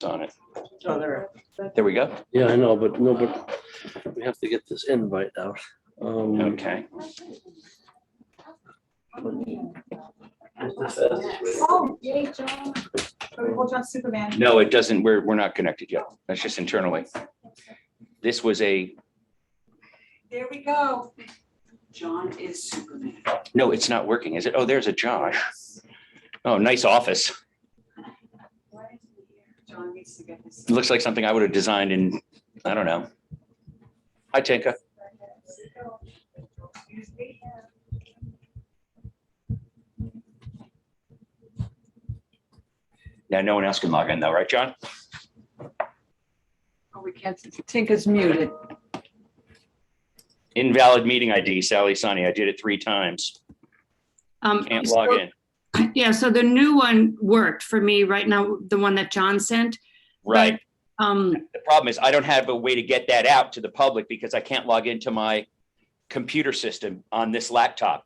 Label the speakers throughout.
Speaker 1: on it.
Speaker 2: Oh, there.
Speaker 1: There we go.
Speaker 3: Yeah, I know, but no, but we have to get this invite out.
Speaker 1: Okay.
Speaker 4: Oh, yay, John. Are we watching Superman?
Speaker 1: No, it doesn't. We're not connected yet. That's just internally. This was a,
Speaker 4: There we go.
Speaker 2: John is Superman.
Speaker 1: no, it's not working, is it? Oh, there's a Josh. Oh, nice office.
Speaker 2: John needs to get his.
Speaker 1: It looks like something I would have designed in, I don't know. Hi, Tinka.
Speaker 4: Excuse me.
Speaker 1: Now, no one else can log in though, right, John?
Speaker 2: Oh, we can't, Tinka's muted.
Speaker 1: Invalid meeting ID, Sally Sunny. I did it 3 times. Can't log in.
Speaker 5: Yeah, so the new one worked for me right now, the one that John sent.
Speaker 1: Right.
Speaker 5: Um,
Speaker 1: The problem is I don't have a way to get that out to the public because I can't log into my computer system on this laptop.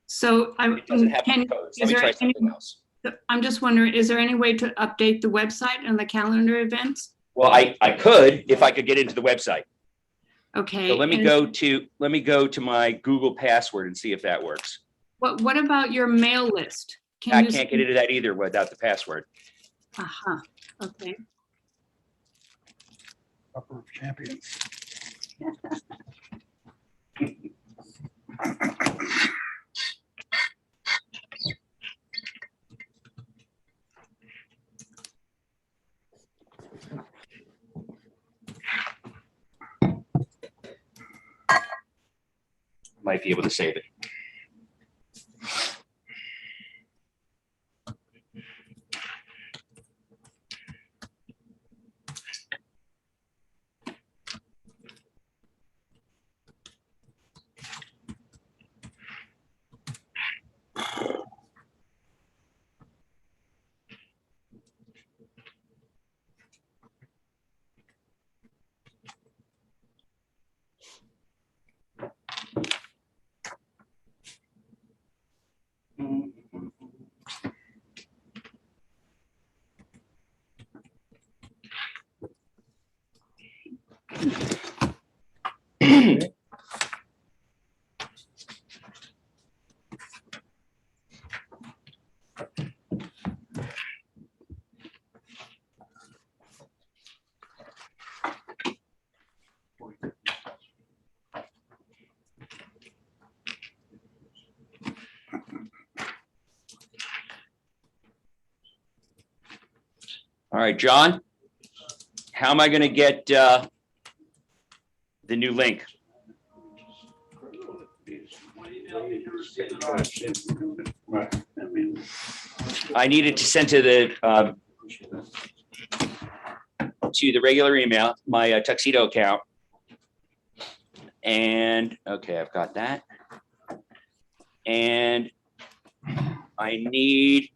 Speaker 5: so I
Speaker 1: It doesn't have
Speaker 5: can,
Speaker 1: any codes. Let
Speaker 5: is
Speaker 1: me
Speaker 5: there
Speaker 1: try
Speaker 5: any-
Speaker 1: something else.
Speaker 5: I'm just wondering, is there any way to update the website and the calendar events?
Speaker 1: Well, I could if I could get into the website.
Speaker 5: Okay.
Speaker 1: So let me
Speaker 5: and
Speaker 1: go to my Google password and see if that works.
Speaker 5: What about your mail list?
Speaker 1: I
Speaker 5: you
Speaker 1: can't get into that either without the password.
Speaker 5: Aha, okay.
Speaker 3: Upper of champions.
Speaker 1: Might be able to save it. All right, John, how am I going to get the new link? I needed to send to the regular email, my Tuxedo account. And okay, I've got that. And I need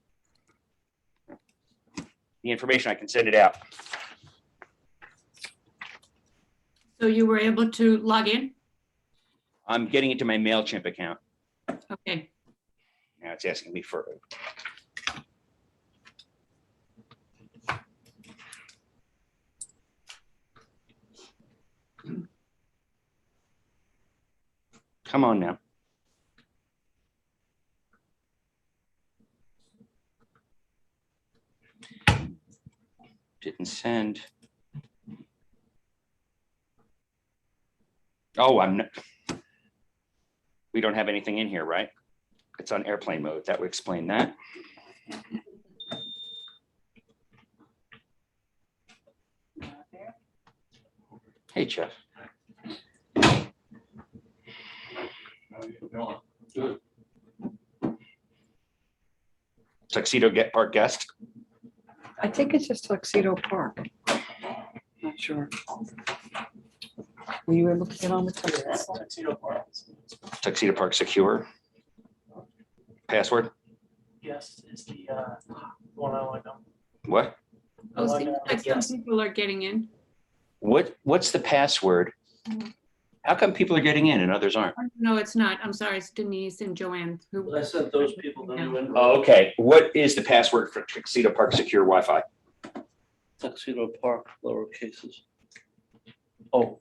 Speaker 1: the information. I can send it out.
Speaker 5: So you were able to log in?
Speaker 1: I'm getting into my MailChimp account.
Speaker 5: Okay,
Speaker 1: Now it's asking me for. Come on now. Didn't send. Oh, I'm not. We don't have anything in here, right? It's on airplane mode. That would explain that. Hey, Jeff. Tuxedo Park guest.
Speaker 2: I think it's just Tuxedo Park. Not sure. Were you able to get on the Tuxedo Park?
Speaker 1: Tuxedo Park secure. Password.
Speaker 6: Yes, is the one I like them.
Speaker 1: What?
Speaker 5: oh, seems like some people are getting in.
Speaker 1: What's the password? How come people are getting in and others aren't?
Speaker 5: No, it's not. I'm sorry, it's Denise and Joanne who.
Speaker 6: I sent those people the new invite.
Speaker 1: Oh, okay. What is the password for Tuxedo Park secure Wi-Fi?
Speaker 3: Tuxedo Park, lower cases. Oh,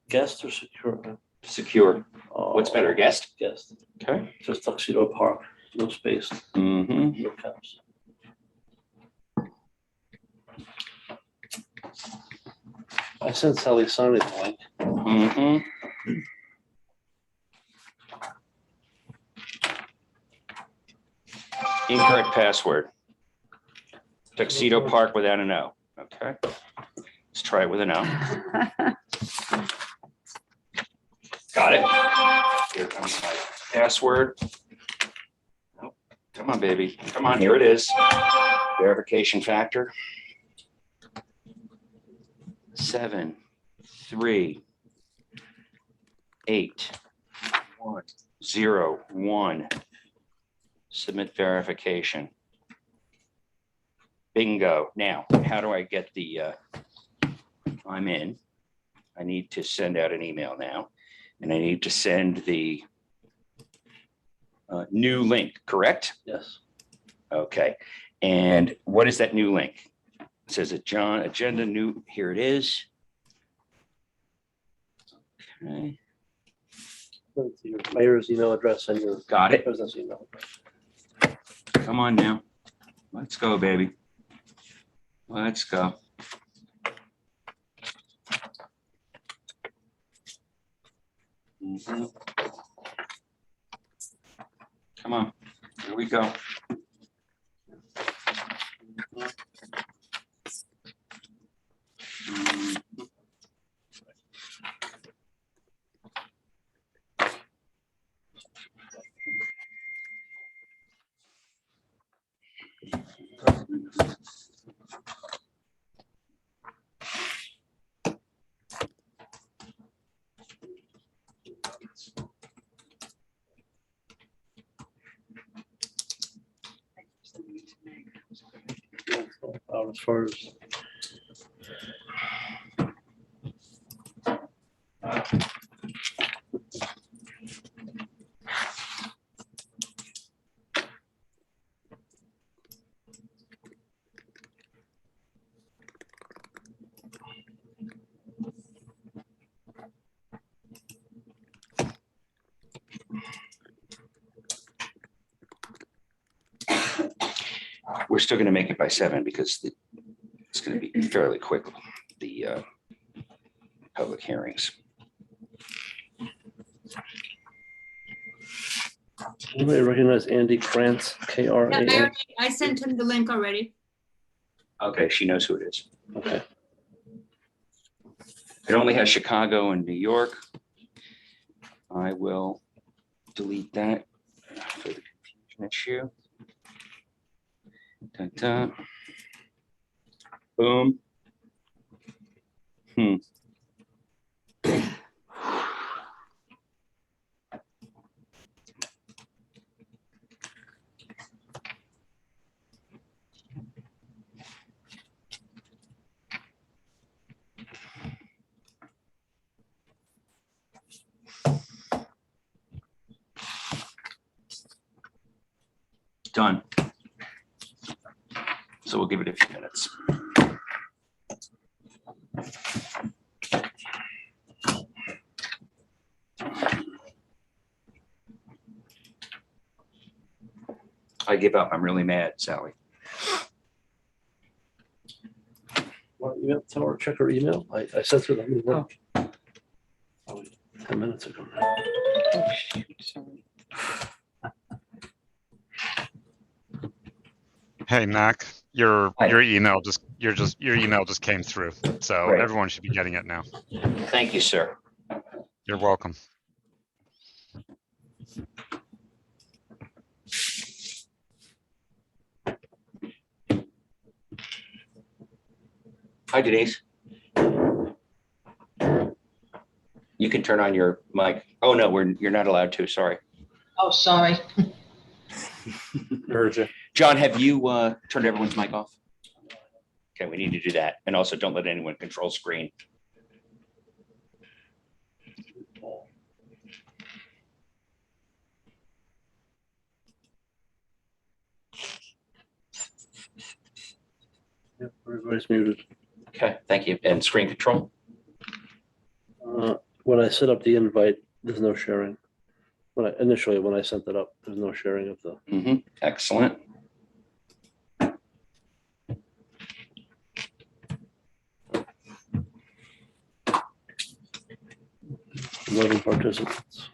Speaker 3: guest or secure?
Speaker 1: Secure.
Speaker 3: Oh,
Speaker 1: What's better, guest?
Speaker 3: Guest,
Speaker 1: Okay.
Speaker 3: just Tuxedo Park, no space,
Speaker 1: Mm-hmm.
Speaker 3: no caps. I sent Sally Sonny the link.
Speaker 1: Mm-hmm. Incorrect password. Tuxedo Park without an O. Okay. Let's try it with an O. Got it. Here comes my password. Oh, come on, baby. Come on, here it is. Verification factor. 7, 3, 8, 1, 0, 1. Submit verification. Bingo. Now, how do I get the, I'm in. I need to send out an email now, and I need to send the new link, correct?
Speaker 3: Yes.
Speaker 1: Okay. And what is that new link? It says it, John, agenda new, here it is. Okay,
Speaker 3: That's your mayor's email address and your
Speaker 1: got it.
Speaker 3: business email.
Speaker 1: Come on now. Let's go, baby. Let's go. Mhm. Come on, here we go. Mhm.
Speaker 3: As far as
Speaker 1: We're still going to make it by 7 because it's going to be fairly quick, the public hearings.
Speaker 3: anybody recognize Andy Krantz,
Speaker 5: Yeah,
Speaker 3: K-R-A-N?
Speaker 5: I sent him the link already.
Speaker 1: Okay, she knows who it is.
Speaker 3: Okay.
Speaker 1: It only has Chicago and New York. I will delete that for the confusion issue. Dun, dun. Boom. Done. So we'll give it a few minutes. I give up. I'm really mad, Sally.
Speaker 3: Want email, tell her, check her email. I sent her the new link. 10 minutes ago.
Speaker 2: Oh, shoot, sorry.
Speaker 7: Hey, Mac, your
Speaker 1: Hi.
Speaker 7: email just came through. So
Speaker 1: Great.
Speaker 7: everyone should be getting it now.
Speaker 1: Thank you, sir.
Speaker 7: You're welcome.
Speaker 1: Hi, Denise. You can turn on your mic. Oh, no, you're not allowed to. Sorry.
Speaker 4: Oh, sorry.
Speaker 3: Heard you.
Speaker 1: John, have you turned everyone's mic off? Okay, we need to do that. And also don't let anyone control screen.
Speaker 3: Yep, everybody Everybody's muted.
Speaker 1: Okay, thank you. And screen control?
Speaker 3: When I set up the invite, there's no sharing. When I sent it up, there's no sharing of the.
Speaker 1: Excellent.
Speaker 3: 11 participants.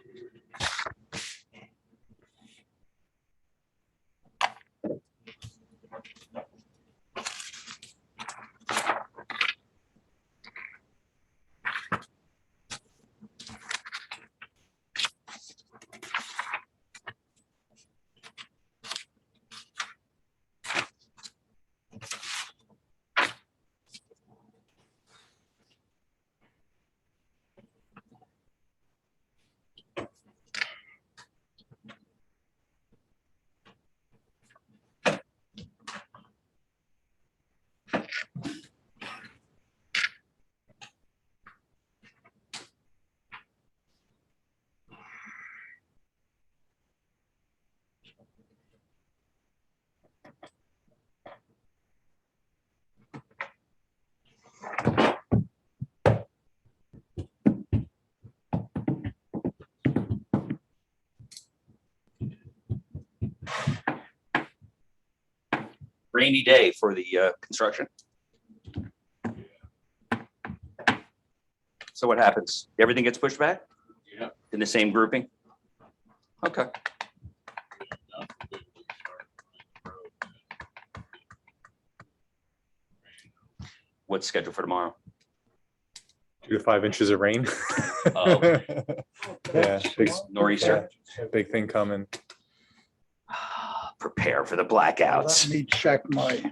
Speaker 1: Rainy day for the construction. So what happens? Everything gets pushed back?
Speaker 8: Yeah.
Speaker 1: In the same grouping? Okay. What's scheduled for tomorrow?
Speaker 8: 2 to 5 inches of rain.
Speaker 1: Oh.
Speaker 8: Yeah, big,
Speaker 1: Nor'easter?
Speaker 8: big thing coming.
Speaker 1: Prepare for the
Speaker 9: Let
Speaker 1: blackouts.
Speaker 9: me check my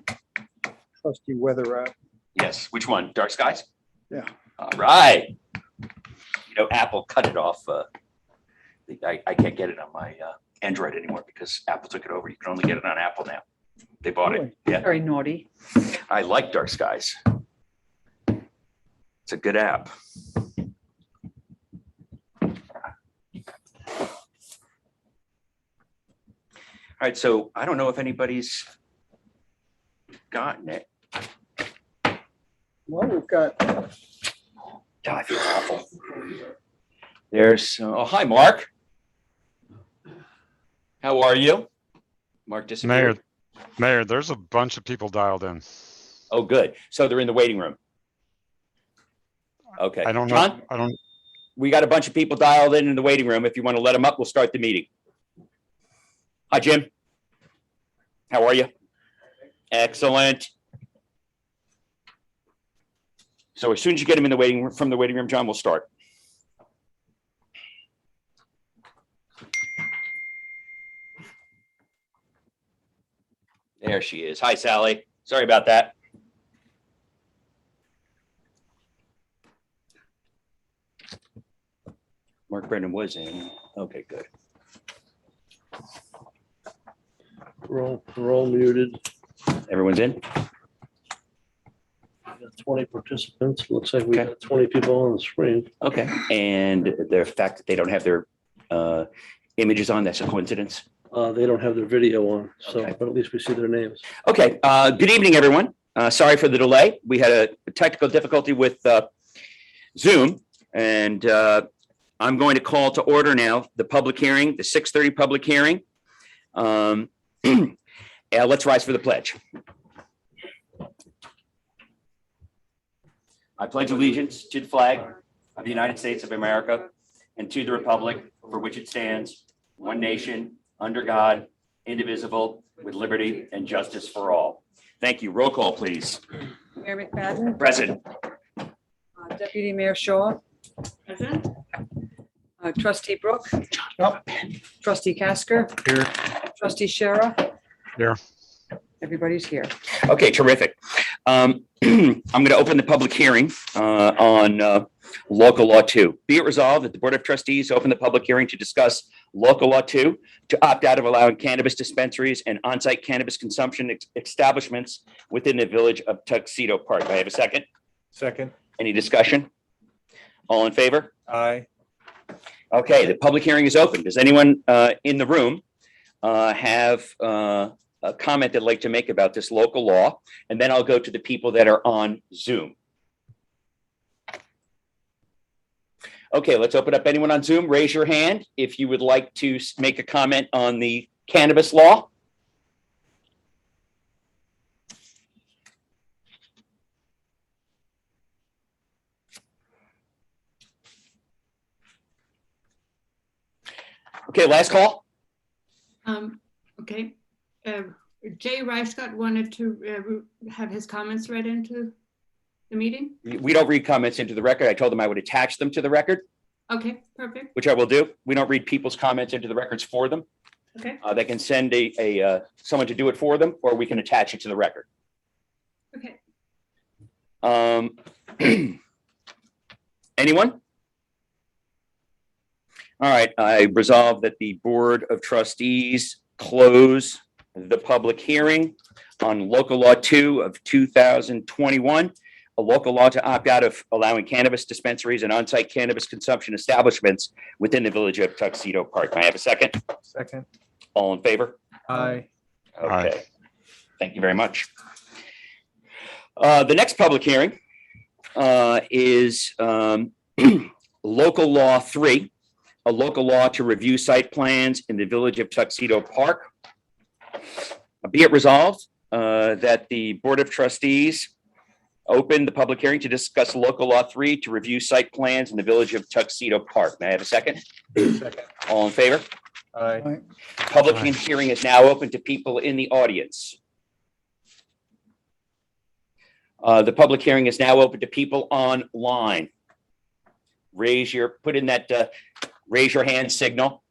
Speaker 9: trusty weather app.
Speaker 1: Yes, which one? Dark skies?
Speaker 9: Yeah.
Speaker 1: All right. You know, Apple cut it off. I can't get it on my Android anymore because Apple took it over. You can only get it on Apple now. They bought it.
Speaker 9: Really?
Speaker 1: Yeah,
Speaker 2: Very naughty.
Speaker 1: I like Dark Skies. It's a good app. All right, so I don't know if anybody's gotten it.
Speaker 9: Well, we've got,
Speaker 1: God, I feel awful. There's, oh, hi, Mark. How are you? Mark
Speaker 7: Mayor,
Speaker 1: disappeared.
Speaker 7: Mayor, there's a bunch of people dialed in.
Speaker 1: Oh, good. So they're in the waiting room. Okay.
Speaker 7: I don't know.
Speaker 1: John,
Speaker 7: I don't,
Speaker 1: we got a bunch of people dialed in the waiting room. If you want to let them up, we'll start the meeting. Hi, Jim. How are you? Excellent. So as soon as you get them in the waiting room, from the waiting room, John, we'll start. There she is. Hi, Sally. Sorry about that. Mark Brennan was in. Okay, good.
Speaker 3: We're all muted.
Speaker 1: Everyone's in?
Speaker 3: We got 20 participants. Looks like we
Speaker 1: Okay.
Speaker 3: got 20 people on the screen.
Speaker 1: Okay. And the fact that they don't have their images on, that's a coincidence?
Speaker 3: They don't have their video on, so,
Speaker 1: Okay.
Speaker 3: but at least we see their names.
Speaker 1: Okay, good evening, everyone. Sorry for the delay. We had a technical difficulty with Zoom, and I'm going to call to order now the public hearing, the 6:30 public hearing. Let's rise for the pledge. I pledge allegiance to the flag of the United States of America and to the republic for which it stands, one nation, under God, indivisible, with liberty and justice for all. Thank you. Roll call, please.
Speaker 2: Mayor McFadden,
Speaker 1: Present.
Speaker 2: Deputy Mayor Shaw,
Speaker 5: Present?
Speaker 2: Trustee Brooke,
Speaker 9: Yep.
Speaker 2: Trustee Casker.
Speaker 3: Here.
Speaker 2: Trustee Shara.
Speaker 7: Here.
Speaker 2: Everybody's here.
Speaker 1: Okay, terrific. I'm going to open the public hearing on local law 2. Be it resolved that the Board of Trustees open the public hearing to discuss local law 2 to opt out of allowing cannabis dispensaries and on-site cannabis consumption establishments within the village of Tuxedo Park. Do I have a second?
Speaker 8: Second,
Speaker 1: Any discussion? All in favor?
Speaker 8: aye.
Speaker 1: Okay, the public hearing is open. Does anyone in the room have a comment they'd like to make about this local law, and then I'll go to the people that are on Zoom. Okay, let's open up. Anyone on Zoom, raise your hand if you would like to make a comment on the cannabis law. Okay, last call.
Speaker 5: Okay. Jay Reichscott wanted to have his comments read into the meeting.
Speaker 1: We don't read comments into the record. I told them I would attach them to the record,
Speaker 5: Okay, perfect.
Speaker 1: which I will do. We don't read people's comments into the records for them.
Speaker 5: Okay,
Speaker 1: They can send someone to do it for them, or we can attach it to the record.
Speaker 5: okay.
Speaker 1: Anyone? All right, I resolve that the Board of Trustees close the public hearing on local law 2 of 2021, a local law to opt out of allowing cannabis dispensaries and on-site cannabis consumption establishments within the village of Tuxedo Park. May I have a second?
Speaker 8: Second.
Speaker 1: All in favor?
Speaker 8: Aye.
Speaker 7: Aye.
Speaker 1: Okay. Thank you very much. The next public hearing is local law 3, a local law to review site plans in the village of Tuxedo Park. Be it resolved that the Board of Trustees open the public hearing to discuss local law 3 to review site plans in the village of Tuxedo Park. May I have a second?
Speaker 8: Second.
Speaker 1: All in favor?
Speaker 8: Aye.
Speaker 1: Public
Speaker 7: Aye.
Speaker 1: hearing is now open to people in the audience. The public hearing is now open to people online. Raise your hand signal.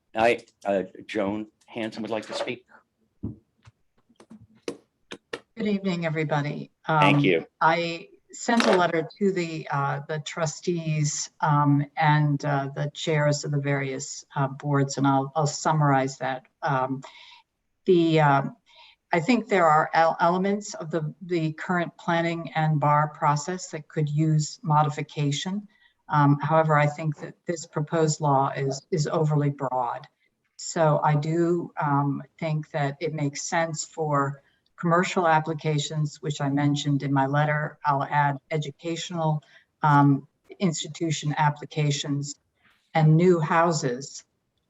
Speaker 1: Joan Hanson would like to speak.
Speaker 10: Good evening, everybody.
Speaker 1: Thank you.
Speaker 10: I sent a letter to the trustees and the chairs of the various boards, and I'll summarize that. I think there are elements of the current planning and bar process that could use modification. However, I think that this proposed law is overly broad. So I do think that it makes sense for commercial applications, which I mentioned in my letter. I'll add educational institution applications and new houses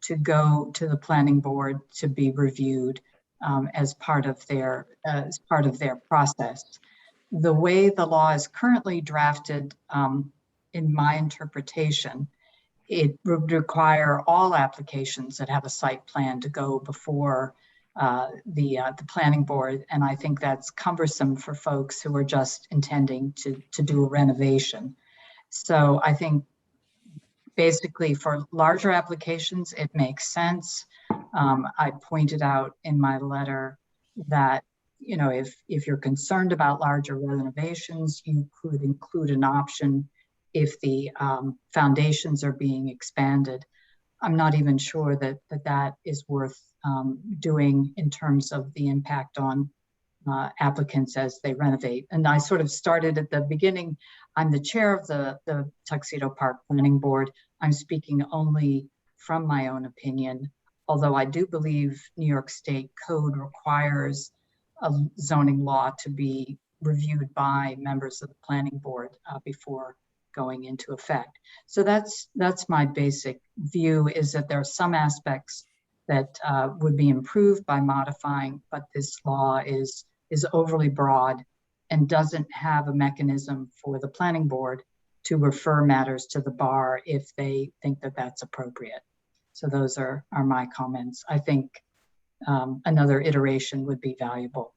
Speaker 10: to go to the planning board to be reviewed as part of their process. The way the law is currently drafted, in my interpretation, it would require all applications that have a site plan to go before the planning board, and I think that's cumbersome for folks who are just intending to do a renovation. So I think basically for larger applications, it makes sense. I pointed out in my letter that, you know, if you're concerned about larger renovations, you could include an option if the foundations are being expanded. I'm not even sure that is worth doing in terms of the impact on applicants as they renovate. And I sort of started at the beginning. I'm the chair of the Tuxedo Park Planning Board. I'm speaking only from my own opinion, although I do believe New York State code requires a zoning law to be reviewed by members of the planning board before going into effect. So that's my basic view, is that there are some aspects that would be improved by modifying, but this law is overly broad and doesn't have a mechanism for the planning board to refer matters to the bar if they think that that's appropriate. So those are my comments. I think another iteration would be valuable.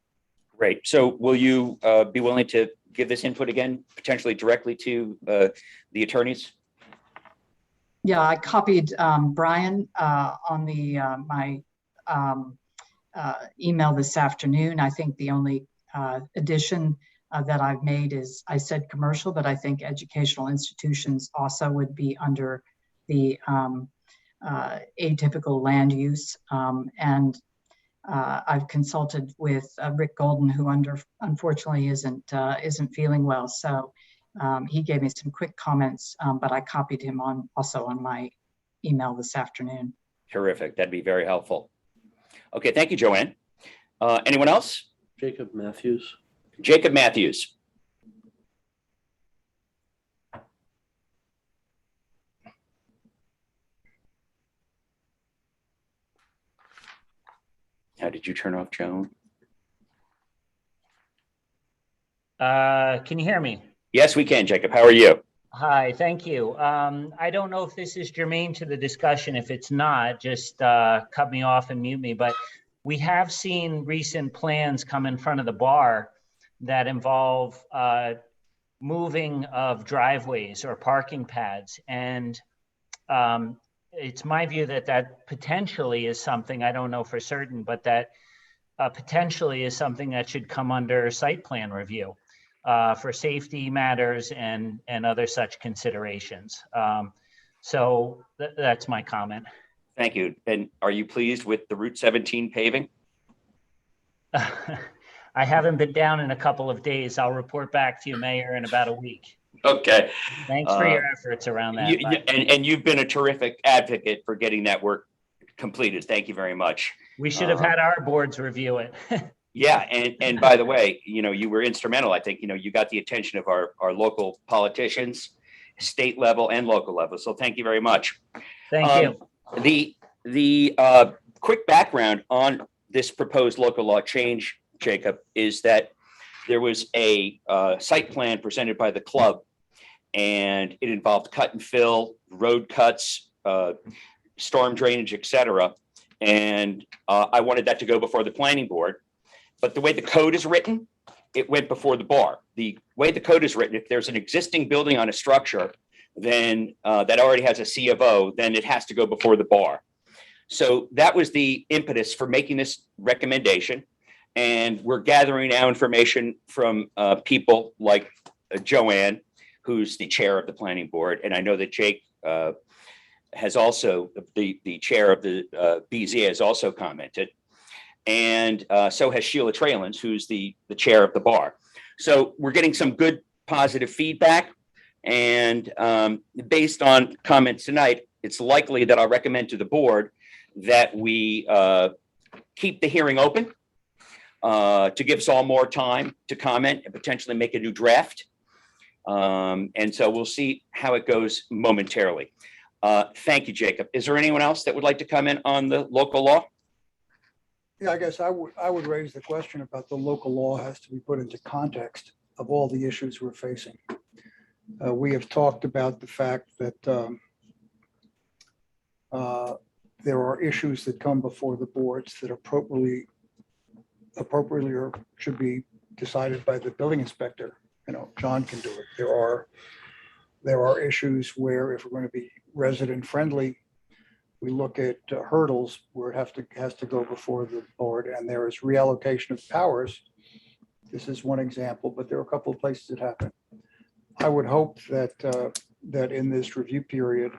Speaker 1: Great. So will you be willing to give this input again, potentially directly to the attorneys?
Speaker 10: Yeah, I copied Brian on my email this afternoon. I think the only addition that I've made is I said commercial, but I think educational institutions also would be under the atypical land use. And I've consulted with Rick Golden, who unfortunately isn't feeling well. So he gave me some quick comments, but I copied him also on my email this afternoon.
Speaker 1: Terrific. That'd be very helpful. Okay, thank you, Joanne. Anyone else?
Speaker 3: Jacob Matthews.
Speaker 1: Jacob Matthews. How did you turn off Joan?
Speaker 11: Can you hear me?
Speaker 1: Yes, we can, Jacob. How are you?
Speaker 11: Hi, thank you. I don't know if this is germane to the discussion. If it's not, just cut me off and mute me. But we have seen recent plans come in front of the bar that involve moving of driveways or parking pads. And it's my view that that potentially is something, I don't know for certain, but that potentially is something that should come under site plan review for safety matters and other such considerations. So that's my comment.
Speaker 1: Thank you. And are you pleased with the Route 17 paving?
Speaker 11: I haven't been down in a couple of days. I'll report back to you, Mayor, in about a week.
Speaker 1: Okay.
Speaker 11: Thanks for your efforts around that.
Speaker 1: And you've been a terrific advocate for getting that work completed. Thank you very much.
Speaker 11: We should have had our boards review it.
Speaker 1: Yeah, and by the way, you were instrumental. I think, you got the attention of our local politicians, state level and local level. So thank you very much.
Speaker 11: Thank you.
Speaker 1: The quick background on this proposed local law change, Jacob, is that there was a site plan presented by the club, and it involved cut and fill, road cuts, storm drainage, etc. And I wanted that to go before the planning board. But the way the code is written, it went before the bar. The way the code is written, if there's an existing building on a structure, then that already has a C of O, then it has to go before the bar. So that was the impetus for making this recommendation. And we're gathering now information from people like Joanne, who's the chair of the planning board. And I know that Jake has also, the chair of the BZA has also commented. And so has Sheila Traylens, who's the chair of the bar. So we're getting some good positive feedback. And based on comments tonight, it's likely that I'll recommend to the board that we keep the hearing open to give us all more time to comment and potentially make a new draft. And so we'll see how it goes momentarily. Thank you, Jacob. Is there anyone else that would like to comment on the local law?
Speaker 9: Yeah, I guess I would raise the question about the local law has to be put into context of all the issues we're facing. We have talked about the fact that there are issues that come before the boards that appropriately or should be decided by the building inspector. John can do it. There are issues where if we're going to be resident friendly, we look at hurdles where it has to go before the board, and there is reallocation of powers. This is one example, but there are a couple of places it happened. I would hope that that in this review period,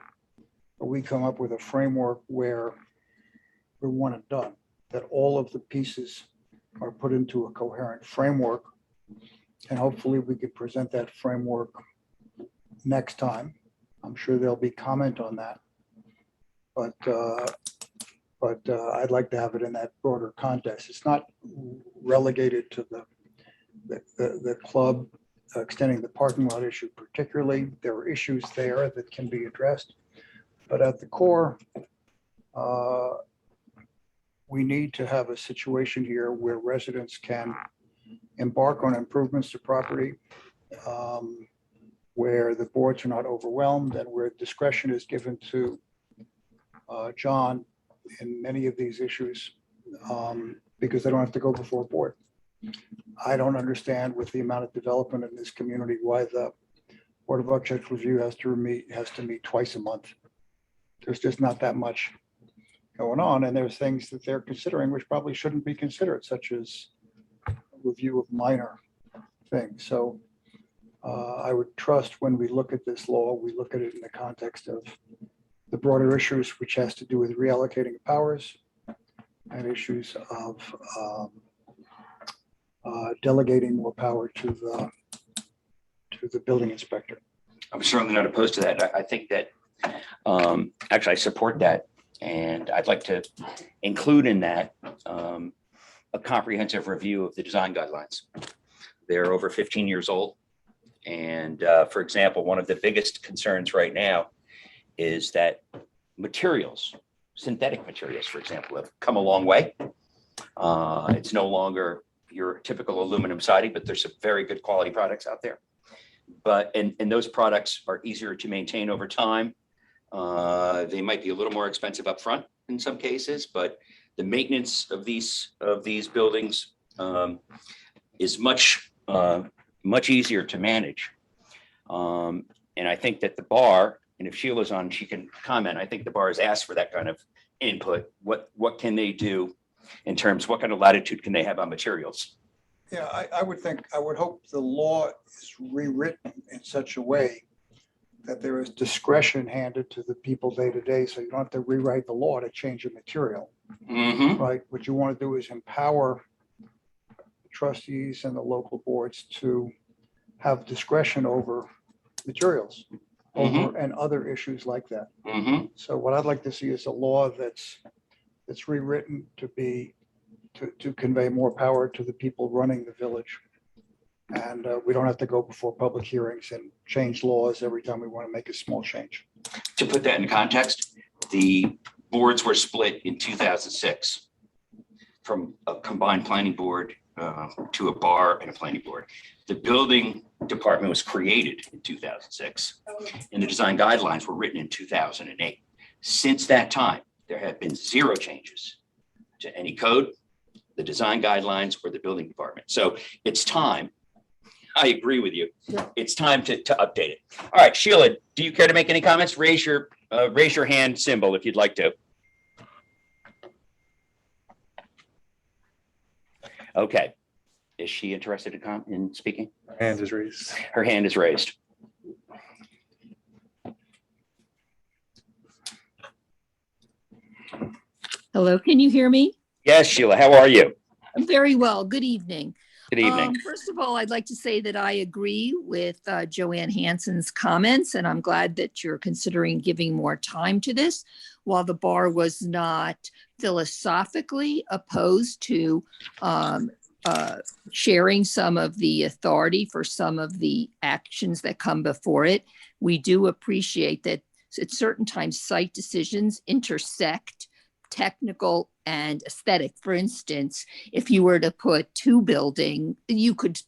Speaker 9: we come up with a framework where we want it done, that all of the pieces are put into a coherent framework, and hopefully we could present that framework next time. I'm sure there'll be comment on that. But I'd like to have it in that broader context. It's not relegated to the club extending the parking lot issue particularly. There are issues there that can be addressed. But at the core, we need to have a situation here where residents can embark on improvements to property, where the boards are not overwhelmed and where discretion is given to John in many of these issues because they don't have to go before a board. I don't understand with the amount of development in this community why the Board of Architectural Review has to meet twice a month. There's just not that much going on, and there's things that they're considering which probably shouldn't be considered, such as a review of minor things. So I would trust when we look at this law, we look at it in the context of the broader issues, which has to do with reallocating powers and issues of delegating more power to the building inspector.
Speaker 1: I'm certainly not opposed to that. I think that actually I support that, and I'd like to include in that a comprehensive review of the design guidelines. They're over 15 years old. And for example, one of the biggest concerns right now is that materials, synthetic materials, for example, have come a long way. It's no longer your typical aluminum siding, but there's some very good quality products out there. And those products are easier to maintain over time. They might be a little more expensive up front in some cases, but the maintenance of these buildings is much easier to manage. And I think that the bar, and if Sheila's on, she can comment. I think the bar has asked for that kind of input. What can they do in terms, what kind of latitude can they have on materials?
Speaker 9: Yeah, I would hope the law is rewritten in such a way that there is discretion handed to the people day to day, so you don't have to rewrite the law to change a material, right? What you want to do is empower the trustees and the local boards to have discretion over materials and other issues like that. So what I'd like to see is a law that's rewritten to convey more power to the people running the village. And we don't have to go before public hearings and change laws every time we want to make a small change.
Speaker 1: To put that in context, the boards were split in 2006 from a combined planning board to a bar and a planning board. The building department was created in 2006 and the design guidelines were written in 2008. Since that time, there have been zero changes to any code, the design guidelines, or the building department. So it's time. I agree with you. It's time to update it. All right, Sheila, do you care to make any comments? Raise your hand symbol if you'd like to. Okay. Is she interested in speaking?
Speaker 8: Hand is raised.
Speaker 1: Her hand is raised.
Speaker 12: Hello, can you hear me?
Speaker 1: Yes, Sheila, how are you?
Speaker 12: I'm very well. Good evening.
Speaker 1: Good evening.
Speaker 12: First of all, I'd like to say that I agree with Joanne Hansen's comments, and I'm glad that you're considering giving more time to this. While the bar was not philosophically opposed to sharing some of the authority for some of the actions that come before it, we do appreciate that at certain times site decisions intersect technical and aesthetic. For instance, if you were to put two building, you could,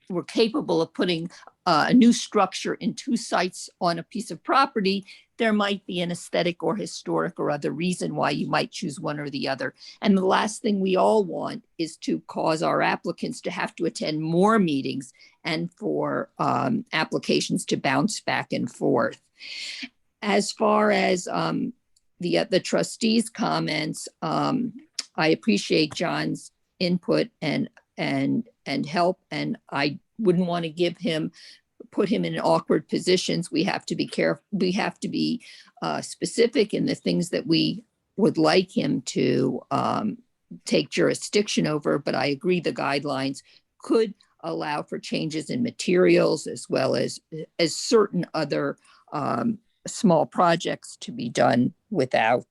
Speaker 12: were capable of putting a new structure in two sites on a piece of property, there might be an aesthetic or historic or other reason why you might choose one or the other. And the last thing we all want is to cause our applicants to have to attend more meetings and for applications to bounce back and forth. As far as the trustees' comments, I appreciate John's input and help, and I wouldn't want to put him in awkward positions. We have to be careful. We have to be specific in the things that we would like him to take jurisdiction over. But I agree the guidelines could allow for changes in materials as well as certain other small projects to be done without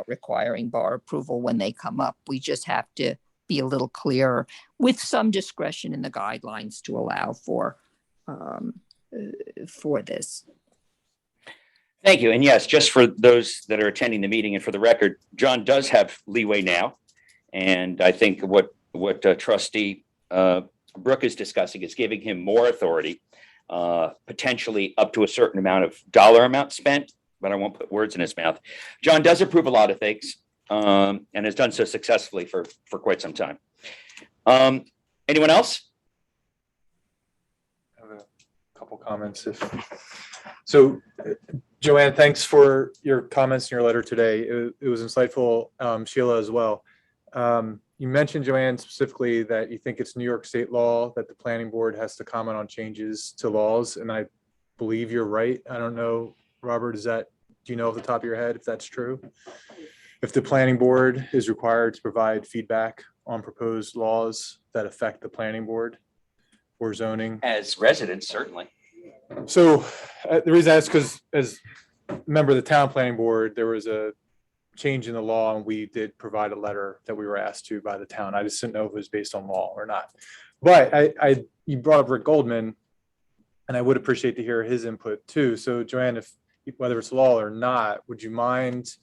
Speaker 12: requiring bar approval when they come up. We just have to be a little clearer with some discretion in the guidelines to allow for this.
Speaker 1: Thank you. And yes, just for those that are attending the meeting and for the record, John does have leeway now. And I think what Trustee Brooke is discussing is giving him more authority, potentially up to a certain amount of dollar amount spent, but I won't put words in his mouth. John does approve a lot of things and has done so successfully for quite some time. Anyone else?
Speaker 8: I have a couple comments. So, Joanne, thanks for your comments in your letter today. It was insightful, Sheila, as well. You mentioned, Joanne, specifically that you think it's New York state law that the planning board has to comment on changes to laws, and I believe you're right. I don't know, Robert, do you know off the top of your head if that's true? If the planning board is required to provide feedback on proposed laws that affect the planning board or zoning?
Speaker 1: As residents, certainly.
Speaker 8: So the reason I ask, because as a member of the town planning board, there was a change in the law, and we did provide a letter that we were asked to by the town. I just didn't know if it was based on law or not. But you brought up Rick Goldman, and I would appreciate to hear his input too. So Joanne, whether it's law or not, would you mind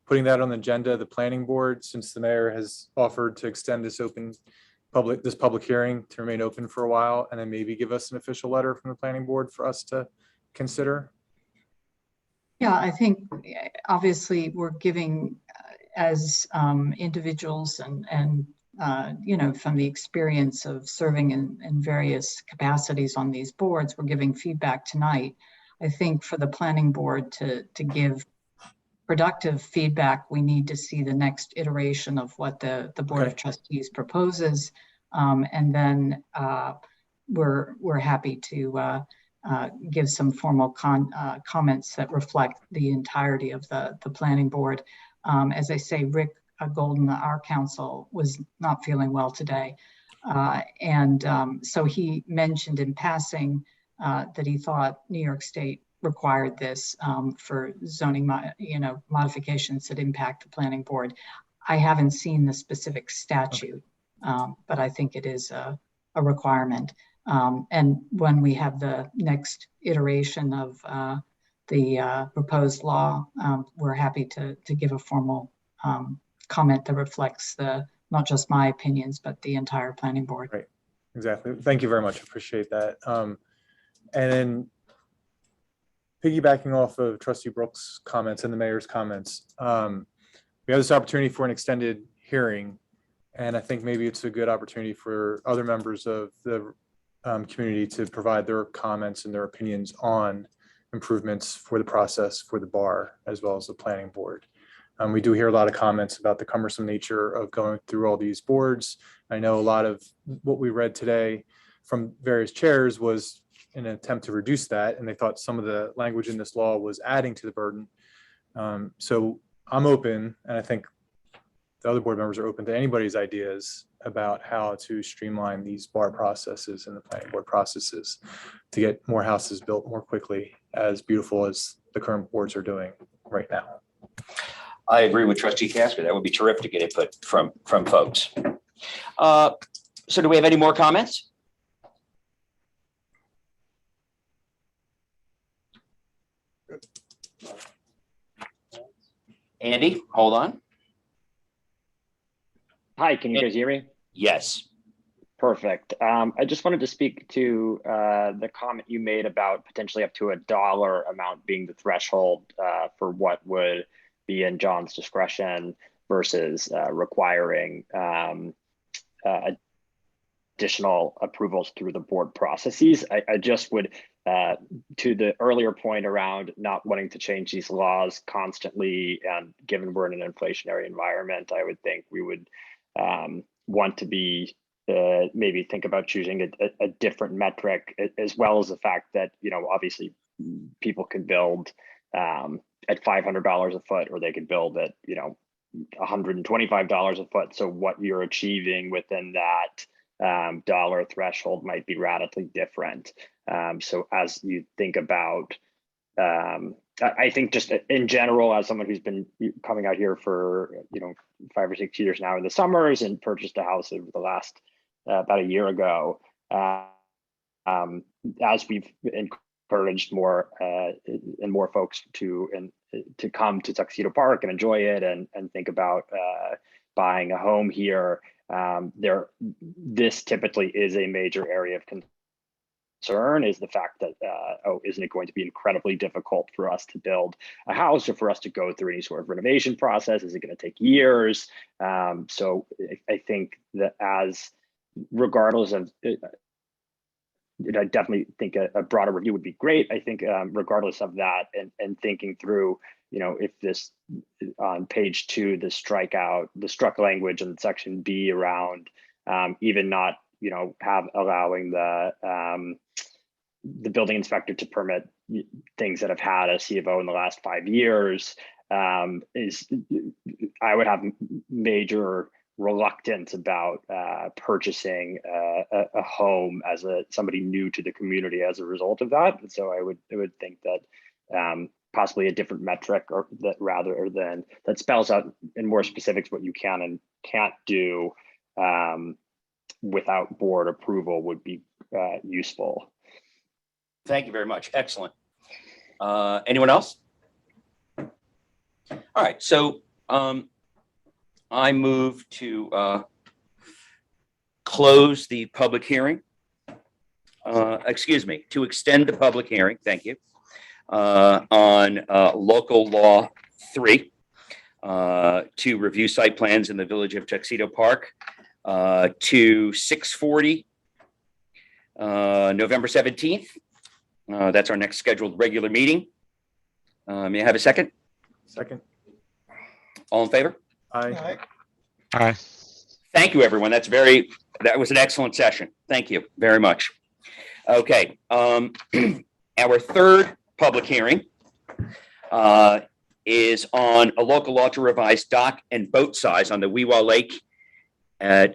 Speaker 8: putting that on the agenda of the planning board, since the mayor has offered to extend this public hearing to remain open for a while, and then maybe give us an official letter from the planning board for us to consider?
Speaker 10: Yeah, I think obviously we're giving as individuals and from the experience of serving in various capacities on these boards, we're giving feedback tonight. I think for the planning board to give productive feedback, we need to see the next iteration of what the Board of Trustees proposes. And then we're happy to give some formal comments that reflect the entirety of the planning board. As I say, Rick Golden, our counsel, was not feeling well today. So he mentioned in passing that he thought New York State required this for zoning modifications that impact the planning board. I haven't seen the specific statute, but I think it is a requirement. And when we have the next iteration of the proposed law, we're happy to give a formal comment that reflects not just my opinions, but the entire planning board.
Speaker 8: Right, exactly. Thank you very much. Appreciate that. And then piggybacking off of Trustee Brooks' comments and the mayor's comments, we have this opportunity for an extended hearing, and I think maybe it's a good opportunity for other members of the community to provide their comments and their opinions on improvements for the process for the bar as well as the planning board. We do hear a lot of comments about the cumbersome nature of going through all these boards. I know a lot of what we read today from various chairs was in an attempt to reduce that, and they thought some of the language in this law was adding to the burden. So I'm open, and I think the other board members are open to anybody's ideas about how to streamline these bar processes and the planning board processes to get more houses built more quickly, as beautiful as the current boards are doing right now.
Speaker 1: I agree with Trustee Casper. That would be terrific to get input from folks. So do we have any more comments? Andy, hold on.
Speaker 13: Hi, can you guys hear me?
Speaker 1: Yes.
Speaker 13: Perfect. I just wanted to speak to the comment you made about potentially up to $1 amount being the threshold for what would be in John's discretion versus requiring additional approvals through the board processes. I just would, to the earlier point around not wanting to change these laws constantly, and given we're in an inflationary environment, I would think we would want to be maybe think about choosing a different metric, as well as the fact that, obviously people could build at $500 a foot, or they could build at, $125 a foot. So what you're achieving within that dollar threshold might be radically different. So as you think about, I think just in general, as someone who's been coming out here for 5 or 6 years now in the summers and purchased a house over the last about a year ago, as we've encouraged more and more folks to come to Tuxedo Park and enjoy it and think about buying a home here, this typically is a major area of concern, is the fact that, isn't it going to be incredibly difficult for us to build a house, or for us to go through any sort of renovation process? Is it going to take years? So I think that regardless of, I definitely think a broader review would be great. I think regardless of that, and thinking through, if this on page 2, the struck language in section B around even not, allowing the building inspector to permit things that have had a C of O in the last 5 years, I would have major reluctance about purchasing a home as somebody new to the community as a result of that. And so I would think that possibly a different metric or that rather than that spells out in more specifics what you can and can't do without board approval would be useful.
Speaker 1: Thank you very much. Excellent. Anyone else? All right, so I move to close the public hearing. Excuse me, to extend the public hearing, thank you, on local law 3 to review site plans in the village of Tuxedo Park to 6:40 November 17th. That's our next scheduled regular meeting. May I have a second?
Speaker 8: Second.
Speaker 1: All in favor?
Speaker 8: Aye.
Speaker 7: Aye.
Speaker 1: Thank you, everyone. That was an excellent session. Thank you very much. Okay, our third public hearing is on a local law to revise dock and boat size on the Weewa Lake,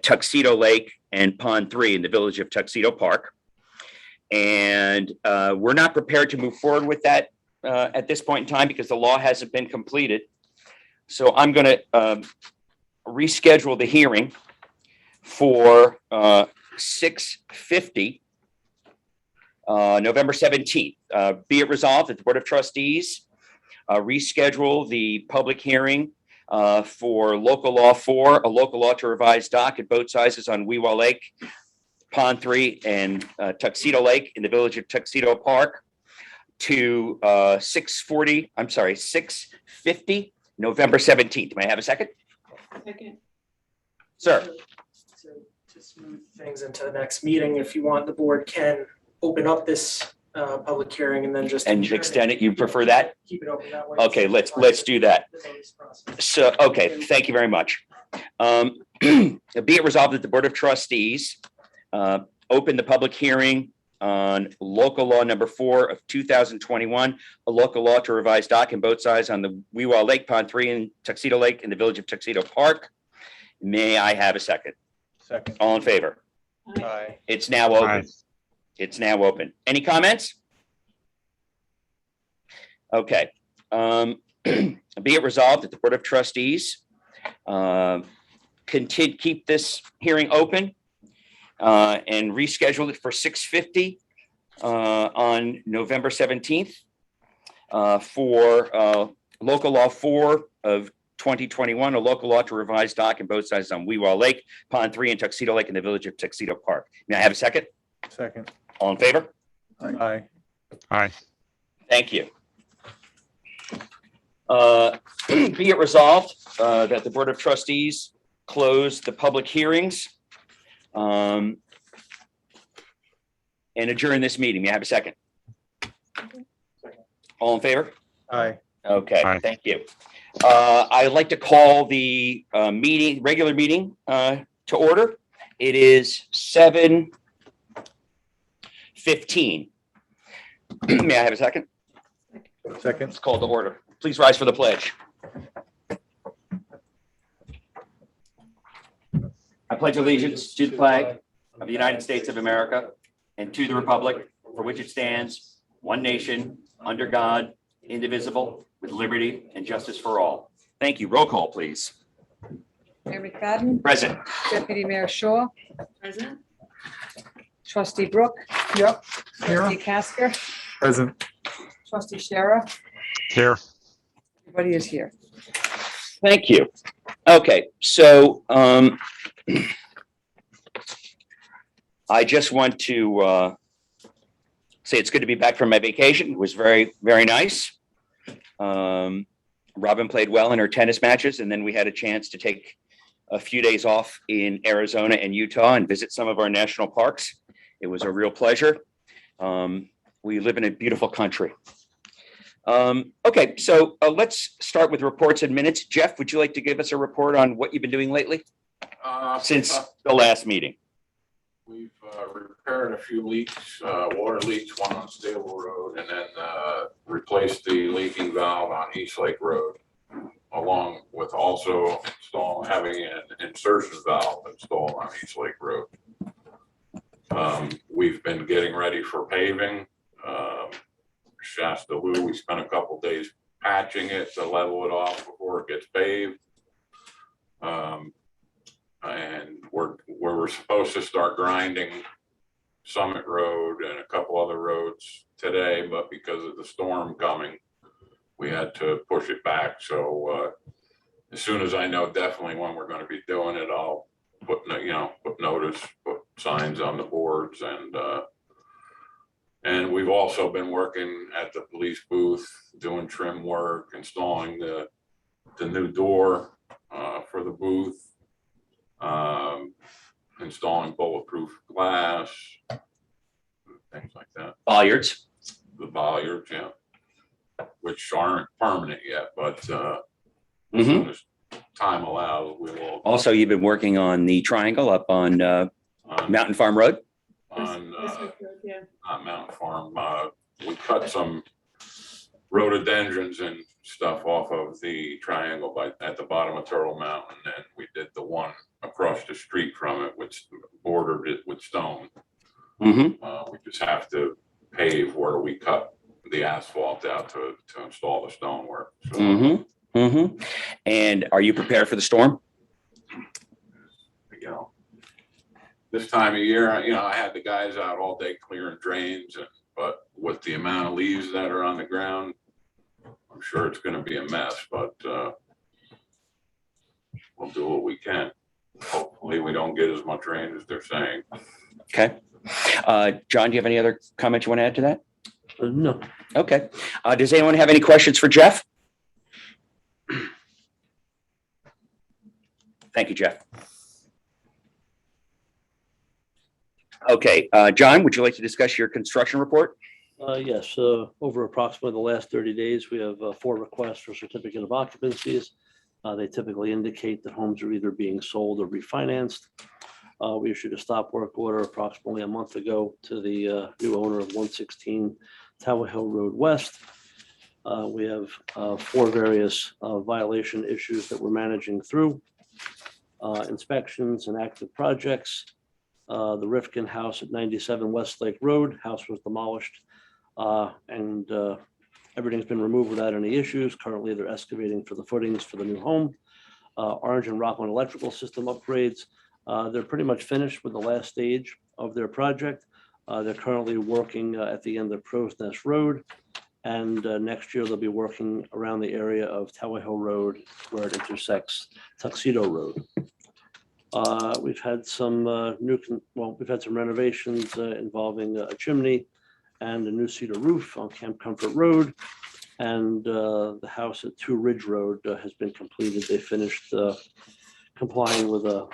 Speaker 1: Tuxedo Lake, and Pond 3 in the village of Tuxedo Park. And we're not prepared to move forward with that at this point in time because the law hasn't been completed. So I'm going to reschedule the hearing for 6:50 November 17th. Be it resolved that the Board of Trustees reschedule the public hearing for local law 4, a local law to revise dock and boat sizes on Weewa Lake, Pond 3, and Tuxedo Lake in the village of Tuxedo Park to 6:50 November 17th. May I have a second?
Speaker 5: Second.
Speaker 1: Sir.
Speaker 6: So to smooth things into the next meeting, if you want, the board can open up this public hearing and then just.
Speaker 1: And
Speaker 6: adjourn
Speaker 1: extend it. You prefer that?
Speaker 6: Keep it open that way.
Speaker 1: Okay, let's do that.
Speaker 6: The notice process.
Speaker 1: So, okay, thank you very much. Be it resolved that the Board of Trustees open the public hearing on local law number 4 of 2021, a local law to revise dock and boat size on the Weewa Lake, Pond 3, and Tuxedo Lake in the village of Tuxedo Park. May I have a second?
Speaker 8: Second.
Speaker 1: All in favor?
Speaker 8: Aye.
Speaker 1: It's now open.
Speaker 7: Aye.
Speaker 1: It's now open. Any comments? Okay. Be it resolved that the Board of Trustees keep this hearing open and reschedule it for 6:50 on November 17th for local law 4 of 2021, a local law to revise dock and boat sizes on Weewa Lake, Pond 3, and Tuxedo Lake in the village of Tuxedo Park. May I have a second?
Speaker 8: Second.
Speaker 1: All in favor?
Speaker 8: Aye.
Speaker 7: Aye.
Speaker 1: Thank you. Be it resolved that the Board of Trustees close the public hearings and adjourn this meeting. May I have a second? All in favor?
Speaker 8: Aye.
Speaker 1: Okay,
Speaker 7: Aye.
Speaker 1: thank you. I'd like to call the regular meeting to order. It is 7:15. May I have a second?
Speaker 8: Second.
Speaker 1: It's called to order. Please rise for the pledge. I pledge allegiance to the flag of the United States of America and to the republic for which it stands, one nation, under God, indivisible, with liberty and justice for all. Thank you. Roll call, please.
Speaker 2: Mayor McFadden,
Speaker 1: Present.
Speaker 2: Deputy Mayor Shaw,
Speaker 5: Present.
Speaker 2: Trustee Brooke,
Speaker 9: Yep.
Speaker 2: Trustee Casker,
Speaker 8: Present.
Speaker 2: Trustee Shara,
Speaker 7: Here.
Speaker 2: everybody is here.
Speaker 1: Thank you. Okay, so I just want to say it's good to be back from my vacation. It was very, very nice. Robin played well in her tennis matches, and then we had a chance to take a few days off in Arizona and Utah and visit some of our national parks. It was a real pleasure. We live in a beautiful country. Okay, so let's start with reports and minutes. Jeff, would you like to give us a report on what you've been doing lately since the last meeting?
Speaker 14: We've repaired a few leaks, water leaks, one on Stable Road, and then replaced the leaking valve on East Lake Road, along with also having an insertion valve installed on East Lake Road. We've been getting ready for paving. Shasta Lou. We spent a couple days patching it to level it off before it gets paved. And we're supposed to start grinding Summit Road and a couple other roads today, but because of the storm coming, we had to push it back. So as soon as I know definitely when we're going to be doing it, I'll put notice, put signs on the boards, and we've also been working at the police booth, doing trim work, installing the new door for the booth, installing bulletproof glass, things like that.
Speaker 1: Bollards.
Speaker 14: The bollards, yeah, which aren't permanent yet, but as
Speaker 1: Mhm.
Speaker 14: soon as time allows, we will.
Speaker 1: Also, you've been working on the triangle up on Mountain Farm Road.
Speaker 14: On
Speaker 5: Yeah.
Speaker 14: not Mountain Farm, we cut some rhododendrons and stuff off of the triangle at the bottom of Turtle Mountain, and we did the one across the street from it, which bordered it with stone.
Speaker 1: Mm-hmm.
Speaker 14: We just have to pave where we cut the asphalt out to install the stonework. So,
Speaker 1: Mm-hmm. Mm-hmm. And are you prepared for the storm?
Speaker 14: you know, this time of year, I had the guys out all day clearing drains, but with the amount of leaves that are on the ground, I'm sure it's going to be a mess, but we'll do what we can. Hopefully we don't get as much rain as they're saying.
Speaker 1: Okay. John, do you have any other comments you want to add to that?
Speaker 3: No.
Speaker 1: Okay. Does anyone have any questions for Jeff? Thank you, Jeff. Okay, John, would you like to discuss your construction report?
Speaker 3: Yes, over approximately the last 30 days, we have 4 requests for certificate of occupancies. They typically indicate that homes are either being sold or refinanced. We issued a stop work order approximately a month ago to the new owner of 116 Tower Hill Road West. We have 4 various violation issues that we're managing through. Inspections and active projects. The Rifkin House at 97 Westlake Road, house was demolished, and everything's been removed without any issues. Currently, they're excavating for the footings for the new home. Orange and Rockland electrical system upgrades. They're pretty much finished with the last stage of their project. They're currently working at the end of Crow's Nest Road. And next year, they'll be working around the area of Tower Hill Road where it intersects Tuxedo Road. We've had some we've had some renovations involving a chimney and a new cedar roof on Camp Comfort Road. And the house at 2 Ridge Road has been completed. They finished complying with a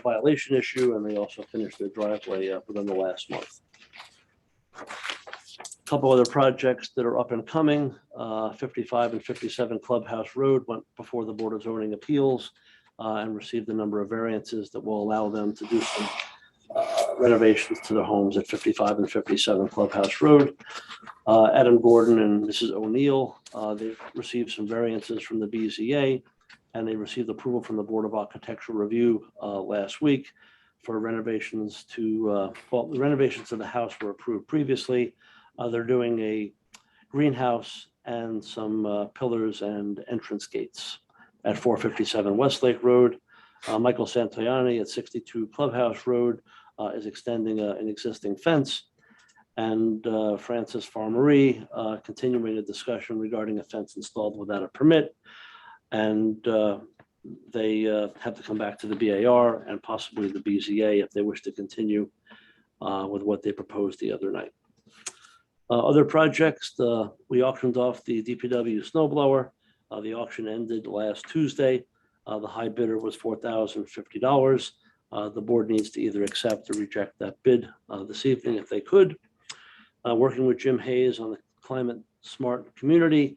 Speaker 3: violation issue, and they also finished their driveway within the last month. A couple other projects that are up and coming, 55 and 57 Clubhouse Road went before the Board of Zoning Appeals and received a number of variances that will allow them to do some renovations to their homes at 55 and 57 Clubhouse Road. Adam Gordon and Mrs. O'Neill, they received some variances from the BZA, and they received approval from the Board of Architectural Review last week for renovations to, the renovations to the house were approved previously. They're doing a greenhouse and some pillars and entrance gates at 457 Westlake Road. Michael Santoyani at 62 Clubhouse Road is extending an existing fence. And Francis Farmerie continuing a discussion regarding a fence installed without a permit. And they have to come back to the BAR and possibly the BZA if they wish to continue with what they proposed the other night. Other projects, we auctioned off the DPW snow blower. The auction ended last Tuesday. The high bidder was $4,050. The board needs to either accept or reject that bid this evening if they could. Working with Jim Hayes on the Climate Smart Community,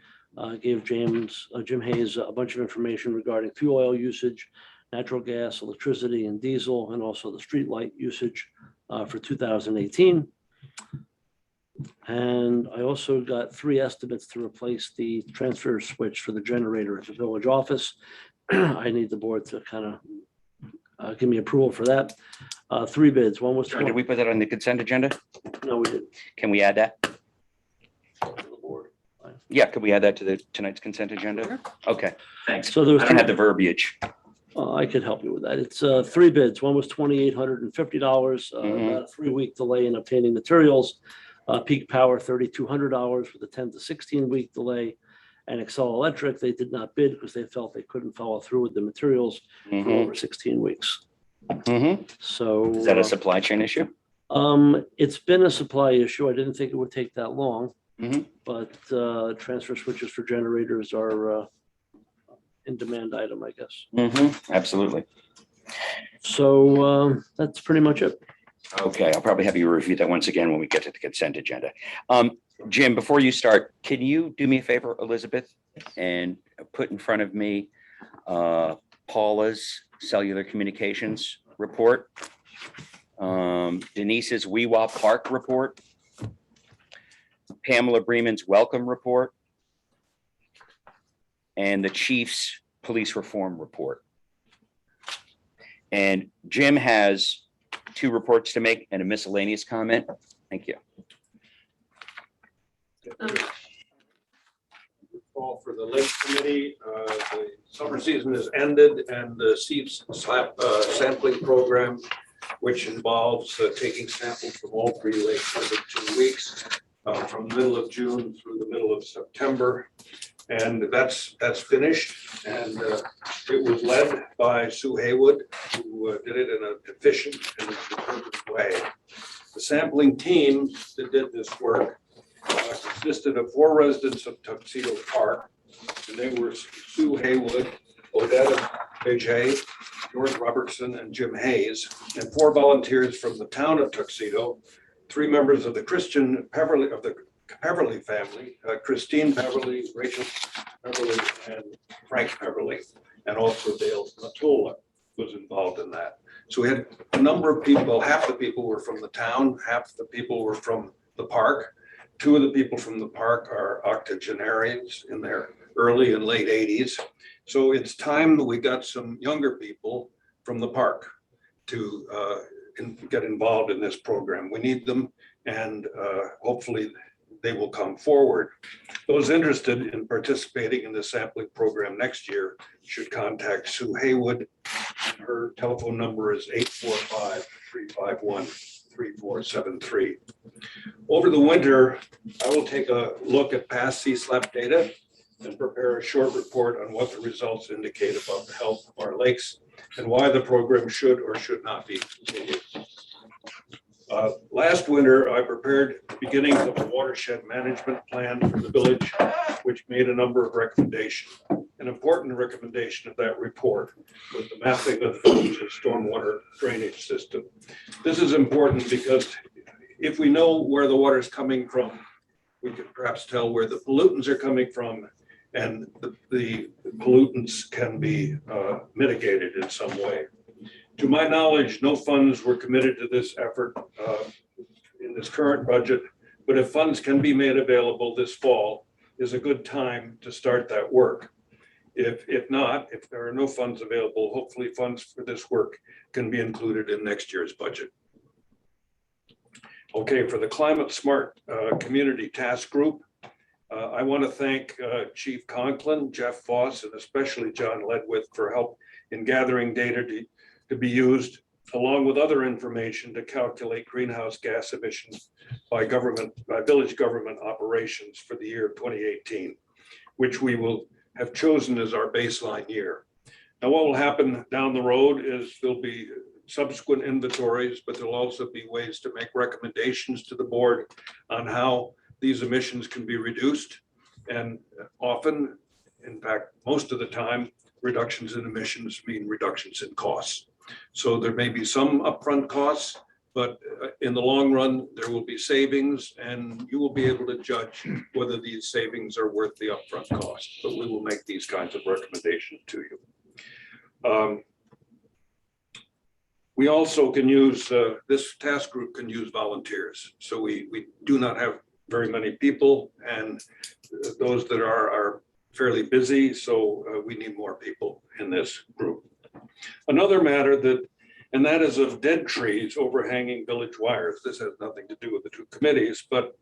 Speaker 3: gave Jim Hayes a bunch of information regarding fuel oil usage, natural gas, electricity, and diesel, and also the street light usage for 2018. And I also got 3 estimates to replace the transfer switch for the generator at the village office. I need the board to kind of give me approval for that. 3 bids. One was.
Speaker 1: Did we put that on the consent agenda?
Speaker 3: No, we didn't.
Speaker 1: Can we add that? Yeah, could we add that to tonight's consent agenda? Okay, thanks.
Speaker 3: So there's
Speaker 1: I don't have the verbiage.
Speaker 3: I could help you with that. It's 3 bids. One was $2,850, about a 3-week delay in obtaining materials. Peak Power, $3,200 with a 10 to 16-week delay. And Excel Electric, they did not bid because they felt they couldn't follow through with the materials for over 16 weeks. So
Speaker 1: Is that a supply chain issue?
Speaker 3: it's been a supply issue. I didn't think it would take that long, but transfer switches for generators are in demand item, I guess.
Speaker 1: Absolutely.
Speaker 3: So that's pretty much it.
Speaker 1: Okay, I'll probably have you review that once again when we get to the consent agenda. Jim, before you start, can you do me a favor, Elizabeth, and put in front of me Paula's cellular communications report, Denise's Weewa Park report, Pamela Breeman's welcome report, and the chief's police reform report. And Jim has 2 reports to make and a miscellaneous comment. Thank you.
Speaker 15: Call for the Lake Committee. The summer season has ended and the seed sampling program, which involves taking samples from all 3 lakes every 2 weeks from the middle of June through the middle of September. And that's finished. And it was led by Sue Haywood, who did it in an efficient and determined way. The sampling team that did this work consisted of 4 residents of Tuxedo Park, and they were Sue Haywood, Odetta Beje, George Robertson, and Jim Hayes, and 4 volunteers from the town of Tuxedo, 3 members of the Christian Peverly of the Peverly family, Christine Peverly, Rachel Peverly, and Frank Peverly, and also Dale Matola was involved in that. So we had a number of people, half the people were from the town, half the people were from the park. 2 of the people from the park are octogenarians in their early and late 80s. So it's time that we got some younger people from the park to get involved in this program. We need them, and hopefully they will come forward. Those interested in participating in the sampling program next year should contact Sue Haywood. Her telephone number is 845-351-3473. Over the winter, I will take a look at past CSLAP data and prepare a short report on what the results indicate about the health of our lakes and why the program should or should not be continued. Last winter, I prepared the beginnings of a watershed management plan for the village, which made a number of recommendations. An important recommendation of that report was the mapping of the village's stormwater drainage system. This is important because if we know where the water is coming from, we can perhaps tell where the pollutants are coming from, and the pollutants can be mitigated in some way. To my knowledge, no funds were committed to this effort in this current budget, but if funds can be made available this fall, is a good time to start that work. If not, if there are no funds available, hopefully funds for this work can be included in next year's budget. Okay, for the Climate Smart Community Task Group, I want to thank Chief Conklin, Jeff Voss, and especially John Ledwith for help in gathering data to be used along with other information to calculate greenhouse gas emissions by village government operations for the year of 2018, which we will have chosen as our baseline year. Now, what will happen down the road is there'll be subsequent inventories, but there'll also be ways to make recommendations to the board on how these emissions can be reduced. And often, in fact, most of the time, reductions in emissions mean reductions in costs. So there may be some upfront costs, but in the long run, there will be savings, and you will be able to judge whether these savings are worth the upfront cost. But we will make these kinds of recommendations to you. We also can use, this task group can use volunteers. So we do not have very many people, and those that are fairly busy. So we need more people in this group. Another matter that And that is of dead trees overhanging village wires. This has nothing to do with the two committees, but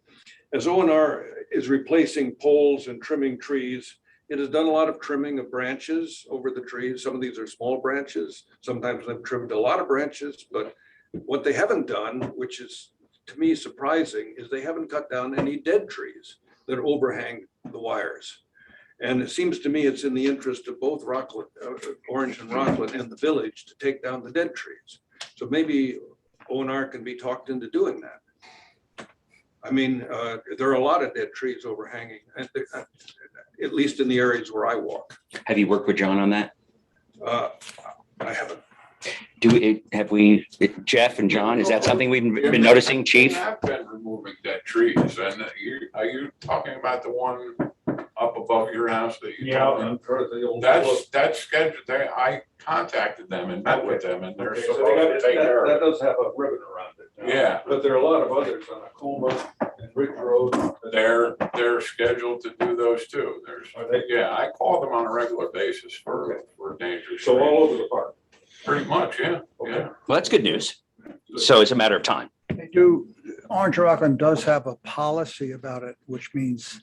Speaker 15: as ONR is replacing poles and trimming trees, it has done a lot of trimming of branches over the trees. Some of these are small branches. Sometimes they've trimmed a lot of branches, but what they haven't done, which is to me surprising, is they haven't cut down any dead trees that overhang the wires. And it seems to me it's in the interest of both Rockland, Orange and Rockland and the village to take down the dead trees. So maybe ONR can be talked into doing that. I mean, there are a lot of dead trees overhanging, at least in the areas where I walk.
Speaker 1: Have you worked with John on that?
Speaker 15: I haven't.
Speaker 1: Have we, Jeff and John, is that something we've been noticing,
Speaker 14: We
Speaker 1: chief?
Speaker 14: have been removing dead trees, and are you talking about the one up above your house that you? That's scheduled. I contacted them and met with them, and they're
Speaker 15: Okay,
Speaker 14: supposed
Speaker 15: so they got
Speaker 14: to
Speaker 15: it-
Speaker 14: take care
Speaker 15: that
Speaker 14: of it.
Speaker 15: does have a ribbon around it.
Speaker 14: Yeah.
Speaker 15: But there are a lot of others on Acoma and Ridge Road.
Speaker 14: They're scheduled to do those too. Yeah, I call them on a regular basis for dangerous.
Speaker 15: So all
Speaker 14: trees.
Speaker 15: over the park.
Speaker 14: Pretty much, yeah, yeah.
Speaker 1: Well, that's good news. So it's a matter of time.
Speaker 9: They do, Orange Rockland does have a policy about it, which means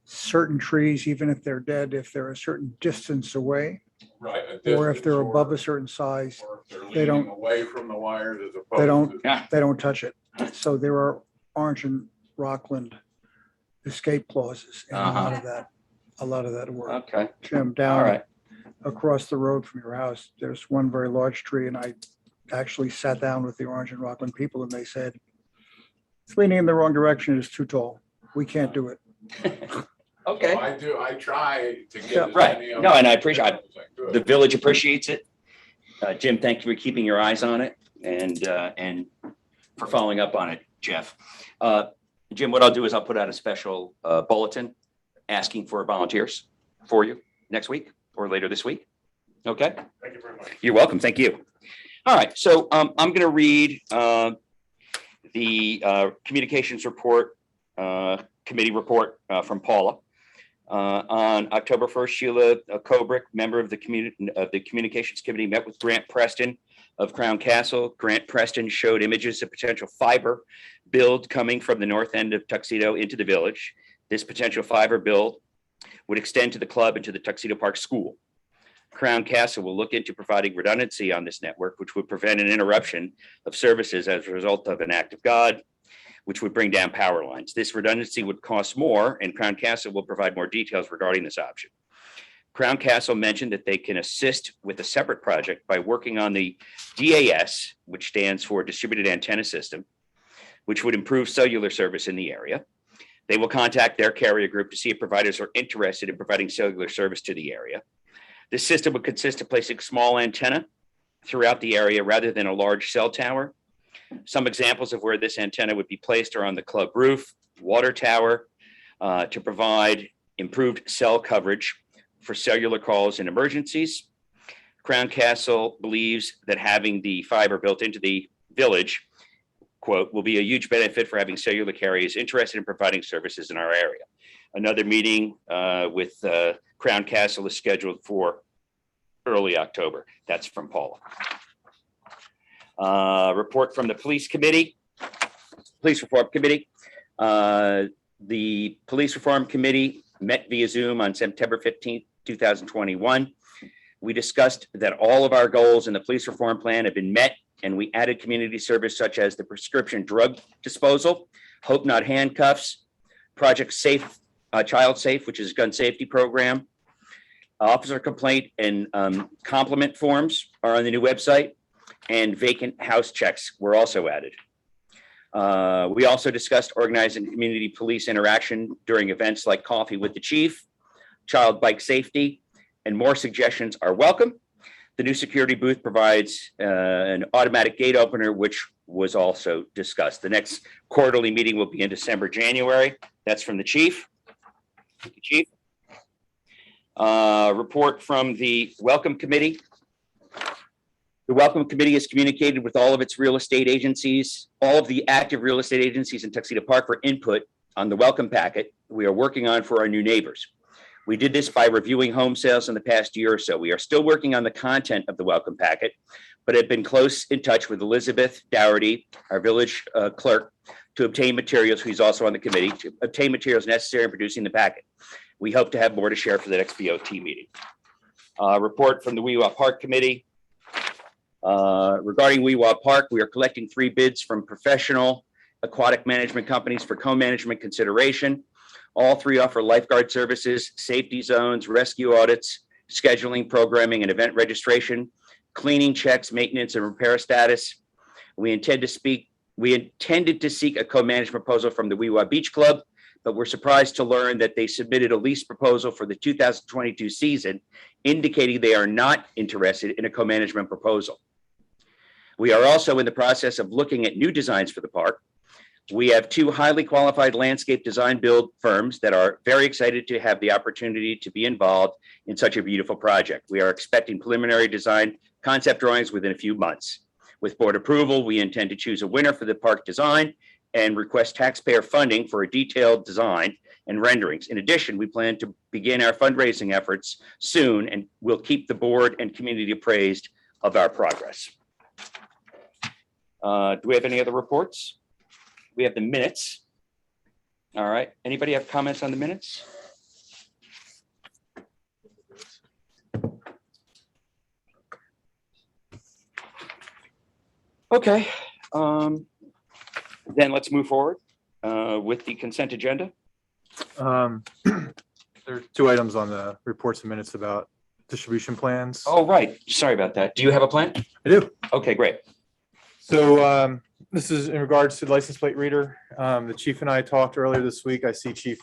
Speaker 9: certain trees, even if they're dead, if they're a certain distance away,
Speaker 14: Right.
Speaker 9: or if they're above a certain size, they
Speaker 14: Leaning
Speaker 9: don't,
Speaker 14: away from the wires as opposed to.
Speaker 9: they don't touch it. So there are Orange and Rockland escape clauses in a lot of that work.
Speaker 1: Okay.
Speaker 9: Jim,
Speaker 1: All
Speaker 9: down
Speaker 1: right.
Speaker 9: across the road from your house, there's one very large tree, and I actually sat down with the Orange and Rockland people, and they said, it's leaning in the wrong direction, it's too tall. We can't do it.
Speaker 1: Okay.
Speaker 14: So I try to get.
Speaker 1: Yeah,
Speaker 14: as
Speaker 1: right.
Speaker 14: many of
Speaker 1: No,
Speaker 14: them
Speaker 1: and I appreciate
Speaker 14: as I could.
Speaker 1: the village appreciates it. Jim, thank you for keeping your eyes on it and for following up on it, Jeff. Jim, what I'll do is I'll put out a special bulletin asking for volunteers for you next week or later this week. Okay?
Speaker 15: Thank you very much.
Speaker 1: You're welcome. Thank you. All right. So I'm going to read the communications report, committee report from Paula. On October 1st, Sheila Kobrick, member of the communications committee, met with Grant Preston of Crown Castle. Grant Preston showed images of potential fiber build coming from the north end of Tuxedo into the village. This potential fiber build would extend to the club and to the Tuxedo Park School. Crown Castle will look into providing redundancy on this network, which would prevent an interruption of services as a result of an act of God, which would bring down power lines. This redundancy would cost more, and Crown Castle will provide more details regarding this option. Crown Castle mentioned that they can assist with a separate project by working on the DAS, which stands for Distributed Antenna System, which would improve cellular service in the area. They will contact their carrier group to see if providers are interested in providing cellular service to the area. This system would consist of placing small antenna throughout the area rather than a large cell tower. Some examples of where this antenna would be placed are on the club roof, water tower, to provide improved cell coverage for cellular calls in emergencies. Crown Castle believes that having the fiber built into the village, quote, will be a huge benefit for having cellular carriers interested in providing services in our area. Another meeting with Crown Castle is scheduled for early October. That's from Paula. Report from the police committee, police reform committee. The police reform committee met via Zoom on September 15th, 2021. We discussed that all of our goals in the police reform plan have been met, and we added community service such as the prescription drug disposal, Hope Not Handcuffs, Project Safe, Child Safe, which is a gun safety program. Officer complaint and compliment forms are on the new website, and vacant house checks were also added. We also discussed organizing community police interaction during events like Coffee with the Chief, child bike safety, and more suggestions are welcome. The new security booth provides an automatic gate opener, which was also discussed. The next quarterly meeting will be in December, January. That's from the chief. Thank you, Chief. Report from the Welcome Committee. The Welcome Committee has communicated with all of its real estate agencies, all of the active real estate agencies in Tuxedo Park for input on the welcome packet we are working on for our new neighbors. We did this by reviewing home sales in the past year or so. We are still working on the content of the welcome packet, but have been close in touch with Elizabeth Dougherty, our village clerk, to obtain materials, who's also on the committee, to obtain materials necessary in producing the packet. We hope to have more to share for the next BOT meeting. Report from the Weewa Park Committee. Regarding Weewa Park, we are collecting 3 bids from professional aquatic management companies for co-management consideration. All 3 offer lifeguard services, safety zones, rescue audits, scheduling, programming, and event registration, cleaning checks, maintenance, and repair status. We intended to seek a co-management proposal from the Weewa Beach Club, but we're surprised to learn that they submitted a lease proposal for the 2022 season, indicating they are not interested in a co-management proposal. We are also in the process of looking at new designs for the park. We have 2 highly qualified landscape design build firms that are very excited to have the opportunity to be involved in such a beautiful project. We are expecting preliminary design concept drawings within a few months. With board approval, we intend to choose a winner for the park design and request taxpayer funding for a detailed design and renderings. In addition, we plan to begin our fundraising efforts soon, and we'll keep the board and community appraised of our progress. Do we have any other reports? We have the minutes. All right. Anybody have comments on the minutes? Okay. Then let's move forward with the consent agenda.
Speaker 8: There are 2 items on the reports and minutes about distribution plans.
Speaker 1: Oh, right. Sorry about that. Do you have a plan?
Speaker 8: I do.
Speaker 1: Okay, great.
Speaker 8: So this is in regards to the license plate reader. The chief and I talked earlier this week. I see, Chief,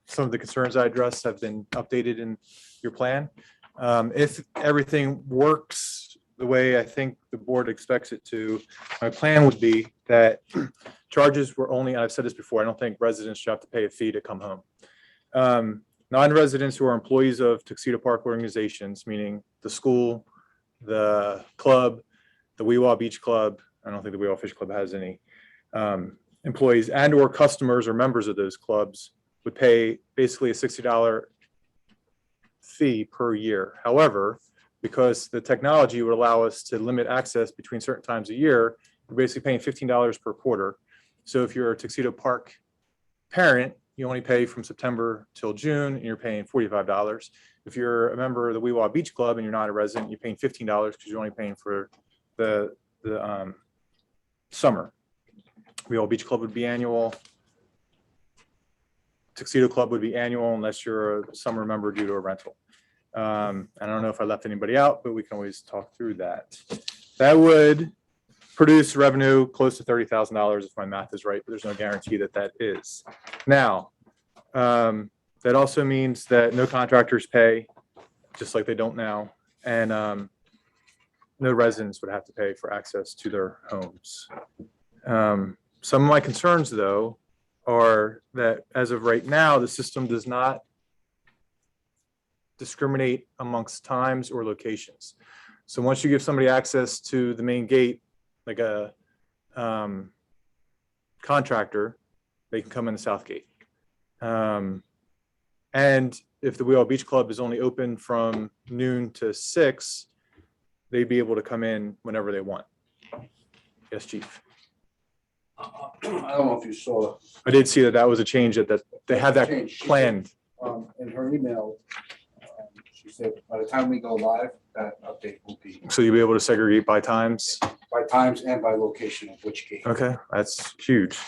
Speaker 8: some of the concerns I addressed have been updated in your plan. If everything works the way I think the board expects it to, my plan would be that charges were only, and I've said this before, I don't think residents should have to pay a fee to come home. Non-residents who are employees of Tuxedo Park organizations, meaning the school, the club, the Weewa Beach Club, I don't think the Weewa Fish Club has any employees, and or customers or members of those clubs would pay basically a $60 fee per year. However, because the technology would allow us to limit access between certain times a year, we're basically paying $15 per quarter. So if you're a Tuxedo Park parent, you only pay from September till June, and you're paying $45. If you're a member of the Weewa Beach Club and you're not a resident, you're paying $15 because you're only paying for the summer. Weewa Beach Club would be annual. Tuxedo Club would be annual unless you're a summer member due to a rental. I don't know if I left anybody out, but we can always talk through that. That would produce revenue close to $30,000 if my math is right, but there's no guarantee that that is. Now, that also means that no contractors pay, just like they don't now, and no residents would have to pay for access to their homes. Some of my concerns, though, are that as of right now, the system does not discriminate amongst times or locations. So once you give somebody access to the main gate, like a contractor, they can come in the south gate. And if the Weewa Beach Club is only open from noon to 6, they'd be able to come in whenever they want. Yes, Chief.
Speaker 16: I don't know if you saw.
Speaker 8: I did see that that was a change that they had that
Speaker 16: Change. She said,
Speaker 8: planned.
Speaker 16: In her email, she said, by the time we go live, that update will be
Speaker 8: So you'll be able to segregate by times.
Speaker 16: by times and by location of which gate.
Speaker 8: Okay, that's huge.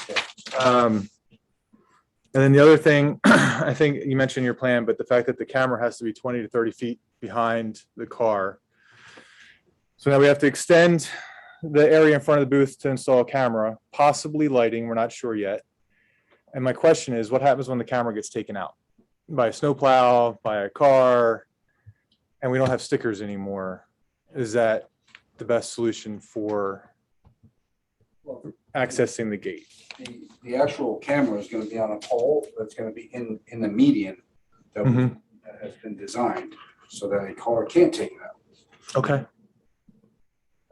Speaker 8: And then the other thing, I think you mentioned your plan, but the fact that the camera has to be 20 to 30 feet behind the car. So now we have to extend the area in front of the booth to install a camera, possibly lighting, we're not sure yet. And my question is, what happens when the camera gets taken out? By a snowplow, by a car, and we don't have stickers anymore? Is that the best solution for accessing the gate?
Speaker 16: The actual camera is going to be on a pole that's going to be in the median that has been designed so that a car can't take it out.
Speaker 8: Okay.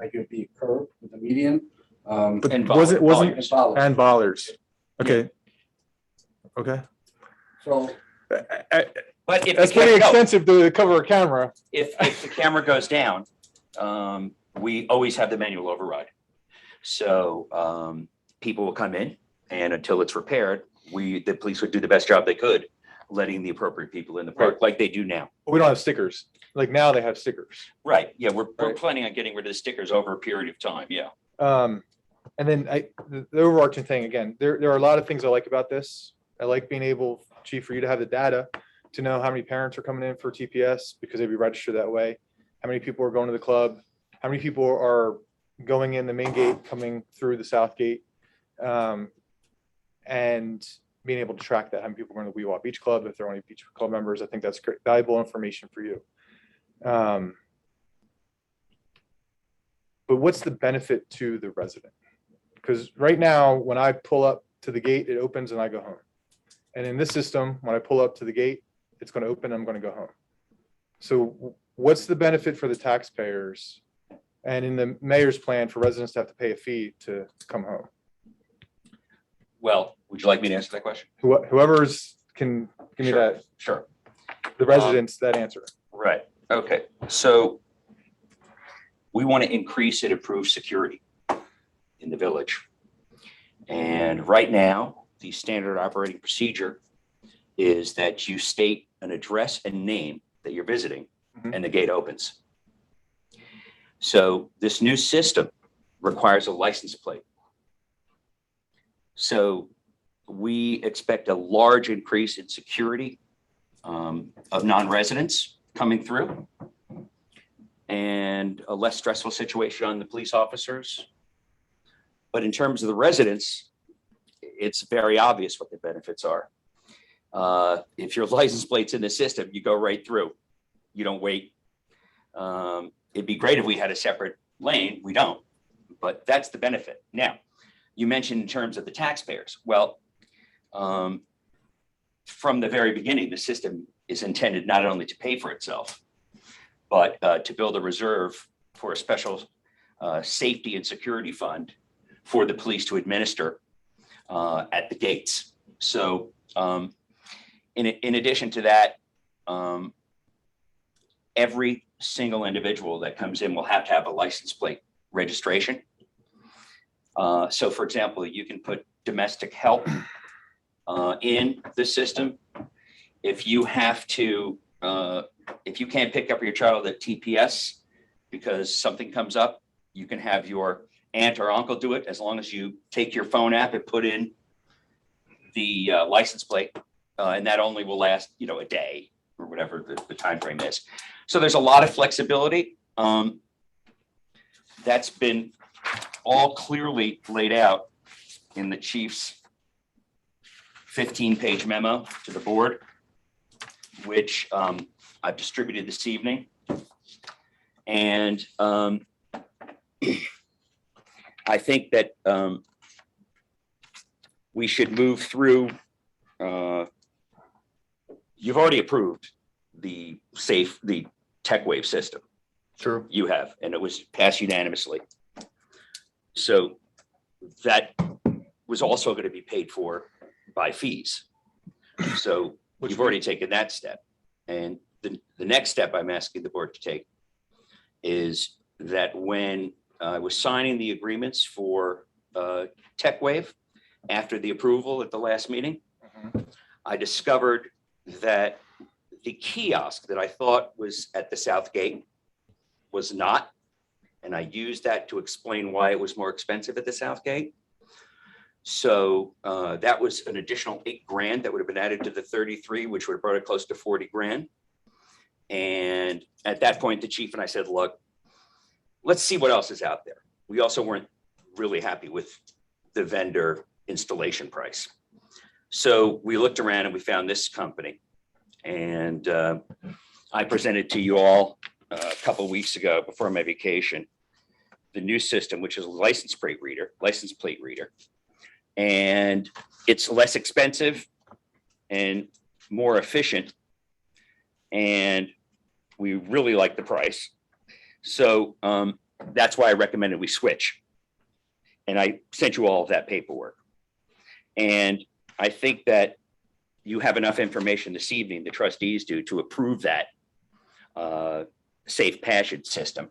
Speaker 16: Like it'd be a curve with a median.
Speaker 8: But
Speaker 1: And
Speaker 8: wasn't
Speaker 16: bollards.
Speaker 8: and bollards? Okay. Okay.
Speaker 16: So
Speaker 1: But if
Speaker 8: That's
Speaker 1: the
Speaker 8: pretty
Speaker 1: camera, no,
Speaker 8: expensive to cover a camera.
Speaker 1: if the camera goes down, we always have the manual override. So people will come in, and until it's repaired, the police would do the best job they could, letting the appropriate people in the park like they do now.
Speaker 8: We don't have stickers. Like now they have stickers.
Speaker 1: Right. Yeah, we're
Speaker 8: Right.
Speaker 1: planning on getting rid of the stickers over a period of time. Yeah.
Speaker 8: And then the overarching thing, again, there are a lot of things I like about this. I like being able, Chief, for you to have the data to know how many parents are coming in for TPS because they'd be registered that way. How many people are going to the club? How many people are going in the main gate, coming through the south gate? And being able to track that, how many people are going to the Weewah Beach Club, if they're only beach club members. I think that's great, valuable information for you. But what's the benefit to the resident? Because right now, when I pull up to the gate, it opens and I go home. And in this system, when I pull up to the gate, it's going to open, I'm going to go home. So what's the benefit for the taxpayers? And in the mayor's plan for residents to have to pay a fee to come home?
Speaker 1: Well, would you like me to answer that question?
Speaker 8: Whoever's can give me
Speaker 1: Sure.
Speaker 8: that,
Speaker 1: Sure.
Speaker 8: the residents, that answer.
Speaker 1: Right. Okay. So we want to increase and improve security in the village. And right now, the standard operating procedure is that you state an address and name that you're visiting, and the gate opens. So this new system requires a license plate. So we expect a large increase in security of non-residents coming through, and a less stressful situation on the police officers. But in terms of the residents, it's very obvious what the benefits are. If your license plate's in the system, you go right through. You don't wait. It'd be great if we had a separate lane. We don't, but that's the benefit. Now, you mentioned in terms of the taxpayers. Well, from the very beginning, the system is intended not only to pay for itself, but to build a reserve for a special safety and security fund for the police to administer at the gates. So in addition to that, every single individual that comes in will have to have a license plate registration. So for example, you can put domestic help in the system. If you have to, if you can't pick up your child at TPS because something comes up, you can have your aunt or uncle do it, as long as you take your phone app and put in the license plate, and that only will last, a day or whatever the time frame is. So there's a lot of flexibility. That's been all clearly laid out in the chief's 15-page memo to the board, which I've distributed this evening. And I think that we should move through. You've already approved the TechWave system.
Speaker 8: True.
Speaker 1: You have, and it was passed unanimously. So that was also going to be paid for by fees. So you've already taken that step. And the next step I'm asking the board to take is that when I was signing the agreements for TechWave after the approval at the last meeting, I discovered that the kiosk that I thought was at the south gate was not. And I used that to explain why it was more expensive at the south gate. So that was an additional $8,000 that would have been added to the 33, which would have brought it close to 40 grand. And at that point, the chief and I said, look, let's see what else is out there. We also weren't really happy with the vendor installation price. So we looked around and we found this company. And I presented to you all a couple of weeks ago before my vacation, the new system, which is a license plate reader. And it's less expensive and more efficient. And we really like the price. So that's why I recommended we switch. And I sent you all of that paperwork. And I think that you have enough information this evening, the trustees do, to approve that safe passage system.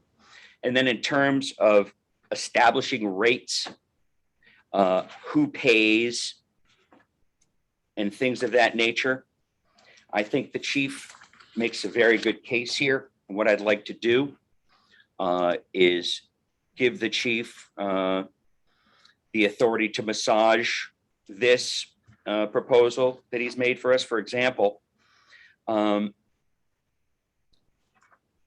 Speaker 1: And then in terms of establishing rates, who pays and things of that nature, I think the chief makes a very good case here. And what I'd like to do is give the chief the authority to massage this proposal that he's made for us. For example,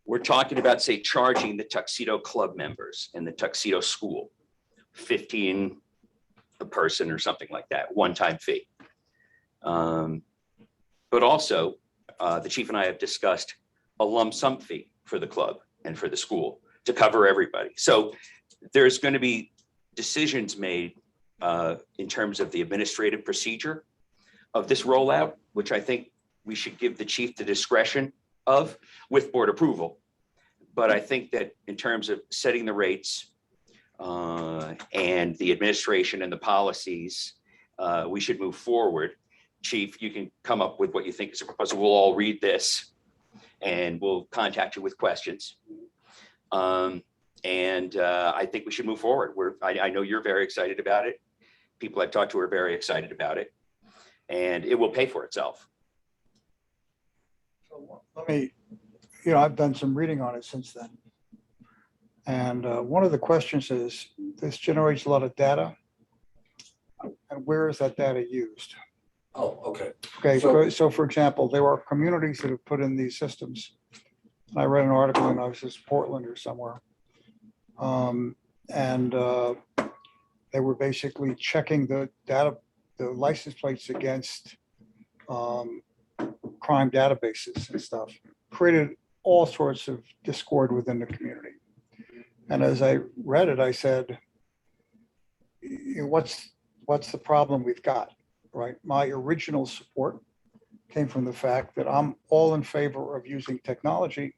Speaker 1: we're talking about, say, charging the Tuxedo Club members in the Tuxedo School, 15 a person or something like that, one-time fee. But also, the chief and I have discussed a lump sum fee for the club and for the school to cover everybody. So there's going to be decisions made in terms of the administrative procedure of this rollout, which I think we should give the chief the discretion of with board approval. But I think that in terms of setting the rates and the administration and the policies, we should move forward. Chief, you can come up with what you think is a proposal. We'll all read this and we'll contact you with questions. I think we should move forward. I know you're very excited about it. People I've talked to are very excited about it, and it will pay for itself.
Speaker 9: So let me, I've done some reading on it since then. And one of the questions is, this generates a lot of data. And where is that data used?
Speaker 16: Oh, okay.
Speaker 9: Okay, so for example, there are communities that have put in these systems. I read an article in, I was in Portland or somewhere. They were basically checking the data, the license plates against crime databases and stuff. Created all sorts of discord within the community. And as I read it, I said, what's the problem we've got, right? My original support came from the fact that I'm all in favor of using technology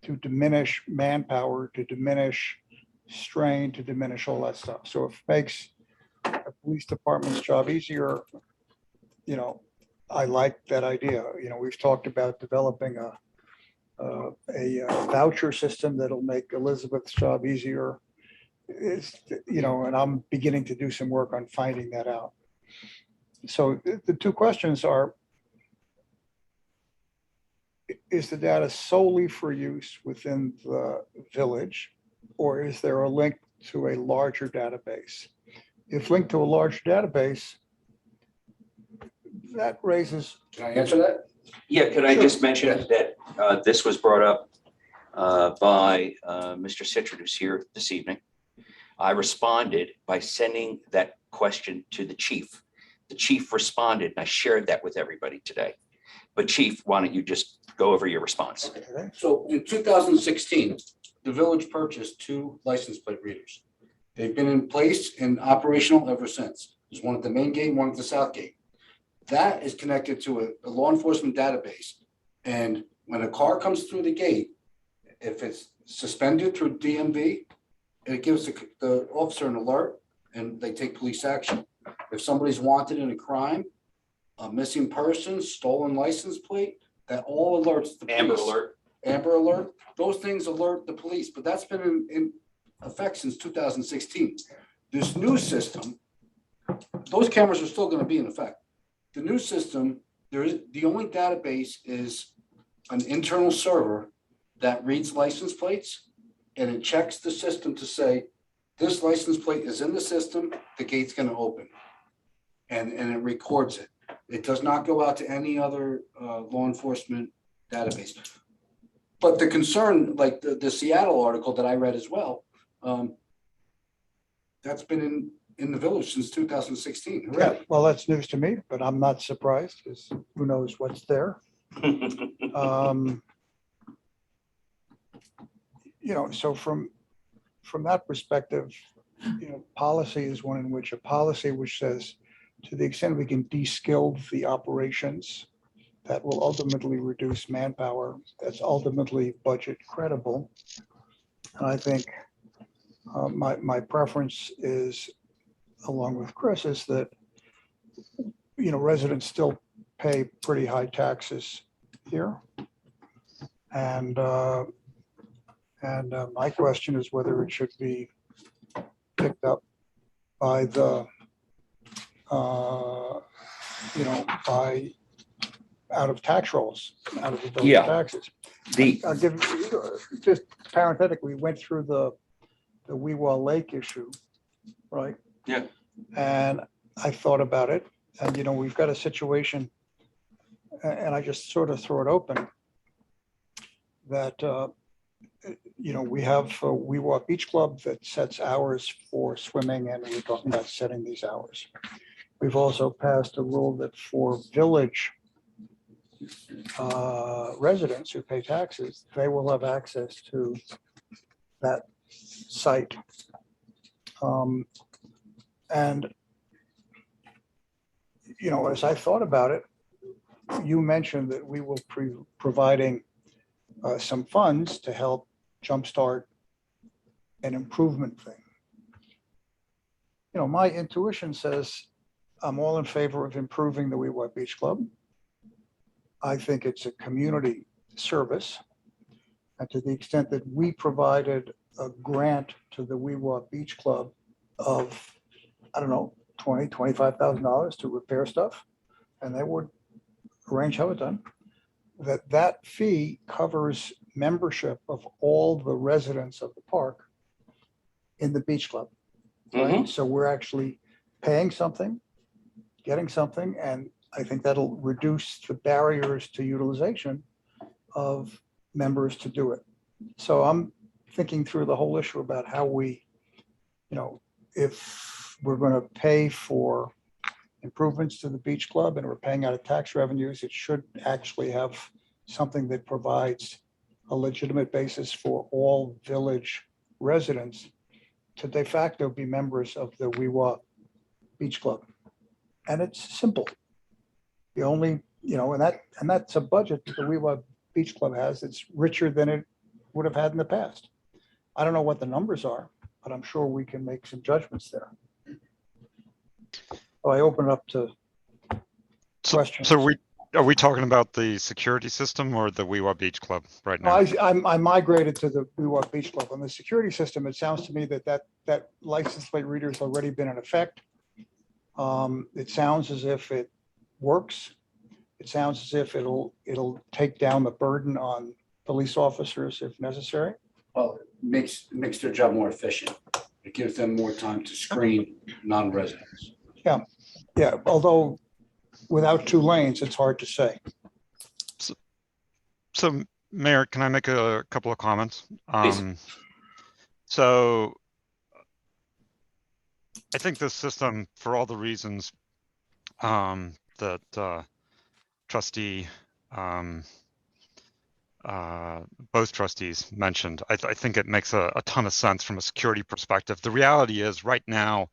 Speaker 9: to diminish manpower, to diminish strain, to diminish all that stuff. So if it makes a police department's job easier, I like that idea. We've talked about developing a voucher system that'll make Elizabeth's job easier. And I'm beginning to do some work on finding that out. So the two questions are, is the data solely for use within the village, or is there a link to a larger database? If linked to a large database, that raises.
Speaker 16: Can I answer that?
Speaker 1: Yeah, could I just mention that this was brought up by Mr. Citrin, who's here this evening. I responded by sending that question to the chief. The chief responded, and I shared that with everybody today. But Chief, why don't you just go over your response?
Speaker 9: Okay.
Speaker 16: So in 2016, the village purchased 2 license plate readers. They've been in place and operational ever since. There's one at the main gate, one at the south gate. That is connected to a law enforcement database. And when a car comes through the gate, if it's suspended through DMV, it gives the officer an alert and they take police action. If somebody's wanted in a crime, a missing person, stolen license plate, that all alerts the police. Amber Alert, those things alert the police, but that's been in effect since 2016. This new system, those cameras are still going to be in effect. The new system, the only database is an internal server that reads license plates, and it checks the system to say, this license plate is in the system, the gate's going to open. And it records it. It does not go out to any other law enforcement database. But the concern, like the Seattle article that I read as well, that's been in the village since 2016.
Speaker 9: Yeah, well, that's news to me, but I'm not surprised because who knows what's there. So from that perspective, policy is one in which a policy which says, to the extent we can de-skill the operations, that will ultimately reduce manpower. That's ultimately budget credible. And I think my preference is, along with Chris, is that, residents still pay pretty high taxes here. And And my question is whether it should be picked up by the, by out of tax rolls, out of the village
Speaker 1: Yeah.
Speaker 9: taxes.
Speaker 1: The,
Speaker 9: I'll give, just parenthetically, we went through the Weewah Lake issue, right?
Speaker 1: Yeah.
Speaker 9: And I thought about it, and we've got a situation, and I just sort of throw it open, that, we have a Weewah Beach Club that sets hours for swimming, and we're talking about setting these hours. We've also passed a rule that for village residents who pay taxes, they will have access to that site. And, as I thought about it, you mentioned that we will be providing some funds to help jumpstart an improvement thing. My intuition says I'm all in favor of improving the Weewah Beach Club. I think it's a community service. And to the extent that we provided a grant to the Weewah Beach Club of, I don't know, $20,000, $25,000 to repair stuff, and they would arrange how it's done, that fee covers membership of all the residents of the park in the beach club. Right? So we're actually paying something, getting something, and I think that'll reduce the barriers to utilization of members to do it. So I'm thinking through the whole issue about how we, if we're going to pay for improvements to the beach club and we're paying out of tax revenues, it should actually have something that provides a legitimate basis for all village residents to de facto be members of the Weewah Beach Club. And it's simple. The only, and that's a budget that the Weewah Beach Club has. It's richer than it would have had in the past. I don't know what the numbers are, but I'm sure we can make some judgments there. So I open it up to questions.
Speaker 7: So are we talking about the security system or the Weewah Beach Club right now?
Speaker 9: I migrated to the Weewah Beach Club. On the security system, it sounds to me that license plate reader has already been in effect. It sounds as if it works. It sounds as if it'll take down the burden on police officers if necessary.
Speaker 16: Well, it makes their job more efficient. It gives them more time to screen non-residents.
Speaker 9: Yeah, although without 2 lanes, it's hard to say.
Speaker 7: So Mayor, can I make a couple of comments?
Speaker 1: Please.
Speaker 7: So I think this system, for all the reasons that trustee, both trustees mentioned, I think it makes a ton of sense from a security perspective. The reality is right now,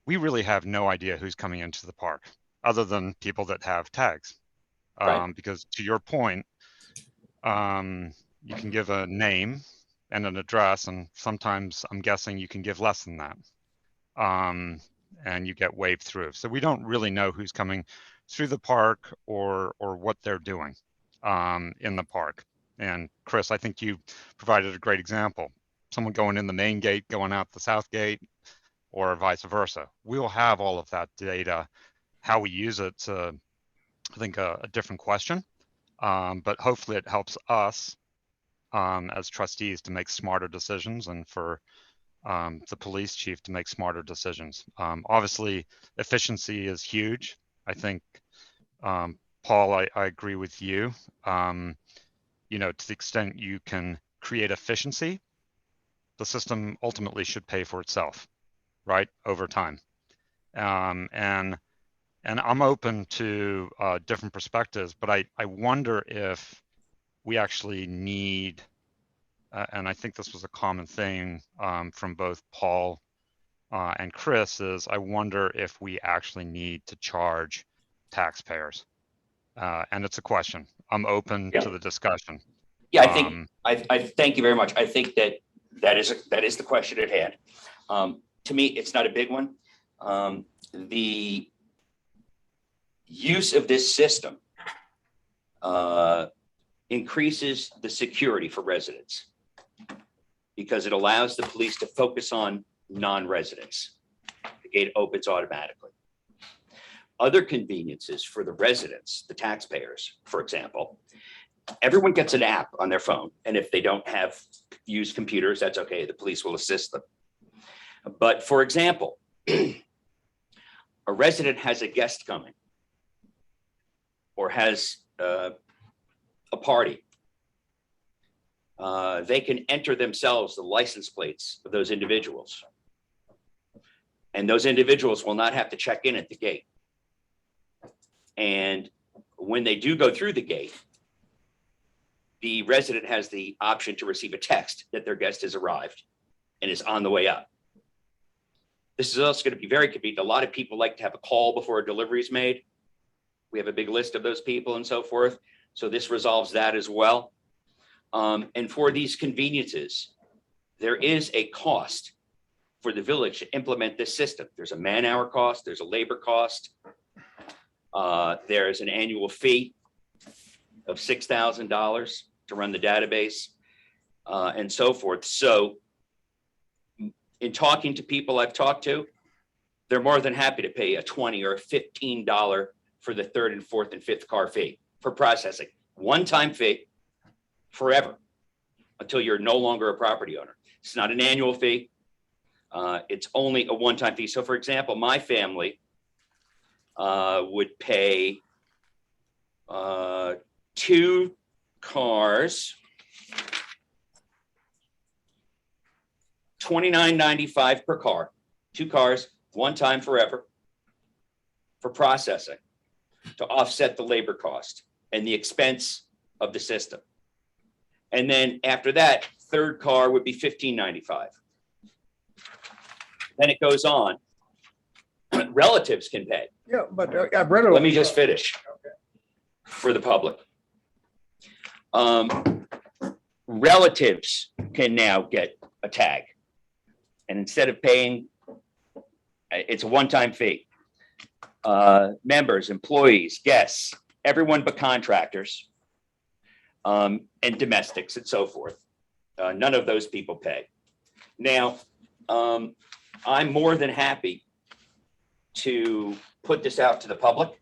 Speaker 7: we really have no idea who's coming into the park other than people that have tags.
Speaker 1: Right.
Speaker 7: Because to your point, you can give a name and an address, and sometimes I'm guessing you can give less than that. And you get waved through. So we don't really know who's coming through the park or what they're doing in the park. And Chris, I think you provided a great example. Someone going in the main gate, going out the south gate, or vice versa. We will have all of that data. How we use it's, I think, a different question. But hopefully it helps us as trustees to make smarter decisions, and for the police chief to make smarter decisions. Obviously, efficiency is huge. I think, Paul, I agree with you. To the extent you can create efficiency, the system ultimately should pay for itself, right, over time. And I'm open to different perspectives, but I wonder if we actually need, and I think this was a common thing from both Paul and Chris, is I wonder if we actually need to charge taxpayers. And it's a question. I'm open to the discussion.
Speaker 1: Yeah, I think, I thank you very much. I think that is the question at hand. To me, it's not a big one. The use of this system increases the security for residents. because it allows the police to focus on non-residents. The gate opens automatically. Other conveniences for the residents, the taxpayers, for example, everyone gets an app on their phone. And if they don't have used computers, that's okay. The police will assist them. But for example, a resident has a guest coming or has a party. They can enter themselves the license plates of those individuals. And those individuals will not have to check in at the gate. And when they do go through the gate, the resident has the option to receive a text that their guest has arrived and is on the way up. This is also going to be very convenient. A lot of people like to have a call before a delivery is made. We have a big list of those people and so forth. So this resolves that as well. And for these conveniences, there is a cost for the village to implement this system. There's a man-hour cost, there's a labor cost. There's an annual fee of $6,000 to run the database and so forth. So in talking to people I've talked to, they're more than happy to pay a $20 or $15 for the third and fourth and fifth car fee for processing. One-time fee forever until you're no longer a property owner. It's not an annual fee. It's only a one-time fee. So for example, my family would pay 2 cars, $29.95 per car, 2 cars, one time forever for processing to offset the labor cost and the expense of the system. And then after that, third car would be $15.95. Then it goes on. Relatives can pay.
Speaker 9: Yeah, but I've read it.
Speaker 1: Let me just finish for the public. Relatives can now get a tag. And instead of paying, it's a one-time fee. Members, employees, guests, everyone but contractors, and domestics and so forth. None of those people pay. Now, I'm more than happy to put this out to the public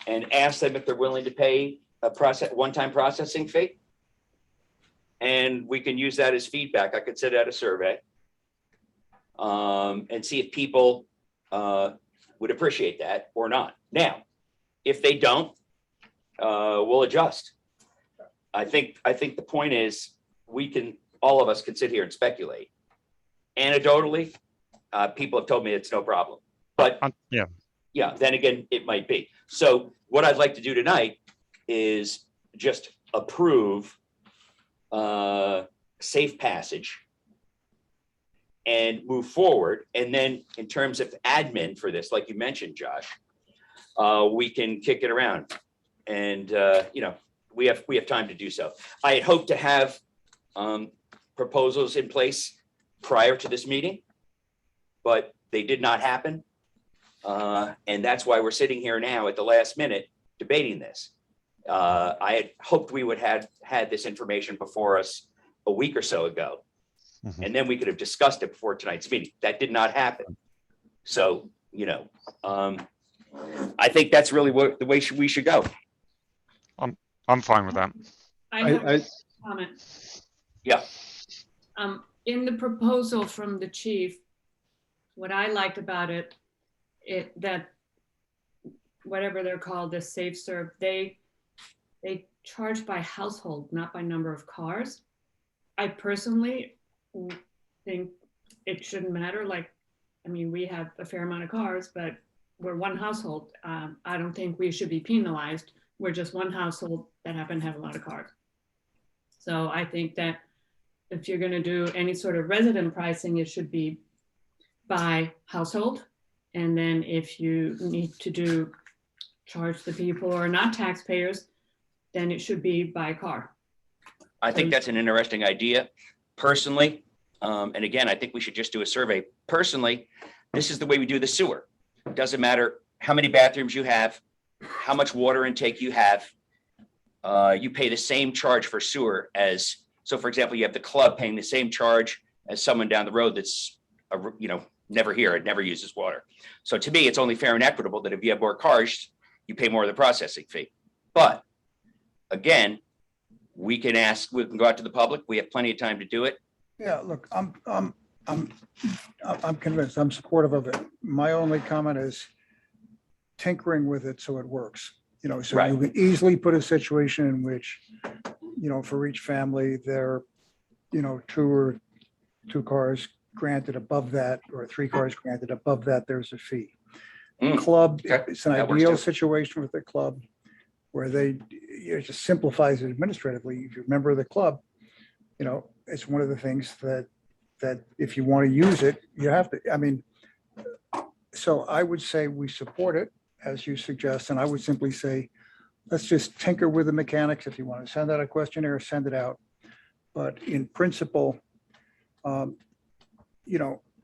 Speaker 1: and ask them if they're willing to pay a one-time processing fee. And we can use that as feedback. I could send out a survey and see if people would appreciate that or not. Now, if they don't, we'll adjust. I think the point is all of us can sit here and speculate. Anecdotally, people have told me it's no problem, but yeah, then again, it might be. So what I'd like to do tonight is just approve safe passage and move forward. And then in terms of admin for this, like you mentioned, Josh, we can kick it around and, we have time to do so. I had hoped to have proposals in place prior to this meeting, but they did not happen. And that's why we're sitting here now at the last minute debating this. I had hoped we would have had this information before us a week or so ago, and then we could have discussed it before tonight's meeting. That did not happen. So, I think that's really the way we should go.
Speaker 7: I'm fine with that.
Speaker 5: I have a comment.
Speaker 1: Yeah.
Speaker 5: In the proposal from the chief, what I liked about it, that whatever they're called, the Safe Serve, they charge by household, not by number of cars. I personally think it shouldn't matter. We have a fair amount of cars, but we're one household. I don't think we should be penalized. We're just one household that happen to have a lot of cars. So I think that if you're going to do any sort of resident pricing, it should be by household. And then if you need to charge the people who are not taxpayers, then it should be by car.
Speaker 1: I think that's an interesting idea personally. And again, I think we should just do a survey. Personally, this is the way we do the sewer. It doesn't matter how many bathrooms you have, how much water intake you have. You pay the same charge for sewer as So for example, you have the club paying the same charge as someone down the road that's, never here, it never uses water. So to me, it's only fair and equitable that if you have more cars, you pay more of the processing fee. But again, we can go out to the public. We have plenty of time to do it.
Speaker 9: Yeah, look, I'm convinced, I'm supportive of it. My only comment is tinkering with it so it works. So
Speaker 1: Right.
Speaker 9: you can easily put a situation in which, for each family, there, two cars granted above that, or 3 cars granted above that, there's a fee. Club,
Speaker 1: okay.
Speaker 9: it's an
Speaker 1: That works
Speaker 9: ideal
Speaker 1: too.
Speaker 9: situation with the club where it just simplifies it administratively. If you're a member of the club, it's one of the things that if you want to use it, you have to, so I would say we support it as you suggest, and I would simply say, let's just tinker with the mechanics. If you want to send out a questionnaire, send it out. But in principle,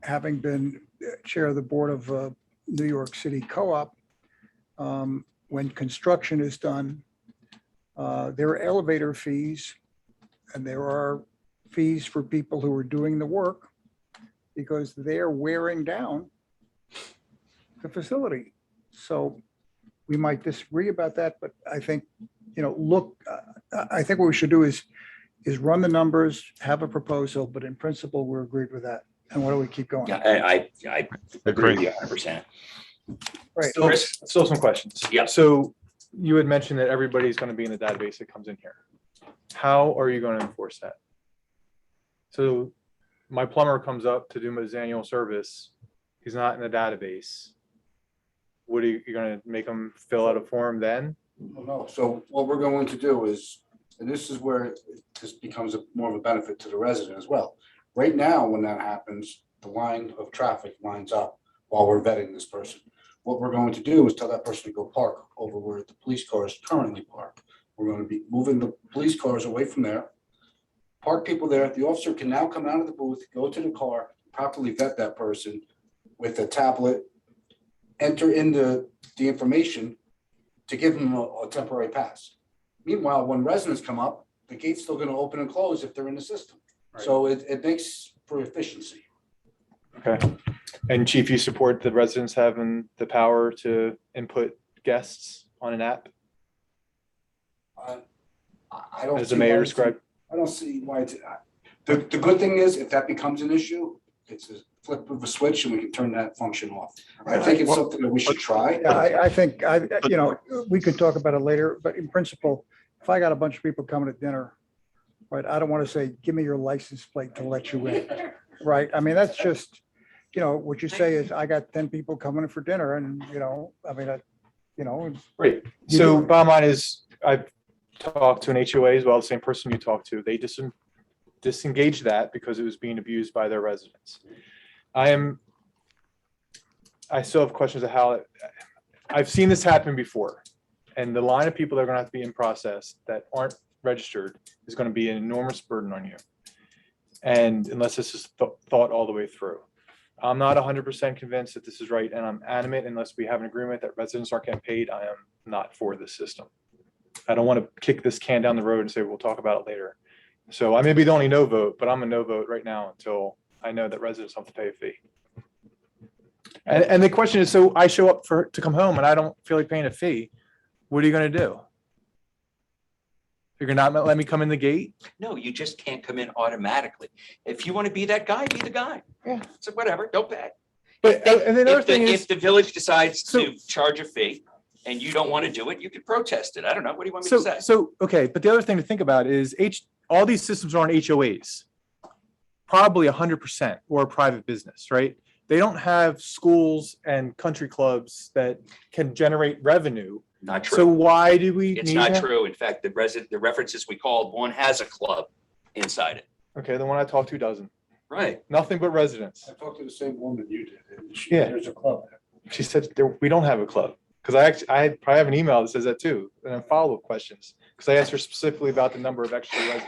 Speaker 9: having been chair of the board of New York City Co-op, when construction is done, there are elevator fees and there are fees for people who are doing the work because they're wearing down the facility. So we might disagree about that, but I think, I think what we should do is run the numbers, have a proposal, but in principle, we're agreed with that. And why don't we keep going?
Speaker 1: Yeah, I agree with you 100%.
Speaker 9: Right.
Speaker 8: Still some questions.
Speaker 1: Yeah.
Speaker 8: So you had mentioned that everybody's going to be in the database that comes in here. How are you going to enforce that? So my plumber comes up to do his annual service. He's not in the database. What are you going to make him fill out a form then?
Speaker 16: No, so what we're going to do is, and this is where this becomes more of a benefit to the resident as well. Right now, when that happens, the line of traffic lines up while we're vetting this person. What we're going to do is tell that person to go park over where the police cars currently park. We're going to be moving the police cars away from there, park people there. The officer can now come out of the booth, go to the car, properly vet that person with a tablet, enter in the information to give them a temporary pass. Meanwhile, when residents come up, the gate's still going to open and close if they're in the system.
Speaker 8: Right.
Speaker 16: So it makes for efficiency.
Speaker 8: Okay. And Chief, you support the residents having the power to input guests on an app?
Speaker 16: I don't.
Speaker 8: As
Speaker 16: see
Speaker 8: the mayor
Speaker 16: why
Speaker 8: described.
Speaker 16: I don't see why it's, the good thing is if that becomes an issue, it's a flip of a switch and we can turn that function off. I think it's something that we should try.
Speaker 9: Yeah, I think, we could talk about it later, but in principle, if I got a bunch of people coming to dinner, right, I don't want to say, give me your license plate to let you in, right? I mean, that's just, what you say is, I got 10 people coming in for dinner and,
Speaker 8: Great. So bottom line is, I've talked to an HOA as well, the same person you talked to. They disengaged that because it was being abused by their residents. I still have questions of how I've seen this happen before. And the line of people that are going to have to be in process that aren't registered is going to be an enormous burden on you. And unless this is thought all the way through. I'm not 100% convinced that this is right, and I'm adamant unless we have an agreement that residents aren't getting paid, I am not for this system. I don't want to kick this can down the road and say, we'll talk about it later. So I may be the only no vote, but I'm a no vote right now until I know that residents have to pay a fee. And the question is, so I show up to come home and I don't feel like paying a fee. What are you going to do? You're going to not let me come in the gate?
Speaker 1: No, you just can't come in automatically. If you want to be that guy, be the guy.
Speaker 8: Yeah.
Speaker 1: So whatever, don't pay.
Speaker 8: But and the other thing is,
Speaker 1: If the village decides to charge a fee and you don't want to do it, you could protest it. I don't know. What do you want me to say?
Speaker 8: Okay, but the other thing to think about is all these systems are on HOAs, probably 100% or a private business, right? They don't have schools and country clubs that can generate revenue.
Speaker 1: Not true.
Speaker 8: So why do we
Speaker 1: It's
Speaker 8: need
Speaker 1: not
Speaker 8: that?
Speaker 1: true. In fact, the references we called, one has a club inside it.
Speaker 8: Okay, the one I talked to doesn't.
Speaker 1: Right.
Speaker 8: Nothing but residents.
Speaker 16: I talked to the same woman you did. And
Speaker 8: Yeah.
Speaker 16: There's a club.
Speaker 8: She said we don't have a club. Because I probably have an email that says that too, and then follow-up questions. Because I asked her specifically about the number of extra residents.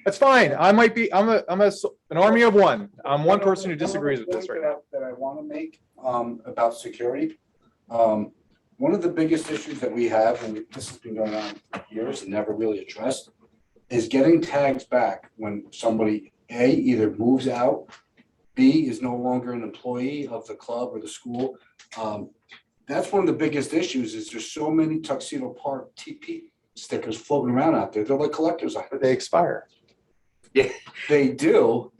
Speaker 8: That's fine. I'm an army of one. I'm one person who disagrees with this right now.
Speaker 16: That I want to make about security. One of the biggest issues that we have, and this has been going on for years and never really addressed, is getting tags back when somebody, A, either moves out, B, is no longer an employee of the club or the school. That's one of the biggest issues is there's so many Tuxedo Park TP stickers floating around out there. They're like collector's items.
Speaker 8: But they expire.
Speaker 16: They do,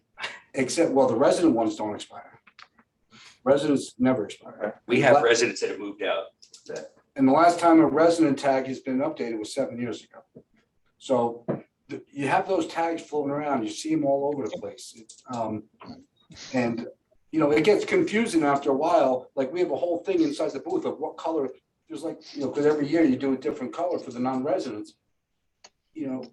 Speaker 16: except, well, the resident ones don't expire. Residents never expire.
Speaker 1: We have residents that have moved out.
Speaker 16: And the last time a resident tag has been updated was 7 years ago. So you have those tags floating around, you see them all over the place. And, you know, it gets confusing after a while. Like we have a whole thing inside the booth of what color, there's like, you know, because every year you do a different color for the non-residents. You know,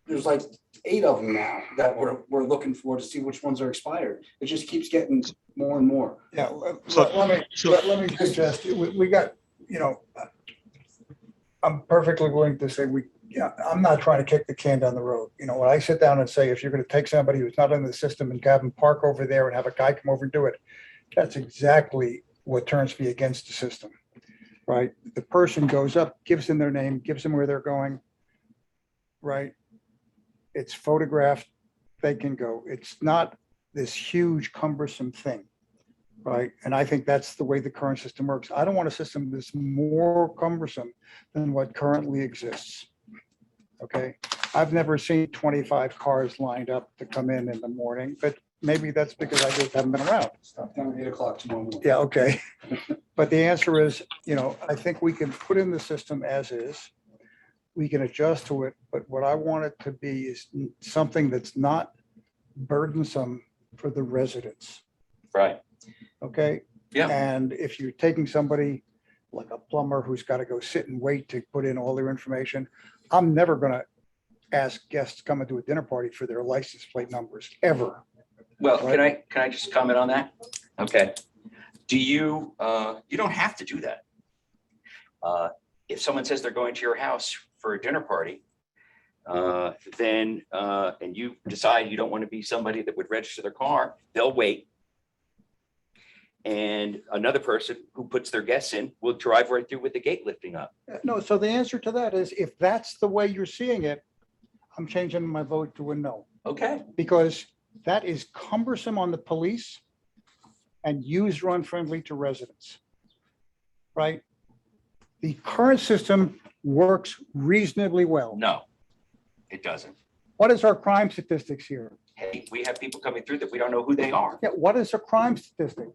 Speaker 16: there's like 8 of them now that we're looking for to see which ones are expired. It just keeps getting more and more.
Speaker 9: Yeah, let me suggest, we got, you know, I'm perfectly willing to say I'm not trying to kick the can down the road. You know, when I sit down and say, if you're going to take somebody who's not in the system and have them park over there and have a guy come over and do it, that's exactly what turns me against the system, right? The person goes up, gives them their name, gives them where they're going, right? It's photographed, they can go. It's not this huge cumbersome thing, right? And I think that's the way the current system works. I don't want a system that's more cumbersome than what currently exists. Okay, I've never seen 25 cars lined up to come in the morning, but maybe that's because I just haven't been around.
Speaker 16: Stop down at 8 o'clock tomorrow morning.
Speaker 9: Yeah, okay. But the answer is, you know, I think we can put in the system as is. We can adjust to it, but what I want it to be is something that's not burdensome for the residents.
Speaker 1: Right.
Speaker 9: Okay?
Speaker 1: Yeah.
Speaker 9: And if you're taking somebody like a plumber who's got to go sit and wait to put in all their information, I'm never going to ask guests coming to a dinner party for their license plate numbers, ever.
Speaker 1: Well, can I just comment on that? Okay. Do you, you don't have to do that. If someone says they're going to your house for a dinner party, then, and you decide you don't want to be somebody that would register their car, they'll wait. And another person who puts their guests in will drive right through with the gate lifting up.
Speaker 9: No, so the answer to that is, if that's the way you're seeing it, I'm changing my vote to a no.
Speaker 1: Okay.
Speaker 9: Because that is cumbersome on the police and user unfriendly to residents, right? The current system works reasonably well.
Speaker 1: No, it doesn't.
Speaker 9: What is our crime statistics here?
Speaker 1: Hey, we have people coming through that we don't know who they are.
Speaker 9: Yeah, what is a crime statistic?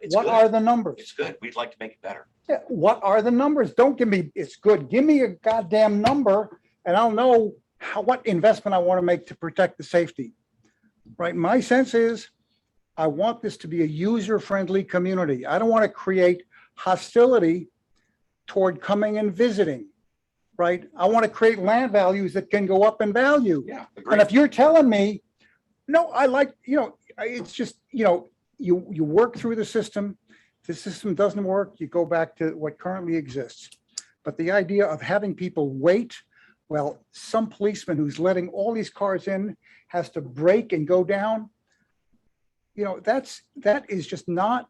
Speaker 1: It's
Speaker 9: What
Speaker 1: good.
Speaker 9: are the numbers?
Speaker 1: It's good. We'd like to make it better.
Speaker 9: Yeah, what are the numbers? Don't give me, it's good. Give me a goddamn number and I'll know what investment I want to make to protect the safety. Right? My sense is I want this to be a user-friendly community. I don't want to create hostility toward coming and visiting. Right? I want to create land values that can go up in value.
Speaker 1: Yeah,
Speaker 9: And if you're telling me, no, I like, you know, it's just, you know, you work through the system. If the system doesn't work, you go back to what currently exists. But the idea of having people wait, well, some policeman who's letting all these cars in has to brake and go down. You know, that is just not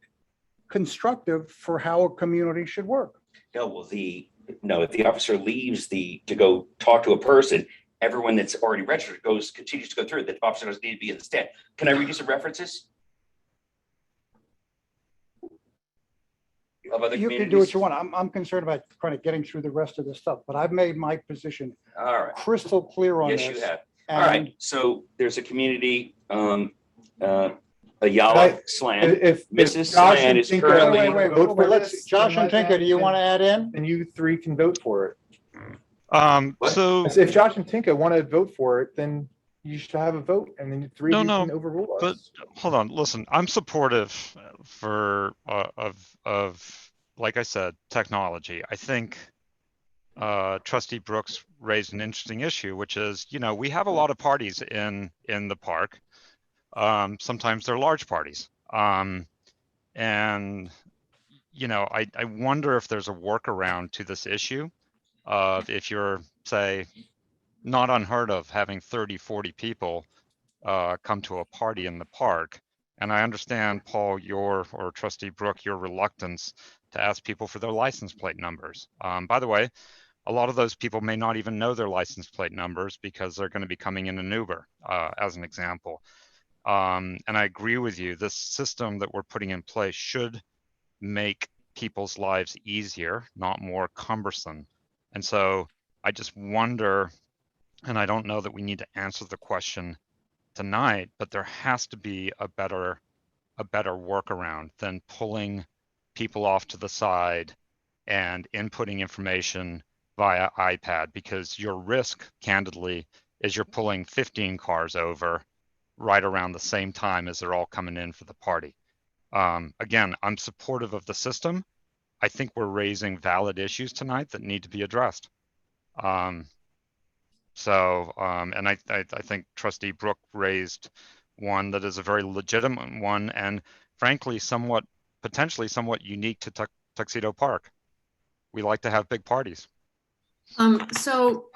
Speaker 9: constructive for how a community should work.
Speaker 1: No, well, if the officer leaves to go talk to a person, everyone that's already registered continues to go through. The officer doesn't need to be in the stand. Can I read you some references? Of other
Speaker 9: You can do
Speaker 1: communities?
Speaker 9: what you want. I'm concerned about kind of getting through the rest of the stuff, but I've made my position
Speaker 1: All right.
Speaker 9: crystal clear on this.
Speaker 1: Yes, you have.
Speaker 9: And
Speaker 1: All right. So there's a community, Ayala Slan.
Speaker 8: If
Speaker 1: Mrs.
Speaker 8: Josh
Speaker 1: Slan
Speaker 8: and
Speaker 1: is
Speaker 8: Tinker
Speaker 1: currently.
Speaker 8: vote for
Speaker 9: let's,
Speaker 8: this,
Speaker 9: Josh
Speaker 8: then
Speaker 9: and Tinker, do you want to add in?
Speaker 8: And you three can vote for it.
Speaker 7: So
Speaker 8: If Josh and Tinka want to vote for it, then you should have a vote, and then the three of you
Speaker 7: No,
Speaker 8: can overrule
Speaker 7: but
Speaker 8: us.
Speaker 7: hold on, listen, I'm supportive of like I said, technology. I think Trustee Brooks raised an interesting issue, which is, you know, we have a lot of parties in the park. Sometimes they're large parties. And, you know, I wonder if there's a workaround to this issue of if you're, say, not unheard of having 30, 40 people come to a party in the park. And I understand, Paul, or Trustee Brooke, your reluctance to ask people for their license plate numbers. By the way, a lot of those people may not even know their license plate numbers because they're going to be coming in an Uber, as an example. And I agree with you. This system that we're putting in place should make people's lives easier, not more cumbersome. And so I just wonder, and I don't know that we need to answer the question tonight, but there has to be a better workaround than pulling people off to the side and inputting information via iPad, because your risk, candidly, is you're pulling 15 cars over right around the same time as they're all coming in for the party. Again, I'm supportive of the system. I think we're raising valid issues tonight that need to be addressed. And I think Trustee Brooke raised one that is a very legitimate one, and frankly, potentially somewhat unique to Tuxedo Park. We like to have big parties.
Speaker 5: So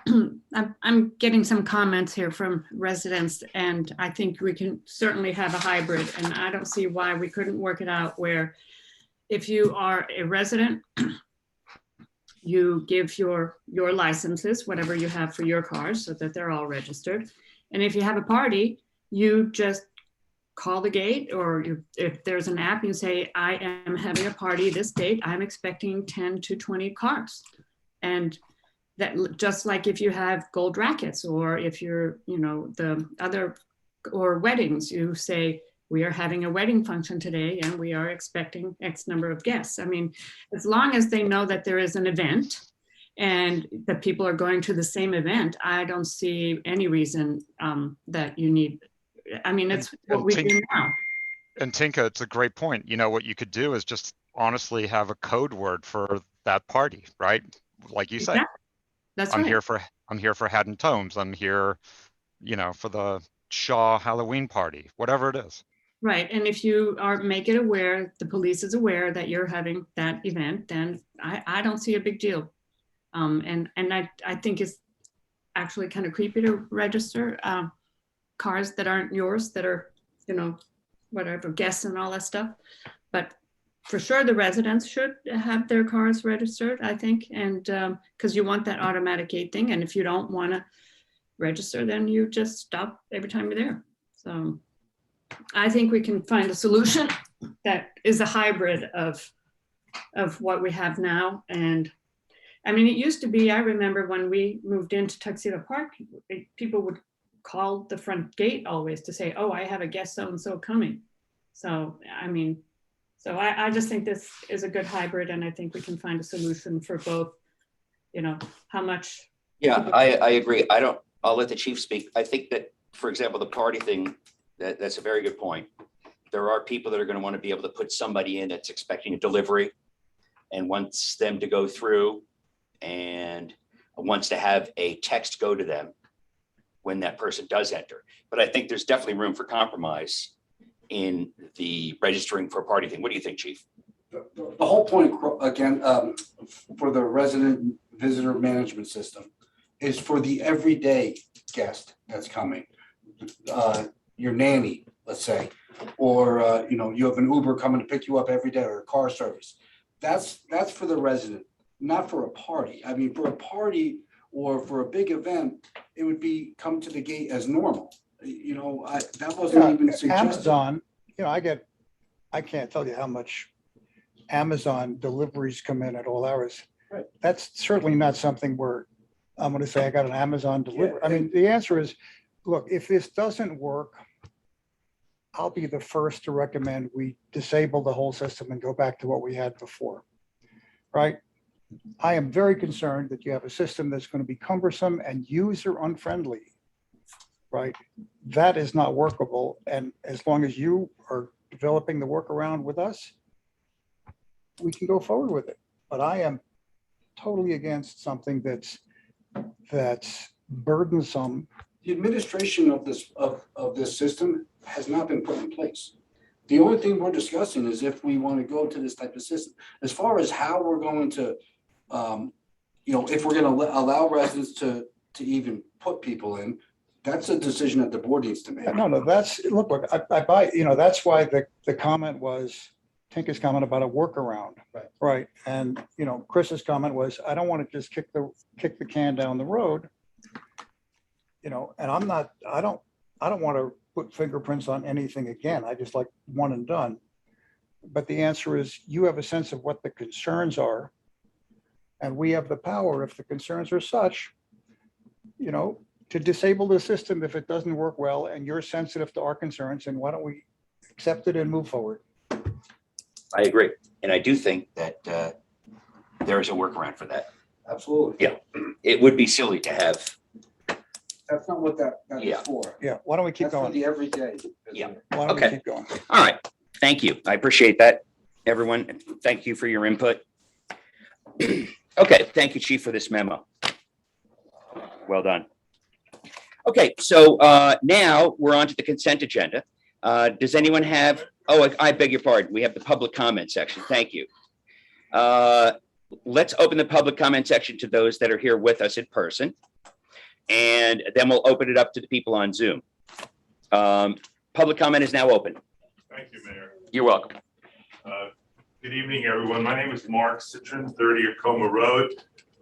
Speaker 5: I'm getting some comments here from residents, and I think we can certainly have a hybrid, and I don't see why we couldn't work it out where if you are a resident, you give your licenses, whatever you have for your cars, so that they're all registered. And if you have a party, you just call the gate, or if there's an app, you say, I am having a party this date, I'm expecting 10 to 20 cars. And that, just like if you have gold rackets, or if you're, the other, or weddings, you say, we are having a wedding function today and we are expecting X number of guests. I mean, as long as they know that there is an event and that people are going to the same event, I don't see any reason that you need, I mean, it's what we do now.
Speaker 7: And Tinka, it's a great point. What you could do is just honestly have a code word for that party, right? Like you said,
Speaker 5: yeah, that's
Speaker 7: I'm
Speaker 5: right.
Speaker 7: here for Haddon Tomes. I'm here, for the Shaw Halloween party, whatever it is.
Speaker 5: Right, and if you make it aware, the police is aware that you're having that event, then I don't see a big deal. And I think it's actually kind of creepy to register cars that aren't yours, that are, whatever, guests and all that stuff. But for sure, the residents should have their cars registered, I think, and because you want that automatic gate thing. And if you don't want to register, then you just stop every time you're there. So I think we can find a solution that is a hybrid of what we have now. And I mean, it used to be, I remember when we moved into Tuxedo Park, people would call the front gate always to say, oh, I have a guest so-and-so coming. So, I mean, I just think this is a good hybrid, and I think we can find a solution for both, how much.
Speaker 1: Yeah, I agree. I'll let the chief speak. I think that, for example, the party thing, that's a very good point. There are people that are going to want to be able to put somebody in that's expecting a delivery and wants them to go through and wants to have a text go to them when that person does enter. But I think there's definitely room for compromise in the registering for a party thing. What do you think, Chief?
Speaker 16: The whole point, again, for the resident visitor management system is for the everyday guest that's coming. Your nanny, let's say, or you have an Uber coming to pick you up every day, or a car service. That's for the resident, not for a party. I mean, for a party or for a big event, it would be come to the gate as normal. That wasn't even suggested.
Speaker 9: Amazon, I can't tell you how much Amazon deliveries come in at all hours.
Speaker 16: Right.
Speaker 9: That's certainly not something where I'm going to say I got an Amazon delivery. I mean, the answer is, look, if this doesn't work, I'll be the first to recommend we disable the whole system and go back to what we had before, right? I am very concerned that you have a system that's going to be cumbersome and user unfriendly, right? That is not workable. And as long as you are developing the workaround with us, we can go forward with it. But I am totally against something that's burdensome.
Speaker 16: The administration of this system has not been put in place. The only thing we're discussing is if we want to go to this type of system. As far as how we're going to, if we're going to allow residents to even put people in, that's a decision that the board needs to make.
Speaker 9: No, that's, look, I buy, that's why the comment was, Tinker's comment about a workaround.
Speaker 16: Right.
Speaker 9: Right, and, you know, Chris's comment was, I don't want to just kick the can down the road. You know, and I don't want to put fingerprints on anything again. I just like one and done. But the answer is, you have a sense of what the concerns are. And we have the power, if the concerns are such, you know, to disable the system if it doesn't work well, and you're sensitive to our concerns, and why don't we accept it and move forward?
Speaker 1: I agree. And I do think that there is a workaround for that.
Speaker 16: Absolutely.
Speaker 1: Yeah. It would be silly to have,
Speaker 16: That's not what that is
Speaker 1: Yeah.
Speaker 16: for.
Speaker 9: Yeah, why don't we keep
Speaker 16: That's for
Speaker 9: going?
Speaker 16: the everyday.
Speaker 1: Yeah.
Speaker 9: Why don't we
Speaker 1: Okay.
Speaker 9: keep going?
Speaker 1: all right. Thank you. I appreciate that, everyone. And thank you for your input. Okay, thank you, Chief, for this memo. Well done. Okay, so now we're on to the consent agenda. Does anyone have, oh, I beg your pardon. We have the public comment section. Thank you. Let's open the public comment section to those that are here with us in person. And then we'll open it up to the people on Zoom. Public comment is now open.
Speaker 17: Thank you, Mayor.
Speaker 1: You're welcome.
Speaker 17: Good evening, everyone. My name is Mark Citron, 30 Acoma Road.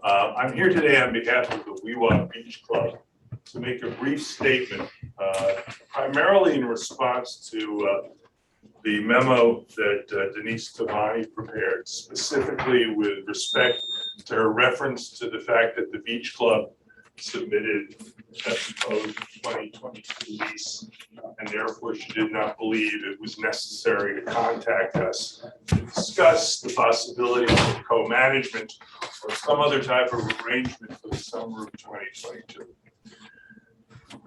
Speaker 17: I'm here today on behalf of the Weewha Beach Club to make a brief statement, primarily in response to the memo that Denise Tavani prepared, specifically with respect to her reference to the fact that the Beach Club submitted a proposed 2022 lease, and therefore she did not believe it was necessary to contact us to discuss the possibility of co-management or some other type of arrangement for the summer of 2022.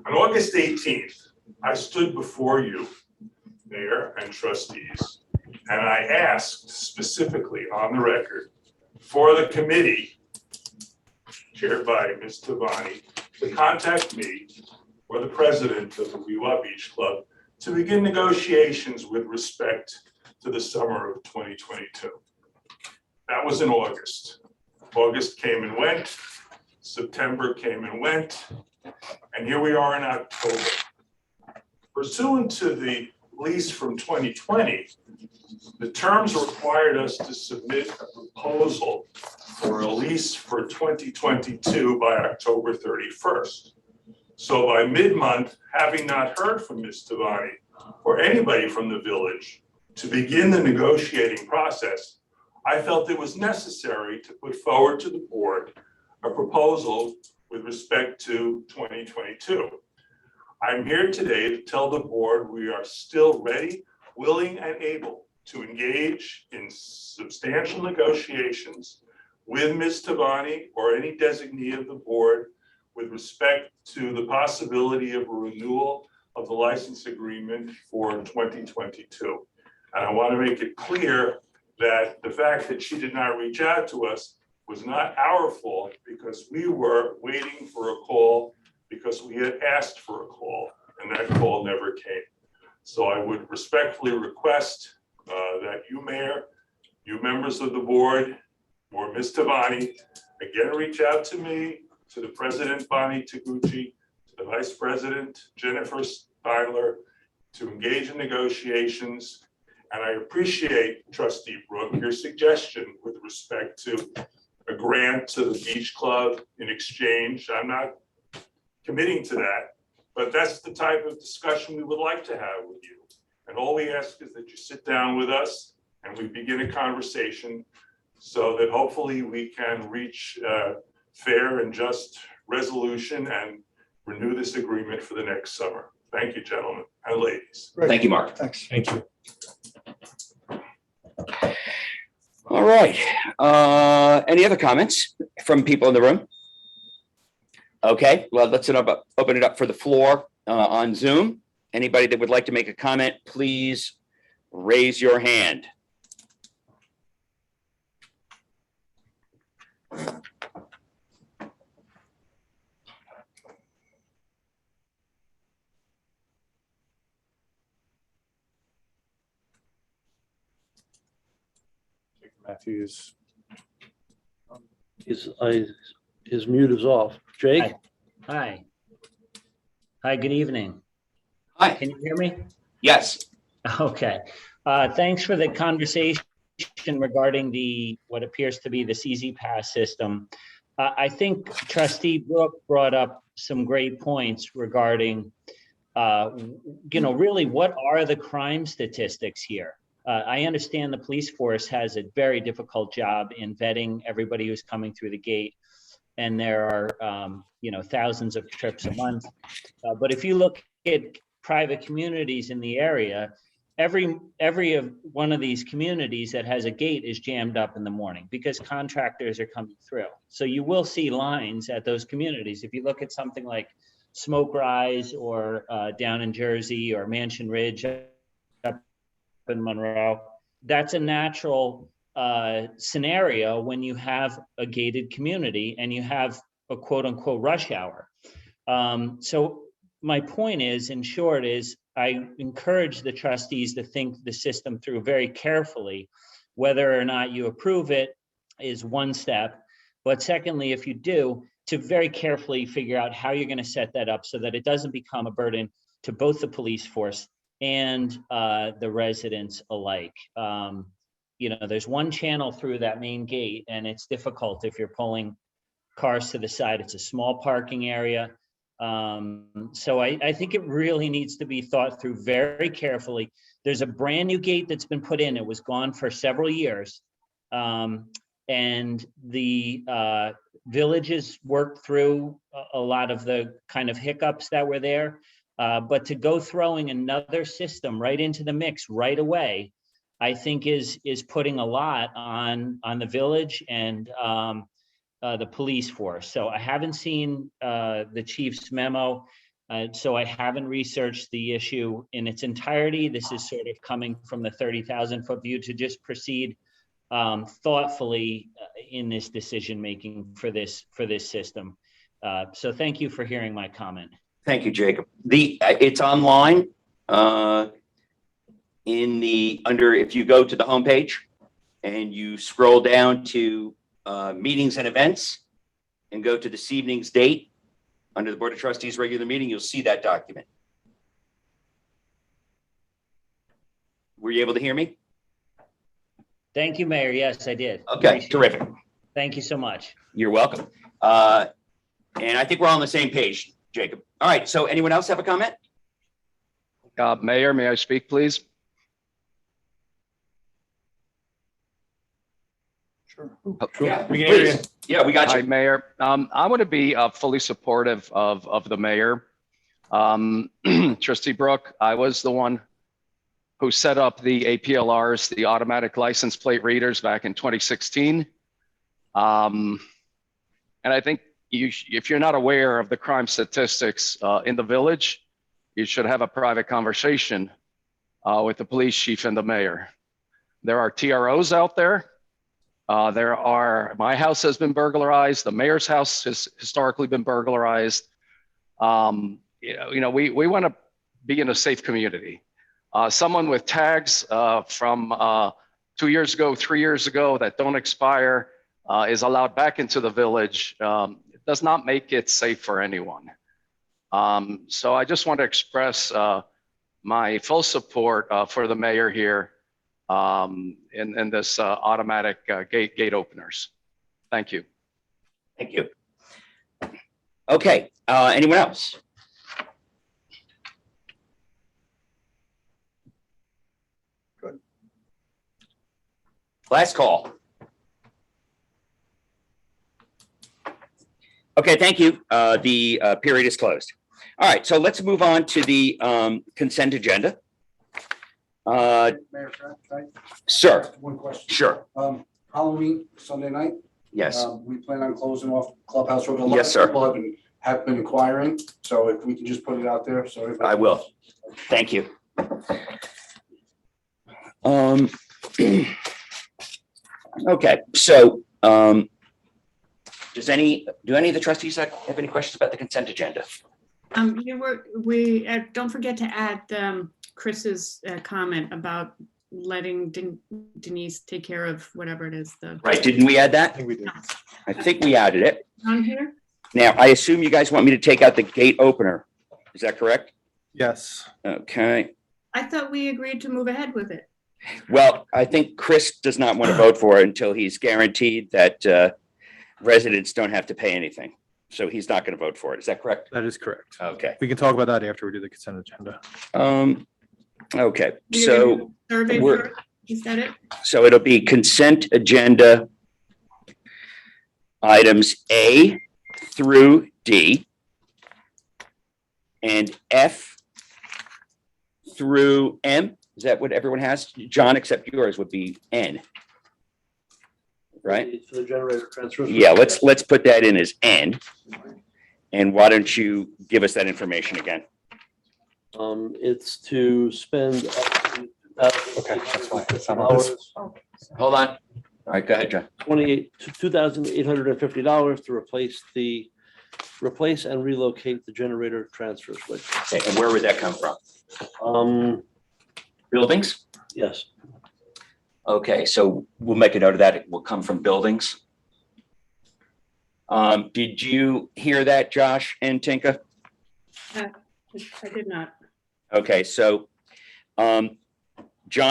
Speaker 17: On August 18th, I stood before you, Mayor and trustees, and I asked specifically on the record for the committee chaired by Ms. Tavani to contact me or the president of the Weewha Beach Club to begin negotiations with respect to the summer of 2022. That was in August. August came and went, September came and went, and here we are in October. Pursuant to the lease from 2020, the terms required us to submit a proposal for a lease for 2022 by October 31st. So by mid-month, having not heard from Ms. Tavani or anybody from the village to begin the negotiating process, I felt it was necessary to put forward to the board a proposal with respect to 2022. I'm here today to tell the board we are still ready, willing, and able to engage in substantial negotiations with Ms. Tavani or any designee of the board with respect to the possibility of a renewal of the license agreement for 2022. And I want to make it clear that the fact that she did not reach out to us was not our fault, because we were waiting for a call because we had asked for a call and that call never came. So I would respectfully request that you, Mayor, you members of the board, or Ms. Tavani, again, reach out to me, to the President, Bonnie Taguchi, to the Vice President, Jennifer Steinler, to engage in negotiations. And I appreciate, Trustee Brooke, your suggestion with respect to a grant to the Beach Club in exchange. I'm not committing to that, but that's the type of discussion we would like to have with you. And all we ask is that you sit down with us and we begin a conversation so that hopefully we can reach a fair and just resolution and renew this agreement for the next summer. Thank you, gentlemen and ladies.
Speaker 1: Thank you, Mark.
Speaker 9: Thanks.
Speaker 8: Thank you.
Speaker 1: All right. Any other comments from people in the room? Okay, well, let's open it up for the floor on Zoom. Anybody that would like to make a comment, please raise your hand.
Speaker 8: Matthews.
Speaker 3: His mute is off. Jake?
Speaker 11: Hi. Hi, good evening.
Speaker 1: Hi.
Speaker 11: Can you hear me?
Speaker 1: Yes.
Speaker 11: Okay. Thanks for the conversation regarding what appears to be the CZ Pass system. I think Trustee Brooke brought up some great points regarding, really what are the crime statistics here? I understand the police force has a very difficult job in vetting everybody who's coming through the gate. And there are, thousands of trips a month. But if you look at private communities in the area, every one of these communities that has a gate is jammed up in the morning because contractors are coming through. So you will see lines at those communities. If you look at something like Smoke Rise or down in Jersey or Mansion Ridge up in Monroe, that's a natural scenario when you have a gated community and you have a quote unquote rush hour. So my point is, in short, is I encourage the trustees to think the system through very carefully. Whether or not you approve it is one step. But secondly, if you do, to very carefully figure out how you're going to set that up so that it doesn't become a burden to both the police force and the residents alike. There's one channel through that main gate, and it's difficult if you're pulling cars to the side. It's a small parking area. So I think it really needs to be thought through very carefully. There's a brand new gate that's been put in. It was gone for several years. And the villages worked through a lot of the kind of hiccups that were there. But to go throwing another system right into the mix right away, I think is putting a lot on the village and the police force. So I haven't seen the chief's memo, so I haven't researched the issue in its entirety. This is sort of coming from the 30,000 foot view to just proceed thoughtfully in this decision making for this system. So thank you for hearing my comment.
Speaker 1: Thank you, Jacob. It's online if you go to the homepage and you scroll down to meetings and events and go to this evening's date under the Board of Trustees regular meeting, you'll see that document. Were you able to hear me?
Speaker 11: Thank you, Mayor. Yes, I did.
Speaker 1: Okay, terrific.
Speaker 11: Thank you so much.
Speaker 1: You're welcome. And I think we're all on the same page, Jacob. All right, so anyone else have a comment?
Speaker 18: Mayor, may I speak, please?
Speaker 9: Sure.
Speaker 1: Yeah, we can hear you. Yeah, we got you.
Speaker 18: Hi, Mayor. I want to be fully supportive of the mayor. Trustee Brooke, I was the one who set up the APLRs, the automatic license plate readers, back in 2016. And I think if you're not aware of the crime statistics in the village, you should have a private conversation with the police chief and the mayor. There are TROs out there. My house has been burglarized. The mayor's house has historically been burglarized. We want to be in a safe community. Someone with tags from 2 years ago, 3 years ago that don't expire is allowed back into the village. It does not make it safe for anyone. So I just want to express my full support for the mayor here in this automatic gate openers. Thank you.
Speaker 1: Thank you. Okay, anyone else?
Speaker 9: Good.
Speaker 1: Last call. Okay, thank you. The period is closed. All right, so let's move on to the consent agenda.
Speaker 16: Mayor, can I-
Speaker 1: Sir.
Speaker 16: One question.
Speaker 1: Sure.
Speaker 16: Halloween, Sunday night.
Speaker 1: Yes.
Speaker 16: We plan on closing off Clubhouse Road. A lot
Speaker 1: Yes,
Speaker 16: of
Speaker 1: sir.
Speaker 16: people have been inquiring, so if we can just put it out there, so. everybody
Speaker 1: I will.
Speaker 16: knows.
Speaker 1: Thank you. Okay, so do any of the trustees have any questions about the consent agenda?
Speaker 5: Don't forget to add Chris's comment about letting Denise take care of whatever it is.
Speaker 1: Right, didn't we add that?
Speaker 9: I think we did.
Speaker 1: I think we added it.
Speaker 5: On here?
Speaker 1: Now, I assume you guys want me to take out the gate opener. Is that correct?
Speaker 8: Yes.
Speaker 1: Okay.
Speaker 5: I thought we agreed to move ahead with it.
Speaker 1: Well, I think Chris does not want to vote for it until he's guaranteed that residents don't have to pay anything. So he's not going to vote for it. Is that correct?
Speaker 8: That is correct.
Speaker 1: Okay.
Speaker 8: We can talk about that after we do the consent agenda.
Speaker 1: Okay,
Speaker 5: You're
Speaker 1: so
Speaker 5: gonna do a survey
Speaker 1: we're-
Speaker 5: first? Is that it?
Speaker 1: so it'll be consent agenda items A through D and F through M. Is that what everyone has? John, except yours would be N. Right?
Speaker 3: For the generator transfer.
Speaker 1: Yeah, let's put that in as N. And why don't you give us that information again?
Speaker 3: It's to spend.
Speaker 8: Okay, that's fine. It's not on this.
Speaker 1: Hold on. All right, go ahead, John.
Speaker 3: $2,850 to replace and relocate the generator transfer switch.
Speaker 1: Okay, and where would that come from? Buildings?
Speaker 3: Yes.
Speaker 1: Okay, so we'll make a note of that. It will come from buildings. Did you hear that, Josh and Tinka?
Speaker 5: I did not.
Speaker 1: Okay, so John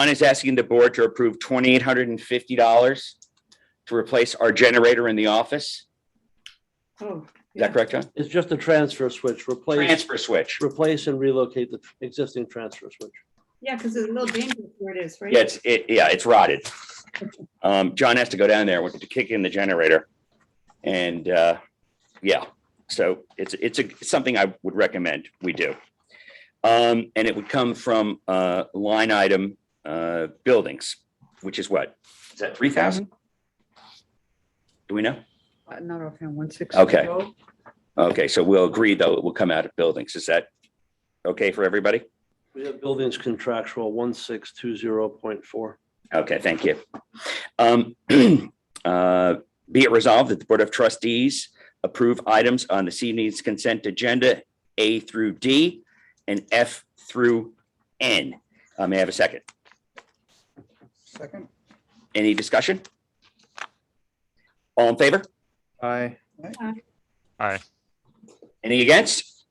Speaker 1: is asking the board to approve $2,850 to replace our generator in the office.
Speaker 5: Oh,
Speaker 1: Is that correct, John?
Speaker 3: It's just a transfer switch,
Speaker 1: Transfer switch.
Speaker 3: replace and relocate the existing transfer switch.
Speaker 5: yeah, because it's a little dangerous where it is, right?
Speaker 1: Yeah, it's rotted. John has to go down there to kick in the generator. And yeah, so it's something I would recommend we do. And it would come from line item buildings, which is what? Is that 3,000? Do we know?
Speaker 2: Not offhand, 160.
Speaker 1: Okay. Okay, so we'll agree though, it will come out of buildings. Is that okay for everybody?
Speaker 3: We have buildings contractual 1620.4.
Speaker 1: Okay, thank you. Be it resolved that the Board of Trustees approve items on this evening's consent agenda, A through D and F through N. May I have a second?
Speaker 9: Second.
Speaker 1: Any discussion? All in favor?
Speaker 8: Aye.
Speaker 7: Aye.
Speaker 1: Any against?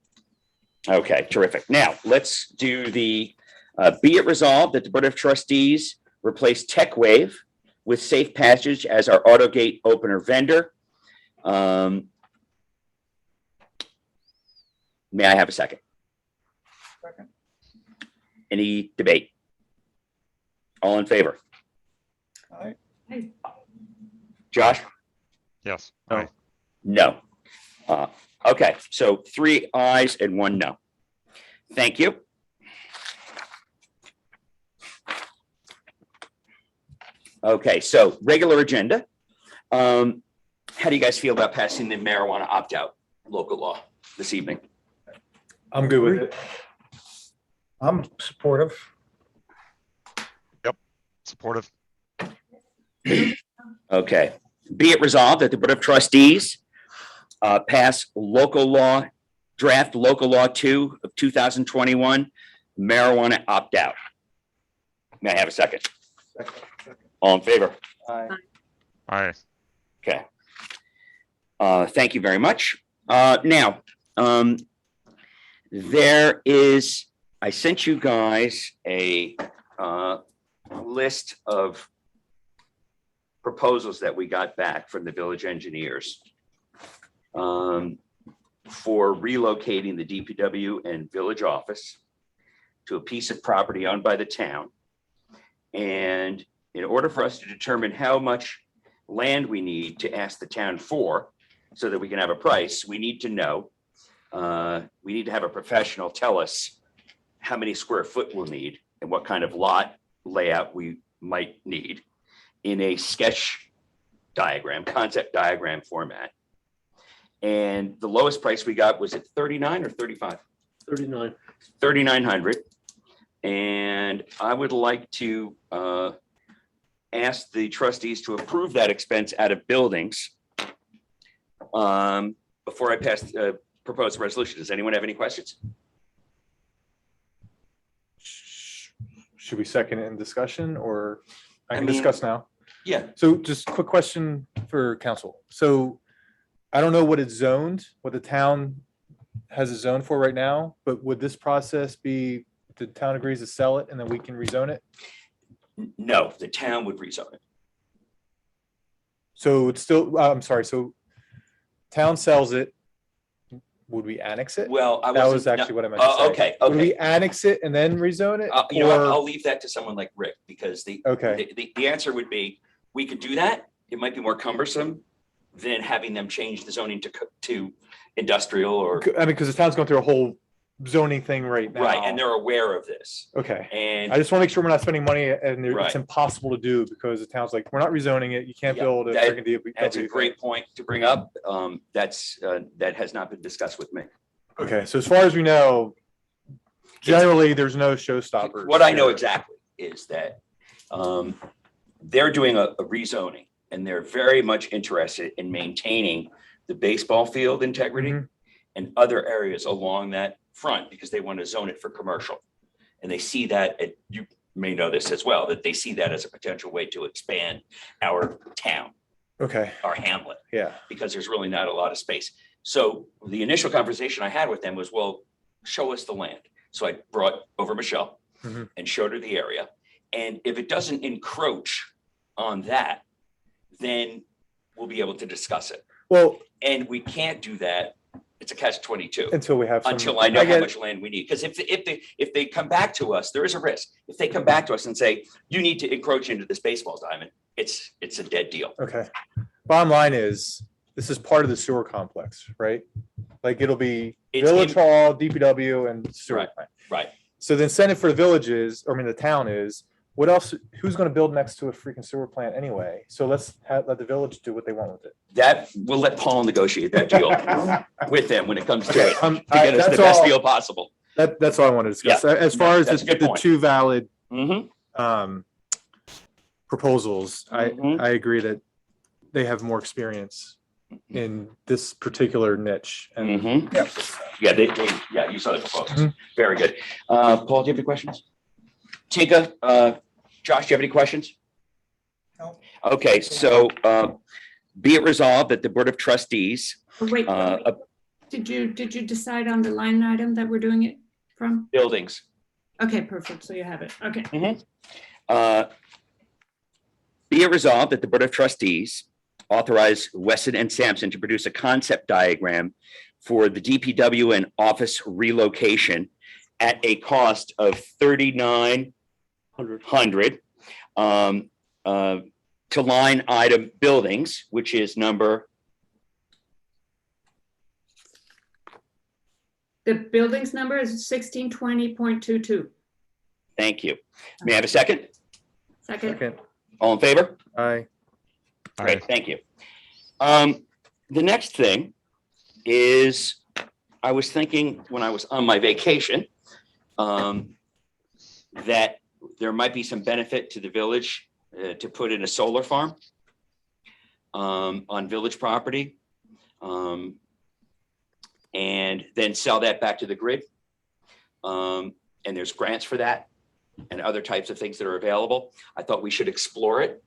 Speaker 1: Okay, terrific. Now, let's do the, be it resolved that the Board of Trustees replace TechWave with Safe Passage as our AutoGate opener vendor. May I have a second?
Speaker 9: Second.
Speaker 1: Any debate? All in favor?
Speaker 9: Aye.
Speaker 5: Hey,
Speaker 1: Josh?
Speaker 7: Yes.
Speaker 8: No.
Speaker 7: Aye.
Speaker 1: No. Okay, so 3 ayes and 1 no. Thank you. Okay, so regular agenda. How do you guys feel about passing the marijuana opt-out local law this evening?
Speaker 8: I'm good with it.
Speaker 9: I'm supportive.
Speaker 7: Supportive.
Speaker 1: Okay, be it resolved that the Board of Trustees pass local law, draft local law 2 of 2021, marijuana opt-out. May I have a second? All in favor?
Speaker 8: Aye.
Speaker 7: Aye.
Speaker 1: Okay. Thank you very much. Now, there is, I sent you guys a list of proposals that we got back from the village engineers for relocating the DPW and village office to a piece of property owned by the town. And in order for us to determine how much land we need to ask the town for, so that we can have a price, we need to know, we need to have a professional tell us how many square foot we'll need and what kind of lot layout we might need in a sketch diagram, concept diagram format. And the lowest price we got, was it 39 or 35?
Speaker 3: 39.
Speaker 1: 3,900. And I would like to ask the trustees to approve that expense out of buildings. Before I pass propose the resolution, does anyone have any questions?
Speaker 8: Should we second it in discussion, or I can
Speaker 1: mean,
Speaker 8: discuss now?
Speaker 1: Yeah.
Speaker 8: So just quick question for council. So I don't know what it's zoned, what the town has a zone for right now, but would this process be the town agrees to sell it and then we can rezone it?
Speaker 1: No, the town would rezone it.
Speaker 8: So it's still, I'm sorry, so town sells it. Would we annex it?
Speaker 1: Well, I
Speaker 8: That
Speaker 1: wasn't.
Speaker 8: was actually what I meant to say.
Speaker 1: Okay,
Speaker 8: Would
Speaker 1: okay.
Speaker 8: we annex it and then rezone it?
Speaker 1: You know, what,
Speaker 8: Or-
Speaker 1: I'll leave that to someone like Rick, because
Speaker 8: Okay.
Speaker 1: the answer would be, we could do that. It might be more cumbersome than having them change the zoning to industrial or,
Speaker 8: I mean, because the town's going through a whole zoning thing right now.
Speaker 1: right, and they're aware of this.
Speaker 8: Okay.
Speaker 1: And
Speaker 8: I just want to make sure we're not spending money and
Speaker 1: Right.
Speaker 8: it's impossible to do because the town's like, we're not rezoning it. You can't
Speaker 1: Yeah,
Speaker 8: build a
Speaker 1: that-
Speaker 8: freaking DPW.
Speaker 1: that's a great point to bring up. That has not been discussed with me.
Speaker 8: Okay, so as far as we know, generally, there's no showstoppers.
Speaker 1: What I know
Speaker 8: here.
Speaker 1: exactly is that they're doing a rezoning, and they're very much interested in maintaining the baseball field integrity
Speaker 8: Mhm.
Speaker 1: and other areas along that front, because they want to zone it for commercial. And they see that, you may know this as well, that they see that as a potential way to expand our town,
Speaker 8: Okay,
Speaker 1: our hamlet,
Speaker 8: yeah.
Speaker 1: because there's really not a lot of space. So the initial conversation I had with them was, well, show us the land. So I brought over Michelle
Speaker 8: Mhm.
Speaker 1: and showed her the area. And if it doesn't encroach on that, then we'll be able to discuss it.
Speaker 8: Well,
Speaker 1: And we can't do that. It's a catch-22
Speaker 8: until we have some.
Speaker 1: until I know how
Speaker 8: get-
Speaker 1: much land we need. Because if they come back to us, there is a risk. If they come back to us and say, you need to encroach into this baseball diamond, it's a dead deal.
Speaker 8: Okay. Bottom line is, this is part of the sewer complex, right? Like it'll be
Speaker 1: It's
Speaker 8: Village
Speaker 1: in-
Speaker 8: Hall, DPW and sewer
Speaker 1: Right.
Speaker 8: plant.
Speaker 1: Right.
Speaker 8: So the incentive for the villages, or I mean, the town is, what else, who's gonna build next to a freaking sewer plant anyway? So let the village do what they want with it.
Speaker 1: That, we'll let Paul negotiate that deal with them when it comes to
Speaker 8: Okay,
Speaker 1: it, to get us the
Speaker 8: that's
Speaker 1: best
Speaker 8: all-
Speaker 1: deal possible.
Speaker 8: That's all I wanted to discuss. As
Speaker 1: no,
Speaker 8: far as
Speaker 1: that's a good
Speaker 8: the
Speaker 1: point.
Speaker 8: two valid
Speaker 1: Mhm.
Speaker 8: proposals,
Speaker 1: Mhm.
Speaker 8: I agree that they have more experience in this particular niche. And
Speaker 1: Mhm. Yeah, you saw the proposals.
Speaker 8: Mhm.
Speaker 1: Very good. Paul, do you have any questions? Tinka, Josh, do you have any questions?
Speaker 9: No.
Speaker 1: Okay, so be it resolved that the Board of Trustees,
Speaker 5: Wait, did you decide on the line item that we're doing it from?
Speaker 1: buildings,
Speaker 5: Okay, perfect. So you have it. Okay.
Speaker 1: be it resolved that the Board of Trustees authorize Weston and Sampson to produce a concept diagram for the DPW and office relocation at a cost of $3,900 to line item buildings, which is number,
Speaker 5: The building's number is 1620.22.
Speaker 1: thank you. May I have a second?
Speaker 5: Second.
Speaker 8: second,
Speaker 1: All in favor?
Speaker 8: aye.
Speaker 1: Great, thank you. The next thing is, I was thinking when I was on my vacation, that there might be some benefit to the village to put in a solar farm on village property, and then sell that back to the grid. And there's grants for that and other types of things that are available. I thought we should explore it.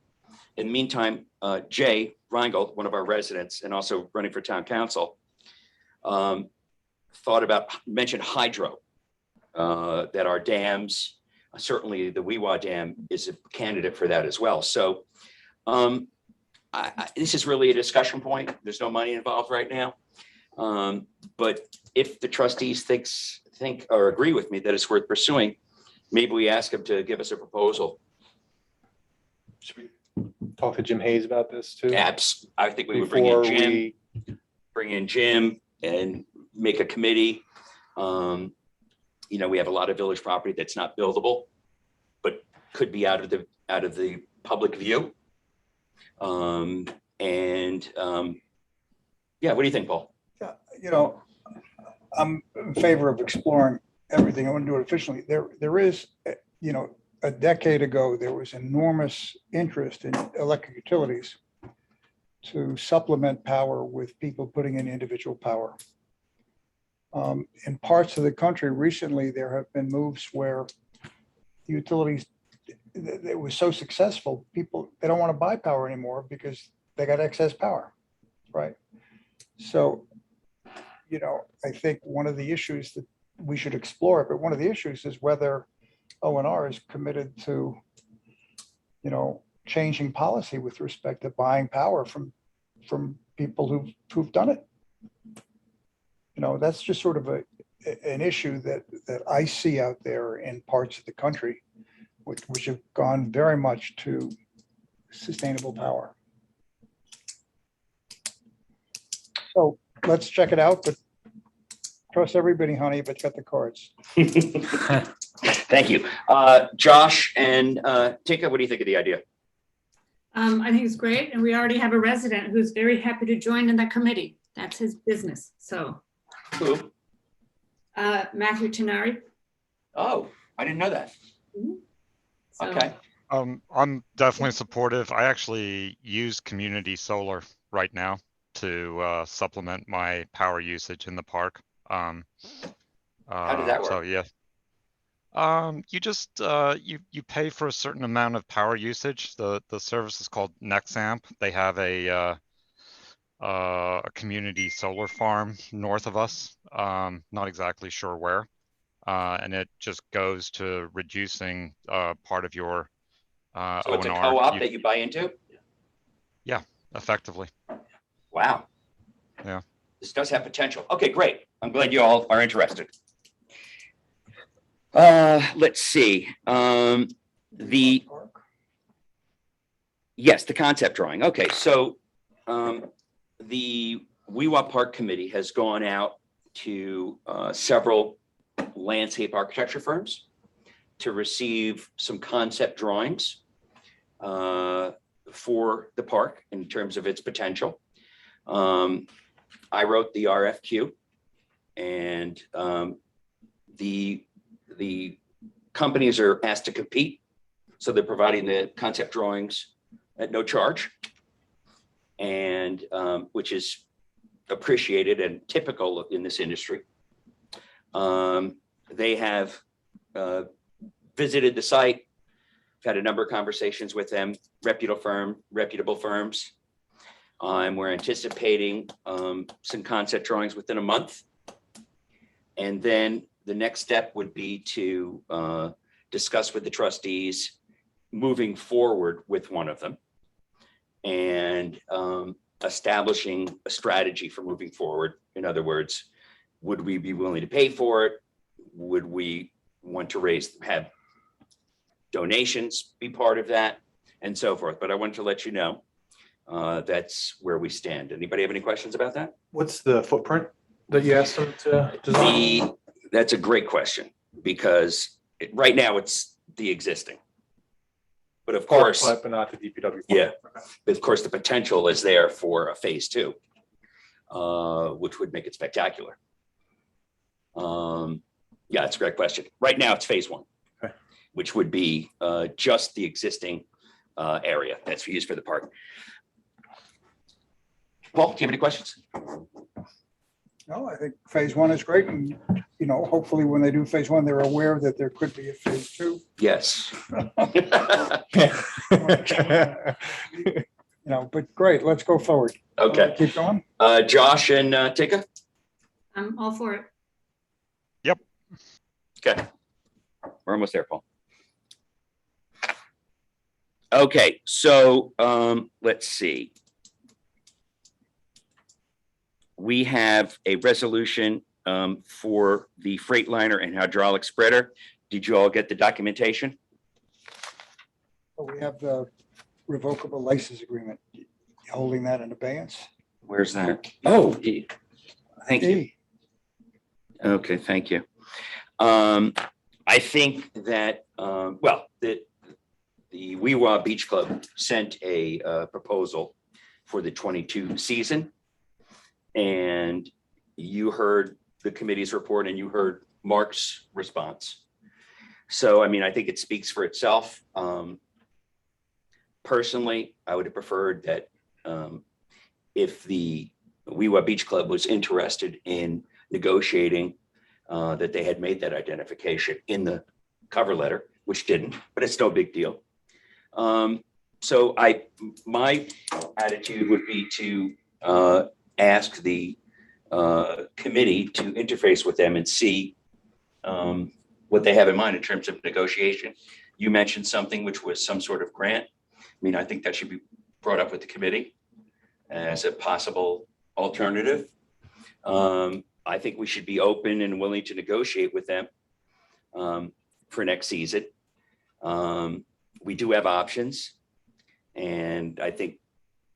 Speaker 1: In the meantime, Jay Reingold, one of our residents and also running for town council, mentioned hydro, that our dams, certainly the Weewa Dam is a candidate for that as well. So this is really a discussion point. There's no money involved right now. But if the trustees think or agree with me that it's worth pursuing, maybe we ask them to give us a proposal.
Speaker 8: Talk to Jim Hayes about this too.
Speaker 1: I think we would bring in
Speaker 8: Before
Speaker 1: Jim,
Speaker 8: we-
Speaker 1: and make a committee. We have a lot of village property that's not buildable, but could be out of the public view. Yeah, what do you think, Paul?
Speaker 9: I'm in favor of exploring everything. I want to do it efficiently. There is, a decade ago, there was enormous interest in electric utilities to supplement power with people putting in individual power. In parts of the country recently, there have been moves where the utilities, it was so successful, people, they don't want to buy power anymore because they got excess power, right? So, I think one of the issues that we should explore it, but one of the issues is whether O&R is committed to, changing policy with respect to buying power from people who've done it. That's just sort of an issue that I see out there in parts of the country, which have gone very much to sustainable power. So let's check it out, but trust everybody, honey, but got the cards.
Speaker 1: Thank you. Josh and Tika, what do you think of the idea?
Speaker 5: I think it's great, and we already have a resident who's very happy to join in that committee. That's his business, so.
Speaker 1: Who?
Speaker 5: Matthew Tenari.
Speaker 1: Oh, I didn't know that.
Speaker 5: So-
Speaker 1: Okay.
Speaker 7: I'm definitely supportive. I actually use community solar right now to supplement my power usage in the park.
Speaker 1: How does that work?
Speaker 7: So yeah. You just you pay for a certain amount of power usage. The service is called Nexamp. They have a community solar farm north of us. Not exactly sure where. And it just goes to reducing part of your
Speaker 1: So it's a
Speaker 7: O&R.
Speaker 1: co-op that you buy into?
Speaker 7: Yeah, effectively.
Speaker 1: Wow.
Speaker 7: Yeah.
Speaker 1: This does have potential. Okay, great. I'm glad you all are interested. Let's see. Yes, the concept drawing. Okay, so the Weewha Park Committee has gone out to several landscape architecture firms to receive some concept drawings for the park in terms of its potential. I wrote the RFQ, and the companies are asked to compete. So they're providing the concept drawings at no charge, and which is appreciated and typical in this industry. They have visited the site, had a number of conversations with them, reputable firms. And we're anticipating some concept drawings within a month. And then the next step would be to discuss with the trustees moving forward with one of them and establishing a strategy for moving forward. In other words, would we be willing to pay for it? Would we want to have donations be part of that, and so forth? But I wanted to let you know that's where we stand. Anybody have any questions about that?
Speaker 8: What's the footprint that you asked them to design?
Speaker 1: That's a great question, because right now it's the existing. But of course,
Speaker 8: But not the DPW.
Speaker 1: yeah, but of course, the potential is there for a phase two, which would make it spectacular. Yeah, it's a great question. Right now, it's phase one,
Speaker 8: Okay.
Speaker 1: which would be just the existing area that's used for the park. Paul, do you have any questions?
Speaker 9: No, I think phase one is great, and, hopefully when they do phase one, they're aware that there could be a phase two.
Speaker 1: Yes.
Speaker 9: But great, let's go forward.
Speaker 1: Okay.
Speaker 9: Keep going.
Speaker 1: Josh and Tika?
Speaker 5: I'm all for it.
Speaker 1: Okay. We're almost there, Paul. Okay, so let's see. We have a resolution for the Freightliner and hydraulic spreader. Did you all get the documentation?
Speaker 9: We have the revocable license agreement. You holding that in abeyance?
Speaker 1: Where's that? Oh, thank you. Okay, thank you. I think that, the Weewha Beach Club sent a proposal for the 22 season. And you heard the committee's report and you heard Mark's response. So, I think it speaks for itself. Personally, I would have preferred that if the Weewha Beach Club was interested in negotiating, that they had made that identification in the cover letter, which didn't, but it's no big deal. So my attitude would be to ask the committee to interface with them and see what they have in mind in terms of negotiation. You mentioned something which was some sort of grant. I mean, I think that should be brought up with the committee as a possible alternative. I think we should be open and willing to negotiate with them for next season. We do have options, and I think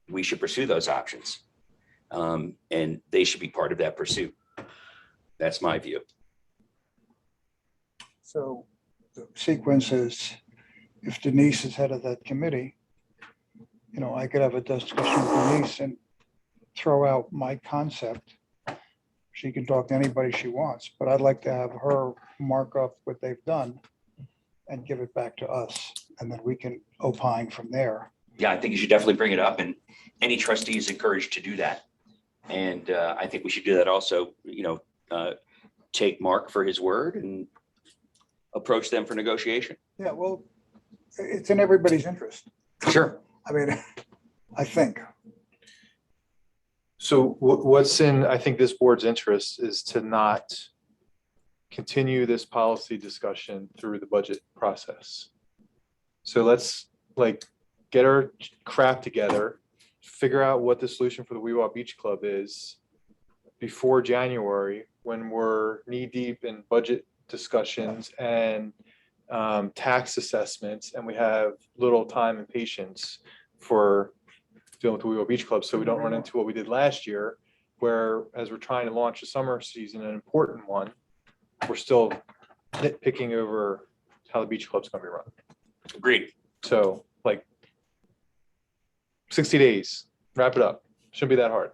Speaker 1: we should pursue those options. And they should be part of that pursuit. That's my view.
Speaker 9: So the sequence is, if Denise is head of that committee, you know, I could have a discussion with Denise and throw out my concept. She can talk to anybody she wants, but I'd like to have her mark up what they've done and give it back to us, and then we can opine from there.
Speaker 1: Yeah, I think you should definitely bring it up, and any trustee is encouraged to do that. And I think we should do that also, you know, take Mark for his word and approach them for negotiation.
Speaker 9: Yeah, well, it's in everybody's interest.
Speaker 1: Sure.
Speaker 9: I mean, I think.
Speaker 8: So what's in, I think, this board's interest is to not continue this policy discussion through the budget process. So let's like get our crap together, figure out what the solution for the Weewha Beach Club is before January, when we're knee deep in budget discussions and tax assessments, and we have little time and patience for dealing with the Weewha Beach Club, so we don't run into what we did last year, where as we're trying to launch the summer season, an important one, we're still nitpicking over how the beach club's gonna be run.
Speaker 1: Agreed.
Speaker 8: So like 60 days, wrap it up. Shouldn't be that hard.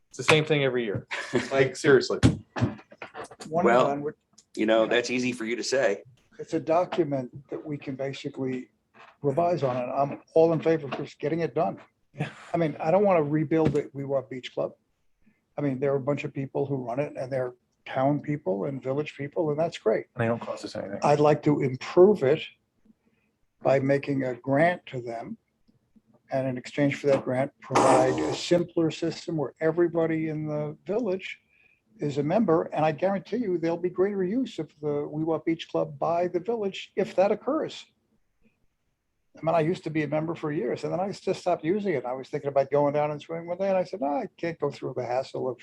Speaker 8: It's the same thing every year. Like seriously.
Speaker 9: One
Speaker 1: Well,
Speaker 9: done with-
Speaker 1: you know, that's easy for you to say.
Speaker 9: It's a document that we can basically revise on, and I'm all in favor of just getting it done. I mean, I don't want to rebuild the Weewha Beach Club. I mean, there are a bunch of people who run it, and they're town people and village people, and that's great.
Speaker 8: They don't cost us anything.
Speaker 9: I'd like to improve it by making a grant to them, and in exchange for that grant, provide a simpler system where everybody in the village is a member, and I guarantee you there'll be greater use of the Weewha Beach Club by the village if that occurs. I mean, I used to be a member for years, and then I just stopped using it. I was thinking about going down and swimming one day, and I said, no, I can't go through the hassle of,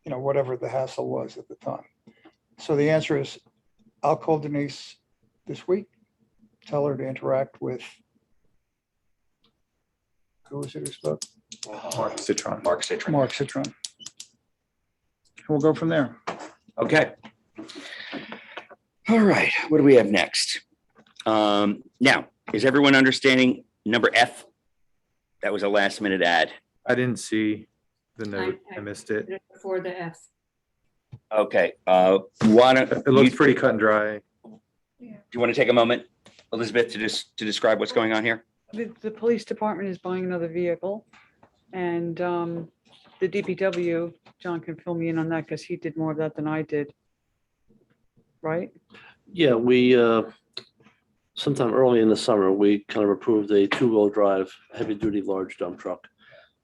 Speaker 9: you know, whatever the hassle was at the time. So the answer is, I'll call Denise this week, tell her to interact with, who was it who spoke?
Speaker 8: Mark Citron.
Speaker 1: Mark Citron.
Speaker 9: Mark Citron. We'll go from there.
Speaker 1: Okay. All right, what do we have next? Now, is everyone understanding number F? That was a last minute add.
Speaker 8: I didn't see the note. I missed it.
Speaker 5: Before the F.
Speaker 1: Okay, why don't
Speaker 8: It looks pretty cut and dry.
Speaker 1: do you want to take a moment, Elizabeth, to describe what's going on here?
Speaker 2: The police department is buying another vehicle, and the DPW, John can fill me in on that because he did more of that than I did. Right?
Speaker 3: Yeah, we, sometime early in the summer, we kind of approved a two-wheel drive, heavy-duty large dump truck.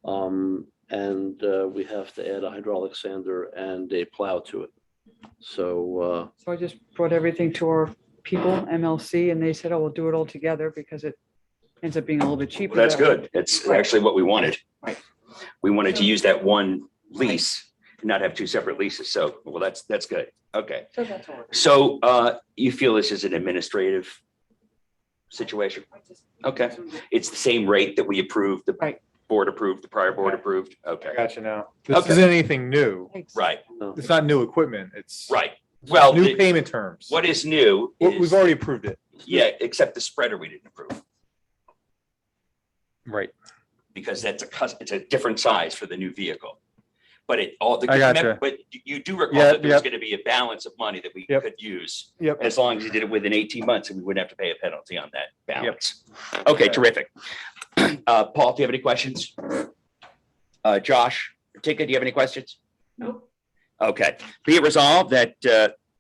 Speaker 3: And we have to add a hydraulic sander and a plow to it. So,
Speaker 2: So I just brought everything to our people, MLC, and they said, oh, we'll do it all together because it ends up being a little bit cheaper.
Speaker 1: Well, that's
Speaker 2: that way.
Speaker 1: good. It's actually what we wanted.
Speaker 2: Right.
Speaker 1: We wanted to use that one lease and not have two separate leases. So, well, that's good. Okay.
Speaker 2: So that's all.
Speaker 1: So you feel this is an administrative situation? Okay. It's the same rate that we approved, the board approved, the prior board approved? Okay.
Speaker 8: I got you now. This
Speaker 1: Okay.
Speaker 8: isn't anything new.
Speaker 1: Right.
Speaker 8: It's not new equipment. It's
Speaker 1: Right. Well,
Speaker 8: new payment terms.
Speaker 1: what is new
Speaker 8: We've
Speaker 1: is,
Speaker 8: already approved it.
Speaker 1: yeah, except the spreader we didn't approve
Speaker 8: Right.
Speaker 1: because it's a different size for the new vehicle. But it all,
Speaker 8: I gotcha.
Speaker 1: but you do recall
Speaker 8: Yep,
Speaker 1: that there was
Speaker 8: yep.
Speaker 1: going to be a balance of money that we
Speaker 8: Yep.
Speaker 1: could use
Speaker 8: Yep.
Speaker 1: as long as you did it within 18 months and we wouldn't have to pay a penalty on that balance. Okay, terrific. Paul, do you have any questions? Josh, Tika, do you have any questions?
Speaker 5: Nope.
Speaker 1: Okay, be it resolved that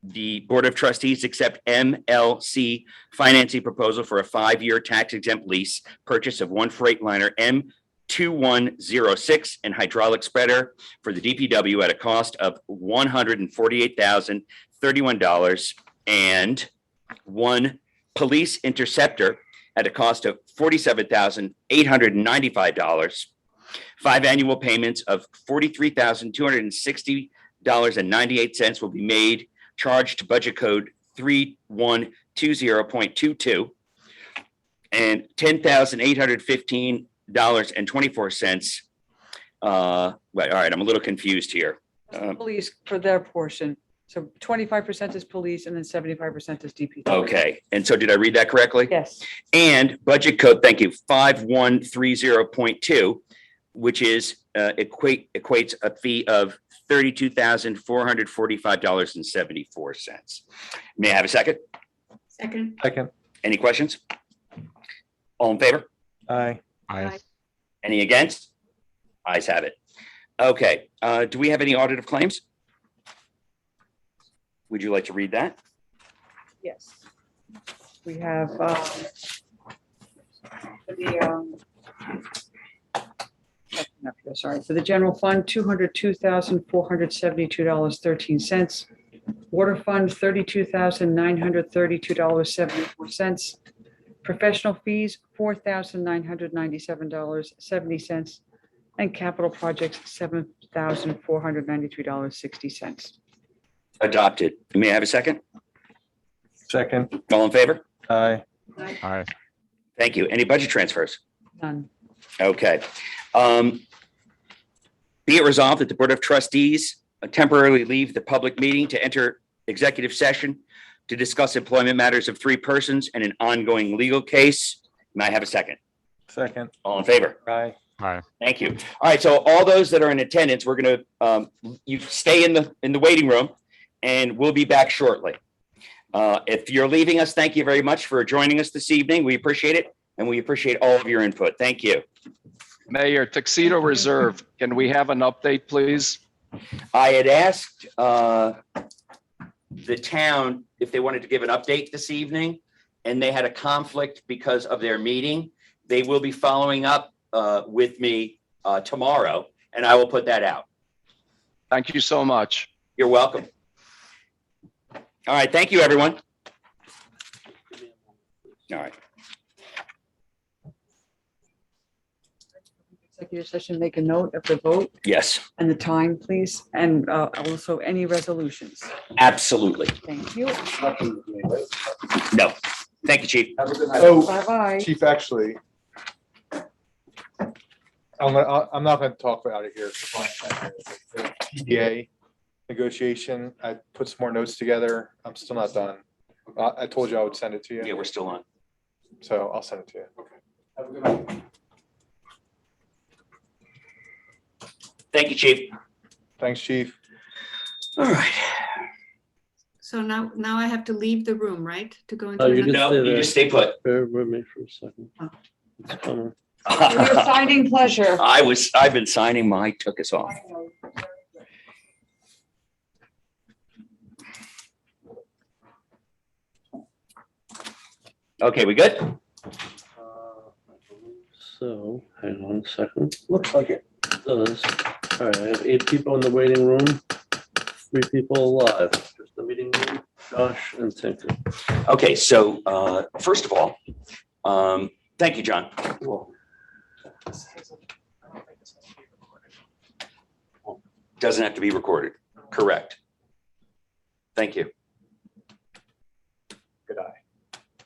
Speaker 1: the Board of Trustees accept MLC financing proposal for a 5-year tax exempt lease purchase of one Freightliner 2106 and hydraulic spreader for the DPW at a cost of $148,031, and one police interceptor at a cost of $47,895. 5 annual payments of $43,260.98 will be made, charged to budget code 3120.22, and $10,815.24. All right, I'm a little confused here.
Speaker 2: Police for their portion. So 25% is police and then 75% is DPW.
Speaker 1: Okay, and so did I read that correctly?
Speaker 2: Yes.
Speaker 1: And budget code, thank you, 5130.2, which is equates a fee of $32,445.74. May I have a second?
Speaker 5: Second.
Speaker 8: Second.
Speaker 1: Any questions? All in favor?
Speaker 8: Aye.
Speaker 7: Aye.
Speaker 1: Any against? Ayes have it. Okay, do we have any audit of claims? Would you like to read that?
Speaker 2: Yes. We have for the general fund, $202,472.13. Water fund, $32,932.74. Professional fees, $4,997.70. And capital projects, $7,493.60.
Speaker 1: Adopted. May I have a second?
Speaker 8: Second.
Speaker 1: All in favor?
Speaker 8: Aye.
Speaker 7: Aye.
Speaker 1: Thank you. Any budget transfers?
Speaker 2: None.
Speaker 1: Okay. Be it resolved that the Board of Trustees temporarily leave the public meeting to enter executive session to discuss employment matters of 3 persons and an ongoing legal case. May I have a second?
Speaker 8: Second.
Speaker 1: All in favor?
Speaker 8: Aye.
Speaker 7: Aye.
Speaker 1: Thank you. All right, so all those that are in attendance, we're going to, you stay in the waiting room and we'll be back shortly. If you're leaving us, thank you very much for joining us this evening. We appreciate it, and we appreciate all of your input. Thank you.
Speaker 18: Mayor, Tuxedo Reserve, can we have an update, please?
Speaker 1: I had asked the town if they wanted to give an update this evening, and they had a conflict because of their meeting. They will be following up with me tomorrow, and I will put that out.
Speaker 18: Thank you so much.
Speaker 1: You're welcome. All right, thank you, everyone. All right.
Speaker 2: Executive session, make a note of the vote
Speaker 1: Yes,
Speaker 2: and the time, please, and also any resolutions.
Speaker 1: absolutely.
Speaker 2: Thank you.
Speaker 1: No, thank you, Chief.
Speaker 8: Oh,
Speaker 2: Bye-bye.
Speaker 8: Chief, actually, I'm not gonna talk about it here. The PDA negotiation, I put some more notes together. I'm still not done. I told you I would send it to you.
Speaker 1: Yeah, we're still on.
Speaker 8: So I'll send it to you.
Speaker 16: Have a good night.
Speaker 1: Thank you, Chief.
Speaker 8: Thanks, Chief.
Speaker 1: All right.
Speaker 5: So now I have to leave the room, right? To go into
Speaker 3: Oh, you
Speaker 5: another.
Speaker 3: just
Speaker 1: No,
Speaker 3: did
Speaker 1: you
Speaker 3: it.
Speaker 1: just stay put.
Speaker 3: Bear with me for a second. It's coming.
Speaker 2: For your signing pleasure.
Speaker 1: I've been signing my took us off. Okay, we good?
Speaker 3: So, hang on a second.
Speaker 9: Looks like it.
Speaker 3: Does. All right, I have 8 people in the waiting room, 3 people alive. Just the meeting room, Josh and Tinker.
Speaker 1: Okay, so first of all, thank you, John. Doesn't have to be recorded. Correct. Thank you.